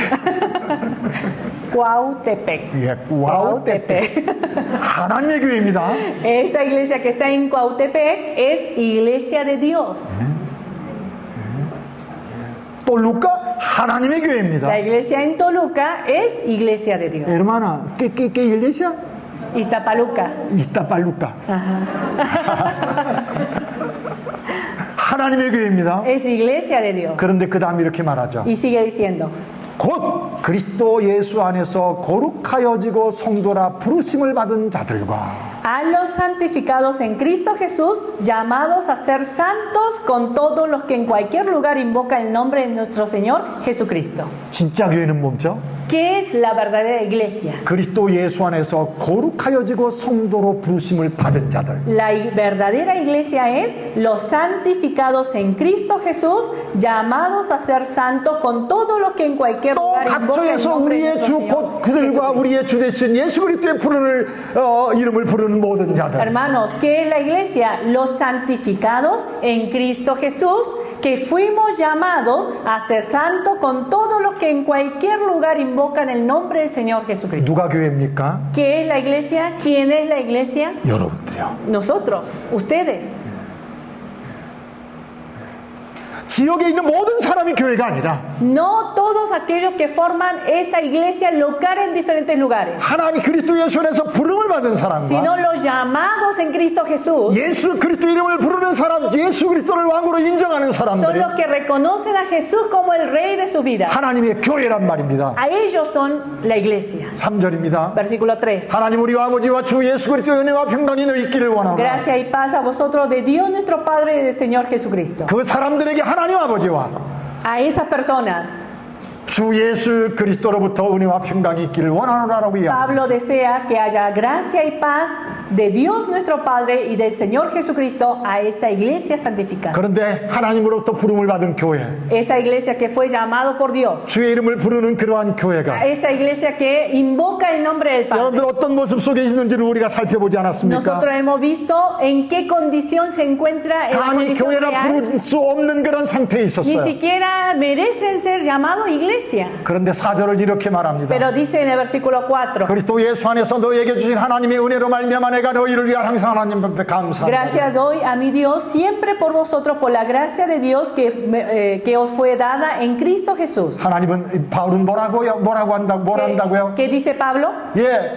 Speaker 2: Cuautepec.
Speaker 1: 예, 꽈우떼백. 하나님의 교회입니다.
Speaker 2: Esa iglesia que está en Cuautepec es iglesia de Dios.
Speaker 1: 또 루카 하나님의 교회입니다.
Speaker 2: La iglesia en Toluca es iglesia de Dios.
Speaker 1: Hermana, ¿qué iglesia?
Speaker 2: Iztapaluca.
Speaker 1: Iztapaluca. 하나님의 교회입니다.
Speaker 2: Es iglesia de Dios.
Speaker 1: 그런데 그 다음에 이렇게 말하죠.
Speaker 2: Y sigue diciendo,
Speaker 1: 곧 그리스도 예수 안에서 거룩하여지고 성도라 부르심을 받은 자들과
Speaker 2: a los santificados en Cristo Jesús, llamados a ser santos con todos los que en cualquier lugar invocan el nombre de nuestro Señor Jesucristo.
Speaker 1: 진짜 교회는 뭐죠?
Speaker 2: ¿Qué es la verdadera iglesia?
Speaker 1: 그리스도 예수 안에서 거룩하여지고 성도로 부르심을 받은 자들.
Speaker 2: La verdadera iglesia es los santificados en Cristo Jesús, llamados a ser santos con todos los que en cualquier
Speaker 1: 또
Speaker 2: lugar invocan el
Speaker 1: 각처에서
Speaker 2: nombre de
Speaker 1: 우리의
Speaker 2: nuestro
Speaker 1: 주 곧
Speaker 2: Señor
Speaker 1: 그들과
Speaker 2: Jesucristo.
Speaker 1: 우리의 주 되신 예수 그리스도의 이름을 부르는 모든 자들.
Speaker 2: Hermanos, ¿qué es la iglesia? Los santificados en Cristo Jesús, que fuimos llamados a ser santos con todos los que en cualquier lugar invocan el nombre del Señor Jesucristo.
Speaker 1: 누가 교회입니까?
Speaker 2: ¿Qué es la iglesia? ¿Quién es la iglesia?
Speaker 1: 여러분들이요.
Speaker 2: Nosotros, ustedes.
Speaker 1: 지역에 있는 모든 사람이 교회가 아니라
Speaker 2: No todos aquellos que forman esa iglesia local en diferentes lugares,
Speaker 1: 하나님 그리스도 예수 안에서 부름을 받은 사람과
Speaker 2: sino los llamados en Cristo Jesús.
Speaker 1: 예수 그리스도 이름을 부르는 사람, 예수 그리스도를 왕으로 인정하는
Speaker 2: Son
Speaker 1: 사람들이
Speaker 2: los que reconocen a Jesús como el Rey de su vida.
Speaker 1: 하나님의 교회란 말입니다.
Speaker 2: A ellos son la iglesia.
Speaker 1: 3절입니다.
Speaker 2: Versículo 3.
Speaker 1: 하나님 우리 아버지와 주 예수 그리스도의 은혜와 평강이 너 있기를 원하노라.
Speaker 2: Gracia y paz a vosotros de Dios nuestro Padre y del Señor Jesucristo.
Speaker 1: 그 사람들에게 하나님 아버지와
Speaker 2: A esas personas,
Speaker 1: 주 예수 그리스도로부터 은혜와 평강이 있기를 원하노라라고 이야기합니다.
Speaker 2: Pablo desea que haya gracia y paz de Dios nuestro Padre y del Señor Jesucristo a esa iglesia santificada.
Speaker 1: 그런데 하나님으로부터 부름을 받은 교회,
Speaker 2: Esa iglesia que fue llamado por Dios.
Speaker 1: 주의 이름을 부르는 그러한 교회가
Speaker 2: A esa iglesia que invoca el nombre del Padre.
Speaker 1: 여러분들 어떤 모습 속에 있는지를 우리가 살펴보지 않았습니까?
Speaker 2: Nosotros hemos visto en qué condición se encuentra en la
Speaker 1: 감히
Speaker 2: condición
Speaker 1: 교회라
Speaker 2: real.
Speaker 1: 부를 수 없는 그런 상태에
Speaker 2: Ni
Speaker 1: 있었어요.
Speaker 2: siquiera merecen ser llamados iglesia.
Speaker 1: 그런데 4절을 이렇게 말합니다.
Speaker 2: Pero dice en el versículo 4.
Speaker 1: 그리스도 예수 안에서 너희에게 주신 하나님의 은혜로 말미암아 내가 너희를 위하여 항상 하나님 앞에 감사합니다.
Speaker 2: Gracias doy a mi Dios siempre por vosotros, por la gracia de Dios que os fue dada en Cristo Jesús.
Speaker 1: 하나님은 바울은 뭐라고 한다고요?
Speaker 2: ¿Qué dice Pablo?
Speaker 1: 예,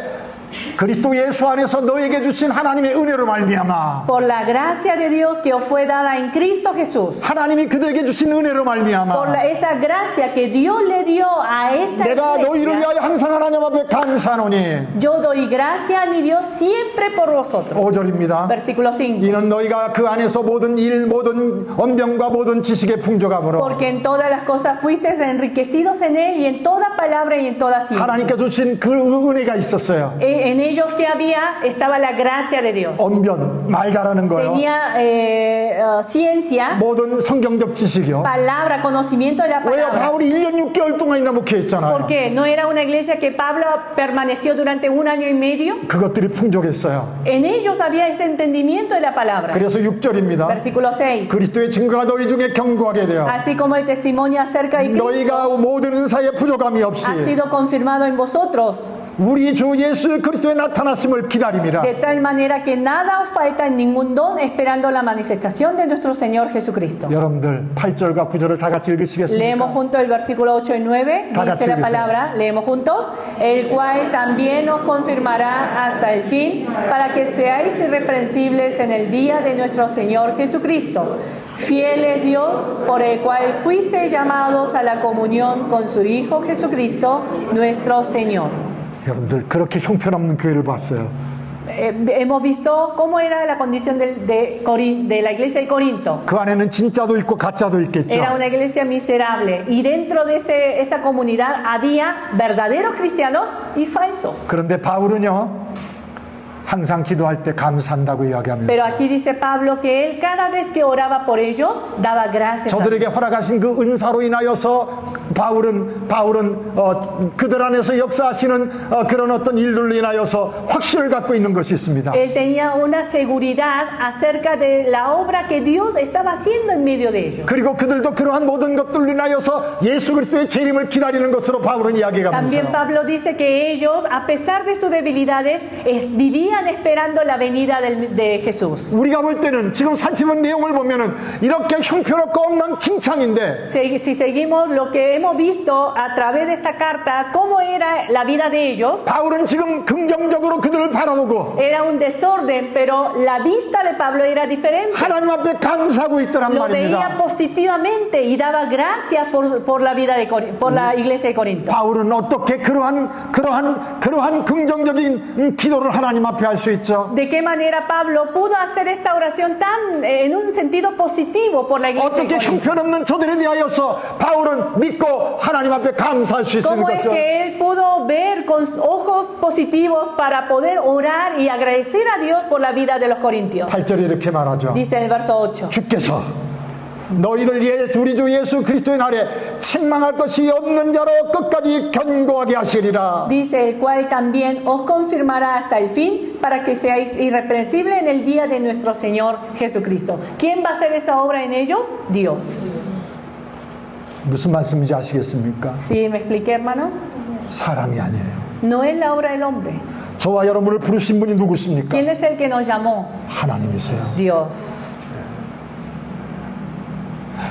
Speaker 1: 그리스도 예수 안에서 너에게 주신 하나님의 은혜로 말미암아
Speaker 2: por la gracia de Dios que os fue dada en Cristo Jesús,
Speaker 1: 하나님이 그들에게 주신 은혜로
Speaker 2: por
Speaker 1: 말미암아
Speaker 2: esa gracia que Dios le dio a esa
Speaker 1: 내가 너희를
Speaker 2: iglesia,
Speaker 1: 위하여 항상 하나님 앞에 감사하노니
Speaker 2: yo doy gracia a mi Dios siempre por vosotros.
Speaker 1: 5절입니다.
Speaker 2: Versículo 5.
Speaker 1: 이는 너희가 그 안에서 모든 일 모든 언병과 모든 지식의 풍족함으로
Speaker 2: Porque en todas las cosas fuisteis enriquecidos en él y en toda palabra y en toda ciencia.
Speaker 1: 하나님께 주신 그 은혜가 있었어요.
Speaker 2: En ellos que había estaba la gracia de Dios.
Speaker 1: 언변 말 잘하는 거요.
Speaker 2: Tenía ciencia,
Speaker 1: 모든 성경적 지식이요.
Speaker 2: palabra, conocimiento de la
Speaker 1: 왜요?
Speaker 2: palabra.
Speaker 1: 바울이 1년 6개월 동안이나 목회했잖아요.
Speaker 2: ¿Por qué? ¿No era una iglesia que Pablo permaneció durante 1 año y medio?
Speaker 1: 그것들이 풍족했어요.
Speaker 2: En ellos había ese entendimiento de la palabra.
Speaker 1: 그래서 6절입니다.
Speaker 2: Versículo 6.
Speaker 1: 그리스도의 증거가 너희 중에 견고하게 되어
Speaker 2: Así como el testimonio acerca de Cristo
Speaker 1: 너희가 모든 은사에 부족함이 없이
Speaker 2: ha sido confirmado en vosotros,
Speaker 1: 우리 주 예수 그리스도의 나타나심을 기다림이라.
Speaker 2: de tal manera que nada os falta en ningún don, esperando la manifestación de nuestro Señor Jesucristo.
Speaker 1: 여러분들 8절과 9절을 다 같이
Speaker 2: Leemos
Speaker 1: 읽으시겠습니까?
Speaker 2: juntos el versículo 8 y 9,
Speaker 1: Da
Speaker 2: dice la
Speaker 1: 같이
Speaker 2: palabra, leemos juntos, el cual también os confirmará hasta el fin, para que seáis irreprensibles en el día de nuestro Señor Jesucristo. Fiel es Dios, por el cual fuisteis llamados a la comunión con su Hijo Jesucristo, nuestro Señor.
Speaker 1: 여러분들 그렇게 형편없는 교회를 봤어요.
Speaker 2: Hemos visto cómo era la condición de la iglesia de Corinto.
Speaker 1: 그 안에는 진짜도 있고 가짜도 있겠죠.
Speaker 2: Era una iglesia miserable y dentro de esa comunidad había verdaderos cristianos y falsos.
Speaker 1: 그런데 바울은요 항상 기도할 때 감사한다고 이야기하면서
Speaker 2: Pero aquí dice Pablo que él cada vez que oraba por ellos daba gracias a
Speaker 1: 저들에게
Speaker 2: Dios.
Speaker 1: 허락하신 그 은사로 인하여서 바울은 그들 안에서 역사하시는 그런 어떤 일들로 인하여서 확신을 갖고 있는 것이 있습니다.
Speaker 2: Él tenía una seguridad acerca de la obra que Dios estaba haciendo en medio de ellos.
Speaker 1: 그리고 그들도 그러한 모든 것들로 인하여서 예수 그리스도의 재림을 기다리는 것으로 바울은
Speaker 2: También
Speaker 1: 이야기하면서
Speaker 2: Pablo dice que ellos, a pesar de sus debilidades, vivían esperando la venida de Jesús.
Speaker 1: 우리가 볼 때는 지금 살펴본 내용을 보면은 이렇게 형편없고 엉망진창인데
Speaker 2: Si seguimos lo que hemos visto a través de esta carta, cómo era la vida de ellos,
Speaker 1: 바울은 지금 긍정적으로 그들을 바라보고
Speaker 2: era un desorden, pero la vista de Pablo era diferente.
Speaker 1: 하나님 앞에 감사하고 있더란
Speaker 2: Lo veía
Speaker 1: 말입니다.
Speaker 2: positivamente y daba gracias por la vida por la iglesia de Corinto.
Speaker 1: 바울은 어떻게 그러한 긍정적인 기도를 하나님 앞에 할 수 있죠?
Speaker 2: ¿De qué manera Pablo pudo hacer esta oración tan en un sentido positivo por la iglesia de
Speaker 1: 어떻게
Speaker 2: Corinto?
Speaker 1: 형편없는 저들에 대하여서 바울은 믿고 하나님 앞에 감사할 수 있는
Speaker 2: ¿Cómo es
Speaker 1: 거죠?
Speaker 2: que él pudo ver con ojos positivos para poder orar y agradecer a Dios por la vida de los corintios?
Speaker 1: 8절이 이렇게 말하죠.
Speaker 2: Dice en el verso 8.
Speaker 1: 주께서 너희를 우리 주 예수 그리스도의 날에 책망할 것이 없는 자로 끝까지 견고하게 하시리라.
Speaker 2: Dice el cual también os confirmará hasta el fin para que seáis irreprensibles en el día de nuestro Señor Jesucristo. ¿Quién va a hacer esa obra en ellos? Dios.
Speaker 1: 무슨 말씀인지 아시겠습니까?
Speaker 2: ¿Sí me expliqué, hermanos?
Speaker 1: 사람이 아니에요.
Speaker 2: No es la obra del hombre.
Speaker 1: 저와 여러분을 부르신 분이 누구십니까?
Speaker 2: ¿Quién es el que nos llamó?
Speaker 1: 하나님이세요.
Speaker 2: Dios.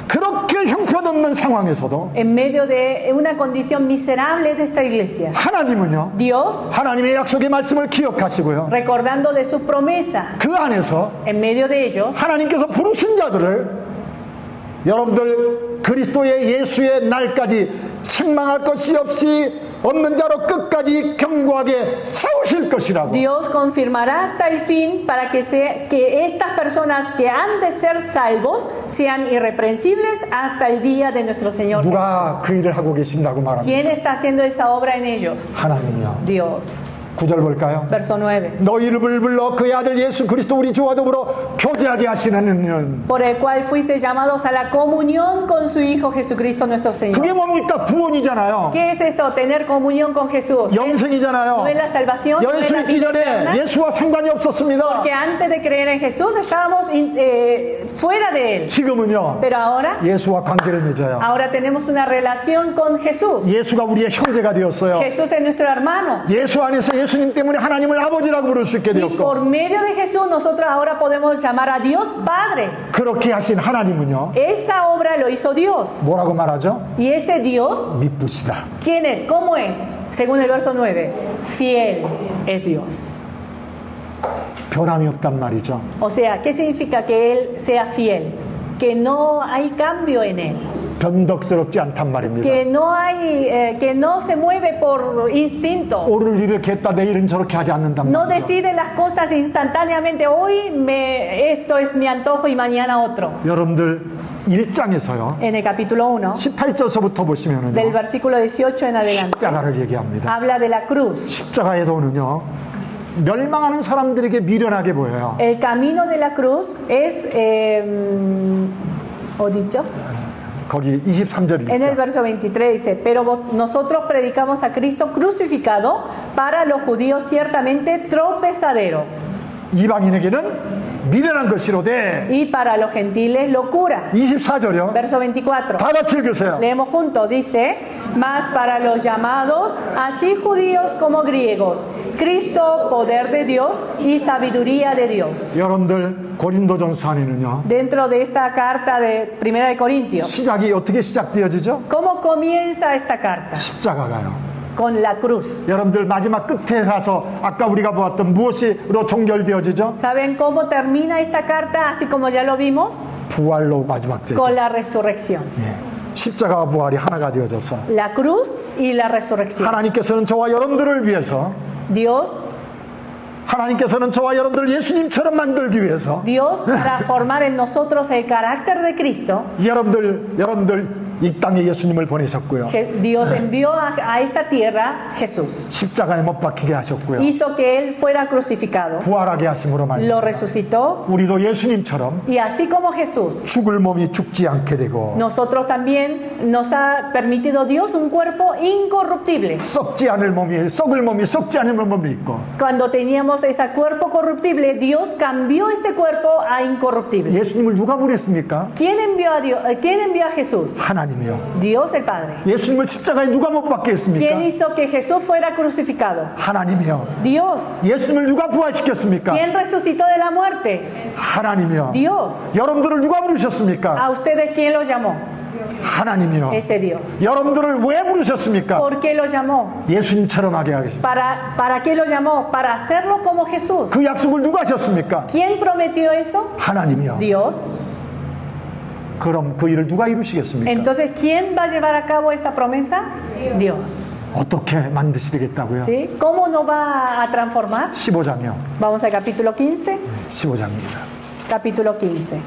Speaker 1: 그렇게 형편없는 상황에서도
Speaker 2: En medio de una condición miserable de esta iglesia,
Speaker 1: 하나님은요,
Speaker 2: Dios,
Speaker 1: 하나님의 약속의 말씀을 기억하시고요,
Speaker 2: recordando de sus promesas,
Speaker 1: 그 안에서
Speaker 2: en medio de ellos,
Speaker 1: 하나님께서 부르신 자들을 여러분들 그리스도의 예수의 날까지 책망할 것이 없이 없는 자로 끝까지 견고하게 세우실 것이라고.
Speaker 2: Dios confirmará hasta el fin para que estas personas que han de ser salvos sean irreprensibles hasta el día de nuestro Señor.
Speaker 1: 누가 그 일을 하고 계신다고 말합니다.
Speaker 2: ¿Quién está haciendo esa obra en ellos?
Speaker 1: 하나님이요.
Speaker 2: Dios.
Speaker 1: 9절 볼까요?
Speaker 2: Verso 9.
Speaker 1: 너 이름을 불러 그의 아들 예수 그리스도 우리 주와 더불어 교제하게 하시는 은.
Speaker 2: Por el cual fuiste llamados a la comunión con su Hijo Jesucristo nuestro Señor.
Speaker 1: 그게 뭡니까? 구원이잖아요.
Speaker 2: ¿Qué es eso? Tener comunión con Jesús.
Speaker 1: 영생이잖아요.
Speaker 2: No es la salvación, no es
Speaker 1: 예수
Speaker 2: la
Speaker 1: 믿기
Speaker 2: vida
Speaker 1: 전에
Speaker 2: eterna.
Speaker 1: 예수와 상관이 없었습니다.
Speaker 2: Porque antes de creer en Jesús estábamos fuera de Él.
Speaker 1: 지금은요,
Speaker 2: Pero ahora,
Speaker 1: 예수와 관계를 맺어요.
Speaker 2: ahora tenemos una relación con Jesús.
Speaker 1: 예수가 우리의 형제가 되었어요.
Speaker 2: Jesús es nuestro hermano.
Speaker 1: 예수 안에서 예수님 때문에 하나님을 아버지라고 부를 수 있게
Speaker 2: Y por
Speaker 1: 되었고,
Speaker 2: medio de Jesús nosotros ahora podemos llamar a Dios Padre.
Speaker 1: 그렇게 하신 하나님은요,
Speaker 2: Esa obra lo hizo Dios.
Speaker 1: 뭐라고 말하죠?
Speaker 2: Y ese Dios,
Speaker 1: 미쁘시다.
Speaker 2: ¿quién es? ¿Cómo es? Según el verso 9, fiel es Dios.
Speaker 1: 변함이 없단 말이죠.
Speaker 2: O sea, ¿qué significa que Él sea fiel? Que no hay cambio en Él.
Speaker 1: 변덕스럽지 않단 말입니다.
Speaker 2: Que no se mueve por instinto.
Speaker 1: 오늘 이렇게 했다 내일은 저렇게 하지 않는단
Speaker 2: No
Speaker 1: 말이죠.
Speaker 2: decide las cosas instantáneamente. Esto es mi antojo y mañana otro.
Speaker 1: 여러분들 1장에서요.
Speaker 2: En el capítulo 1,
Speaker 1: 18절부터 보시면은요.
Speaker 2: del versículo 18 en adelante,
Speaker 1: 십자가를 얘기합니다.
Speaker 2: habla de la cruz.
Speaker 1: 십자가의 도는요. 멸망하는 사람들에게 미련하게 보여요.
Speaker 2: El camino de la cruz es, ¿o dicho?
Speaker 1: 거기 23절이
Speaker 2: En el
Speaker 1: 있죠.
Speaker 2: verso 23 dice, pero nosotros predicamos a Cristo crucificado, para los judíos ciertamente tropezadero,
Speaker 1: 이방인에게는 미련한 것이로되
Speaker 2: y para los gentiles locura.
Speaker 1: 24절이요.
Speaker 2: Verso 24.
Speaker 1: 다 같이 읽으세요.
Speaker 2: Leemos juntos, dice, mas para los llamados, así judíos como griegos, Cristo, poder de Dios y sabiduría de Dios.
Speaker 1: 여러분들 고린도전서 안에는요.
Speaker 2: Dentro de esta carta de Primera de Corintios,
Speaker 1: 시작이 어떻게 시작되어지죠?
Speaker 2: ¿cómo comienza esta carta?
Speaker 1: 십자가가요.
Speaker 2: Con la cruz.
Speaker 1: 여러분들 마지막 끝에 가서 아까 우리가 보았던 무엇으로 종결되어지죠?
Speaker 2: ¿Saben cómo termina esta carta, así como ya lo vimos?
Speaker 1: 부활로 마지막 되죠.
Speaker 2: Con la resurrección.
Speaker 1: 예. 십자가와 부활이 하나가 되어져서
Speaker 2: La cruz y la resurrección.
Speaker 1: 하나님께서는 저와 여러분들을 위해서 하나님께서는 저와 여러분들을 예수님처럼 만들기 위해서
Speaker 2: Dios para formar en nosotros el carácter de Cristo,
Speaker 1: 여러분들 이 땅에 예수님을 보내셨고요.
Speaker 2: Dios envió a esta tierra Jesús.
Speaker 1: 십자가에 못 박히게 하셨고요.
Speaker 2: Hizo que Él fuera crucificado,
Speaker 1: 부활하게 하심으로 말미암아
Speaker 2: lo resucitó,
Speaker 1: 우리도 예수님처럼
Speaker 2: y así como Jesús,
Speaker 1: 죽을 몸이 죽지 않게 되고
Speaker 2: nosotros también nos ha permitido Dios un cuerpo incorruptible.
Speaker 1: 썩지 않을 몸이 썩을 몸이 썩지 않을 몸이 있고
Speaker 2: Cuando teníamos ese cuerpo corruptible, Dios cambió este cuerpo a incorruptible.
Speaker 1: 예수님을 누가 보냈습니까?
Speaker 2: ¿Quién envió a Dios? ¿Quién envió a Jesús?
Speaker 1: 하나님이요.
Speaker 2: Dios el Padre.
Speaker 1: 예수님을 십자가에 누가 못 박게 했습니까?
Speaker 2: ¿Quién hizo que Jesús fuera crucificado?
Speaker 1: 하나님이요.
Speaker 2: Dios.
Speaker 1: 예수님을 누가 부활시켰습니까?
Speaker 2: ¿Quién resucitó de la muerte?
Speaker 1: 하나님이요.
Speaker 2: Dios.
Speaker 1: 여러분들을 누가 부르셨습니까?
Speaker 2: ¿A ustedes quién los llamó?
Speaker 1: 하나님이요.
Speaker 2: Ese Dios.
Speaker 1: 여러분들을 왜 부르셨습니까?
Speaker 2: ¿Por qué los llamó?
Speaker 1: 예수님처럼 하게 하겠습니다.
Speaker 2: ¿Para qué los llamó? Para hacerlo como Jesús.
Speaker 1: 그 약속을 누가 하셨습니까?
Speaker 2: ¿Quién prometió eso?
Speaker 1: 하나님이요.
Speaker 2: Dios.
Speaker 1: 그럼 그 일을 누가 이루시겠습니까?
Speaker 2: Entonces, ¿quién va a llevar a cabo esa promesa? Dios.
Speaker 1: 어떻게 만드시겠다고요?
Speaker 2: ¿Sí? ¿Cómo nos va a transformar?
Speaker 1: 15장이요.
Speaker 2: Vamos al capítulo 15.
Speaker 1: 15장입니다.
Speaker 2: Capítulo 15.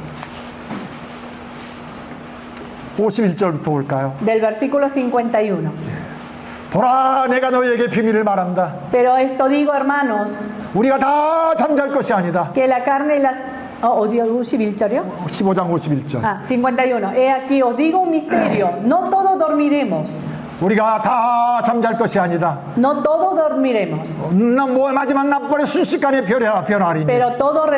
Speaker 1: 51절부터 볼까요?
Speaker 2: Del versículo 51.
Speaker 1: 보라, 내가 너희에게 비밀을 말한다.
Speaker 2: Pero esto digo, hermanos,
Speaker 1: 우리가 다 잠잘 것이 아니다.
Speaker 2: que la carne y las... Dios, 51절이요?
Speaker 1: 15장 51절.
Speaker 2: 51. He aquí os digo un misterio, no todos dormiremos.
Speaker 1: 우리가 다 잠잘 것이 아니다.
Speaker 2: No todos dormiremos,
Speaker 1: 마지막 나팔의 순식간에 변화리니.
Speaker 2: pero todos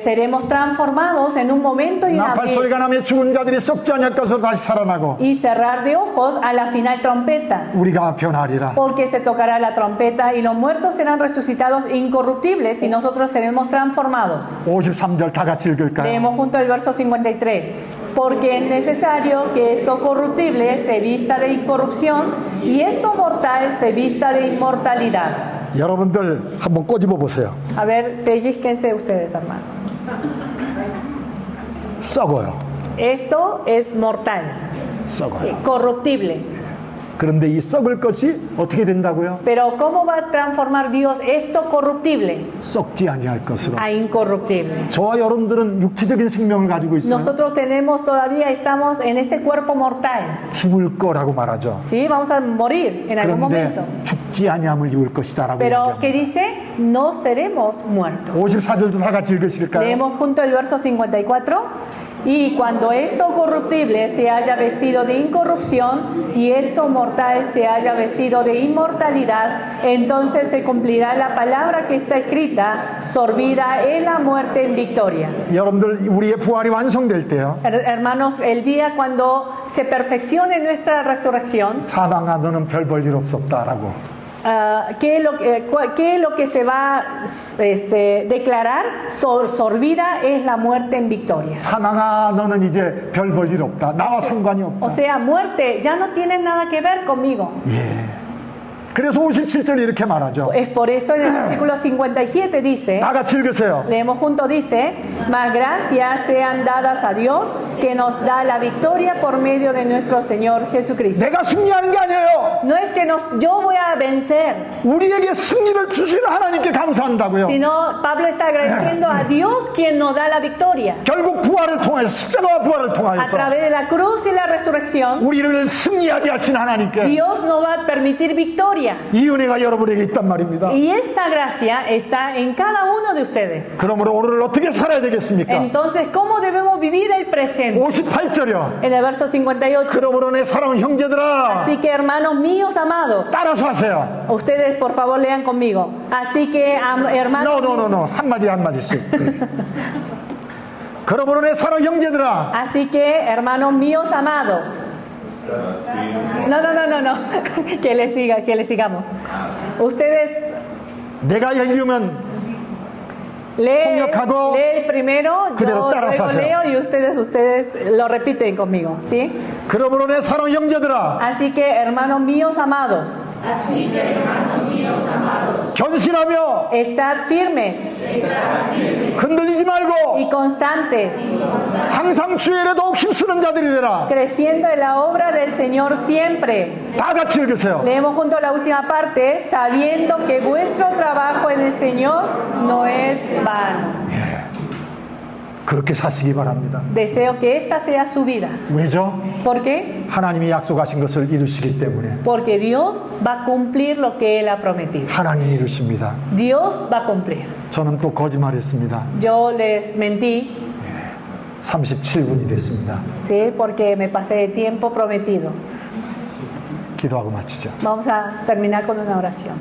Speaker 2: seremos transformados en un momento y
Speaker 1: 나팔 소리가 나며 죽은 자들이 썩지 않을 것으로 다시 살아나고
Speaker 2: y cerrar de ojos a la final trompeta.
Speaker 1: 우리가 변하리라.
Speaker 2: Porque se tocará la trompeta y los muertos serán resucitados incorruptibles y nosotros seremos transformados.
Speaker 1: 53절 다 같이 읽을까요?
Speaker 2: Leemos junto el verso 53. Porque es necesario que esto corruptible se vista de incorrupción y esto mortal se vista de inmortalidad.
Speaker 1: 여러분들 한번 꼬집어 보세요.
Speaker 2: A ver, pellizquense ustedes, hermanos.
Speaker 1: 썩어요.
Speaker 2: Esto es mortal,
Speaker 1: 썩어요.
Speaker 2: corruptible.
Speaker 1: 그런데 이 썩을 것이 어떻게 된다고요?
Speaker 2: Pero ¿cómo va a transformar Dios esto corruptible
Speaker 1: 썩지 아니할 것으로.
Speaker 2: a incorruptible?
Speaker 1: 저와 여러분들은 육체적인 생명을 가지고 있어요.
Speaker 2: Nosotros todavía estamos en este cuerpo mortal.
Speaker 1: 죽을 거라고 말하죠.
Speaker 2: Sí, vamos a morir en algún
Speaker 1: 그런데
Speaker 2: momento.
Speaker 1: 죽지 아니함을 입을 것이다라고
Speaker 2: Pero ¿qué
Speaker 1: 얘기합니다.
Speaker 2: dice? No seremos muertos.
Speaker 1: 54절도 다 같이 읽으실까요?
Speaker 2: Leemos junto el verso 54. Y cuando esto corruptible se haya vestido de incorrupción y esto mortal se haya vestido de inmortalidad, entonces se cumplirá la palabra que está escrita: sorbida es la muerte en victoria.
Speaker 1: 여러분들 우리의 부활이 완성될 때요.
Speaker 2: Hermanos, el día cuando se perfeccione nuestra resurrección,
Speaker 1: 사망아 너는 별 볼 일 없었다라고.
Speaker 2: ¿qué es lo que se va a declarar? Sorbida es la muerte en victoria.
Speaker 1: 사망아 너는 이제 별 볼 일 없다. 나와 상관이 없다.
Speaker 2: O sea, muerte ya no tiene nada que ver conmigo.
Speaker 1: 예. 그래서 57절 이렇게 말하죠.
Speaker 2: Es por eso en el versículo 57 dice,
Speaker 1: 다 같이 읽으세요.
Speaker 2: leemos juntos, dice, mas gracias sean dadas a Dios que nos da la victoria por medio de nuestro Señor Jesucristo.
Speaker 1: 내가 승리하는 게 아니에요.
Speaker 2: No es que yo voy a vencer,
Speaker 1: 우리에게 승리를 주시는 하나님께 감사한다고요.
Speaker 2: sino Pablo está agradeciendo a Dios quien nos da la victoria.
Speaker 1: 결국 부활을 통하여 십자가와 부활을
Speaker 2: A
Speaker 1: 통하여서
Speaker 2: través de la cruz y la resurrección,
Speaker 1: 우리를 승리하게 하신 하나님께
Speaker 2: Dios nos va a permitir victoria.
Speaker 1: 이 은혜가 여러분에게 있단 말입니다.
Speaker 2: Y esta gracia está en cada uno de ustedes.
Speaker 1: 그러므로 오늘을 어떻게 살아야 되겠습니까?
Speaker 2: Entonces, ¿cómo debemos vivir el presente?
Speaker 1: 58절이요.
Speaker 2: En el verso 58.
Speaker 1: 그러므로 내 사랑하는 형제들아
Speaker 2: Así que, hermanos míos amados,
Speaker 1: 따라서 하세요.
Speaker 2: ustedes por favor lean conmigo. Así que, hermanos,
Speaker 1: No. 한마디 한마디씩. 그러므로 내 사랑하는 형제들아
Speaker 2: así que, hermanos míos amados. No. Que le sigamos. Ustedes
Speaker 1: 내가 읽으면
Speaker 2: lee
Speaker 1: 통역하고
Speaker 2: el primero,
Speaker 1: 그대로
Speaker 2: yo
Speaker 1: 따라서
Speaker 2: luego
Speaker 1: 하세요.
Speaker 2: leo y ustedes lo repiten conmigo, ¿sí?
Speaker 1: 그러므로 내 사랑하는 형제들아
Speaker 2: Así que, hermanos míos amados,
Speaker 1: 견신하며
Speaker 2: estad firmes
Speaker 1: 흔들리지 말고
Speaker 2: y constantes,
Speaker 1: 항상 주의 일에 더욱 힘쓰는 자들이 되라.
Speaker 2: creciendo en la obra del Señor siempre.
Speaker 1: 다 같이 읽으세요.
Speaker 2: Leemos junto la última parte, sabiendo que vuestro trabajo en el Señor no es vano.
Speaker 1: 그렇게 사시기 바랍니다.
Speaker 2: Deseo que esta sea su vida.
Speaker 1: 왜죠?
Speaker 2: ¿Por qué?
Speaker 1: 하나님이 약속하신 것을 이루시기 때문에.
Speaker 2: Porque Dios va a cumplir lo que Él ha prometido.
Speaker 1: 하나님이 이루십니다.
Speaker 2: Dios va a cumplir.
Speaker 1: 저는 또 거짓말했습니다.
Speaker 2: Yo les mentí,
Speaker 1: 37분이 됐습니다.
Speaker 2: sí, porque me pasé de tiempo prometido.
Speaker 1: 기도하고 마치죠.
Speaker 2: Vamos a terminar con una oración.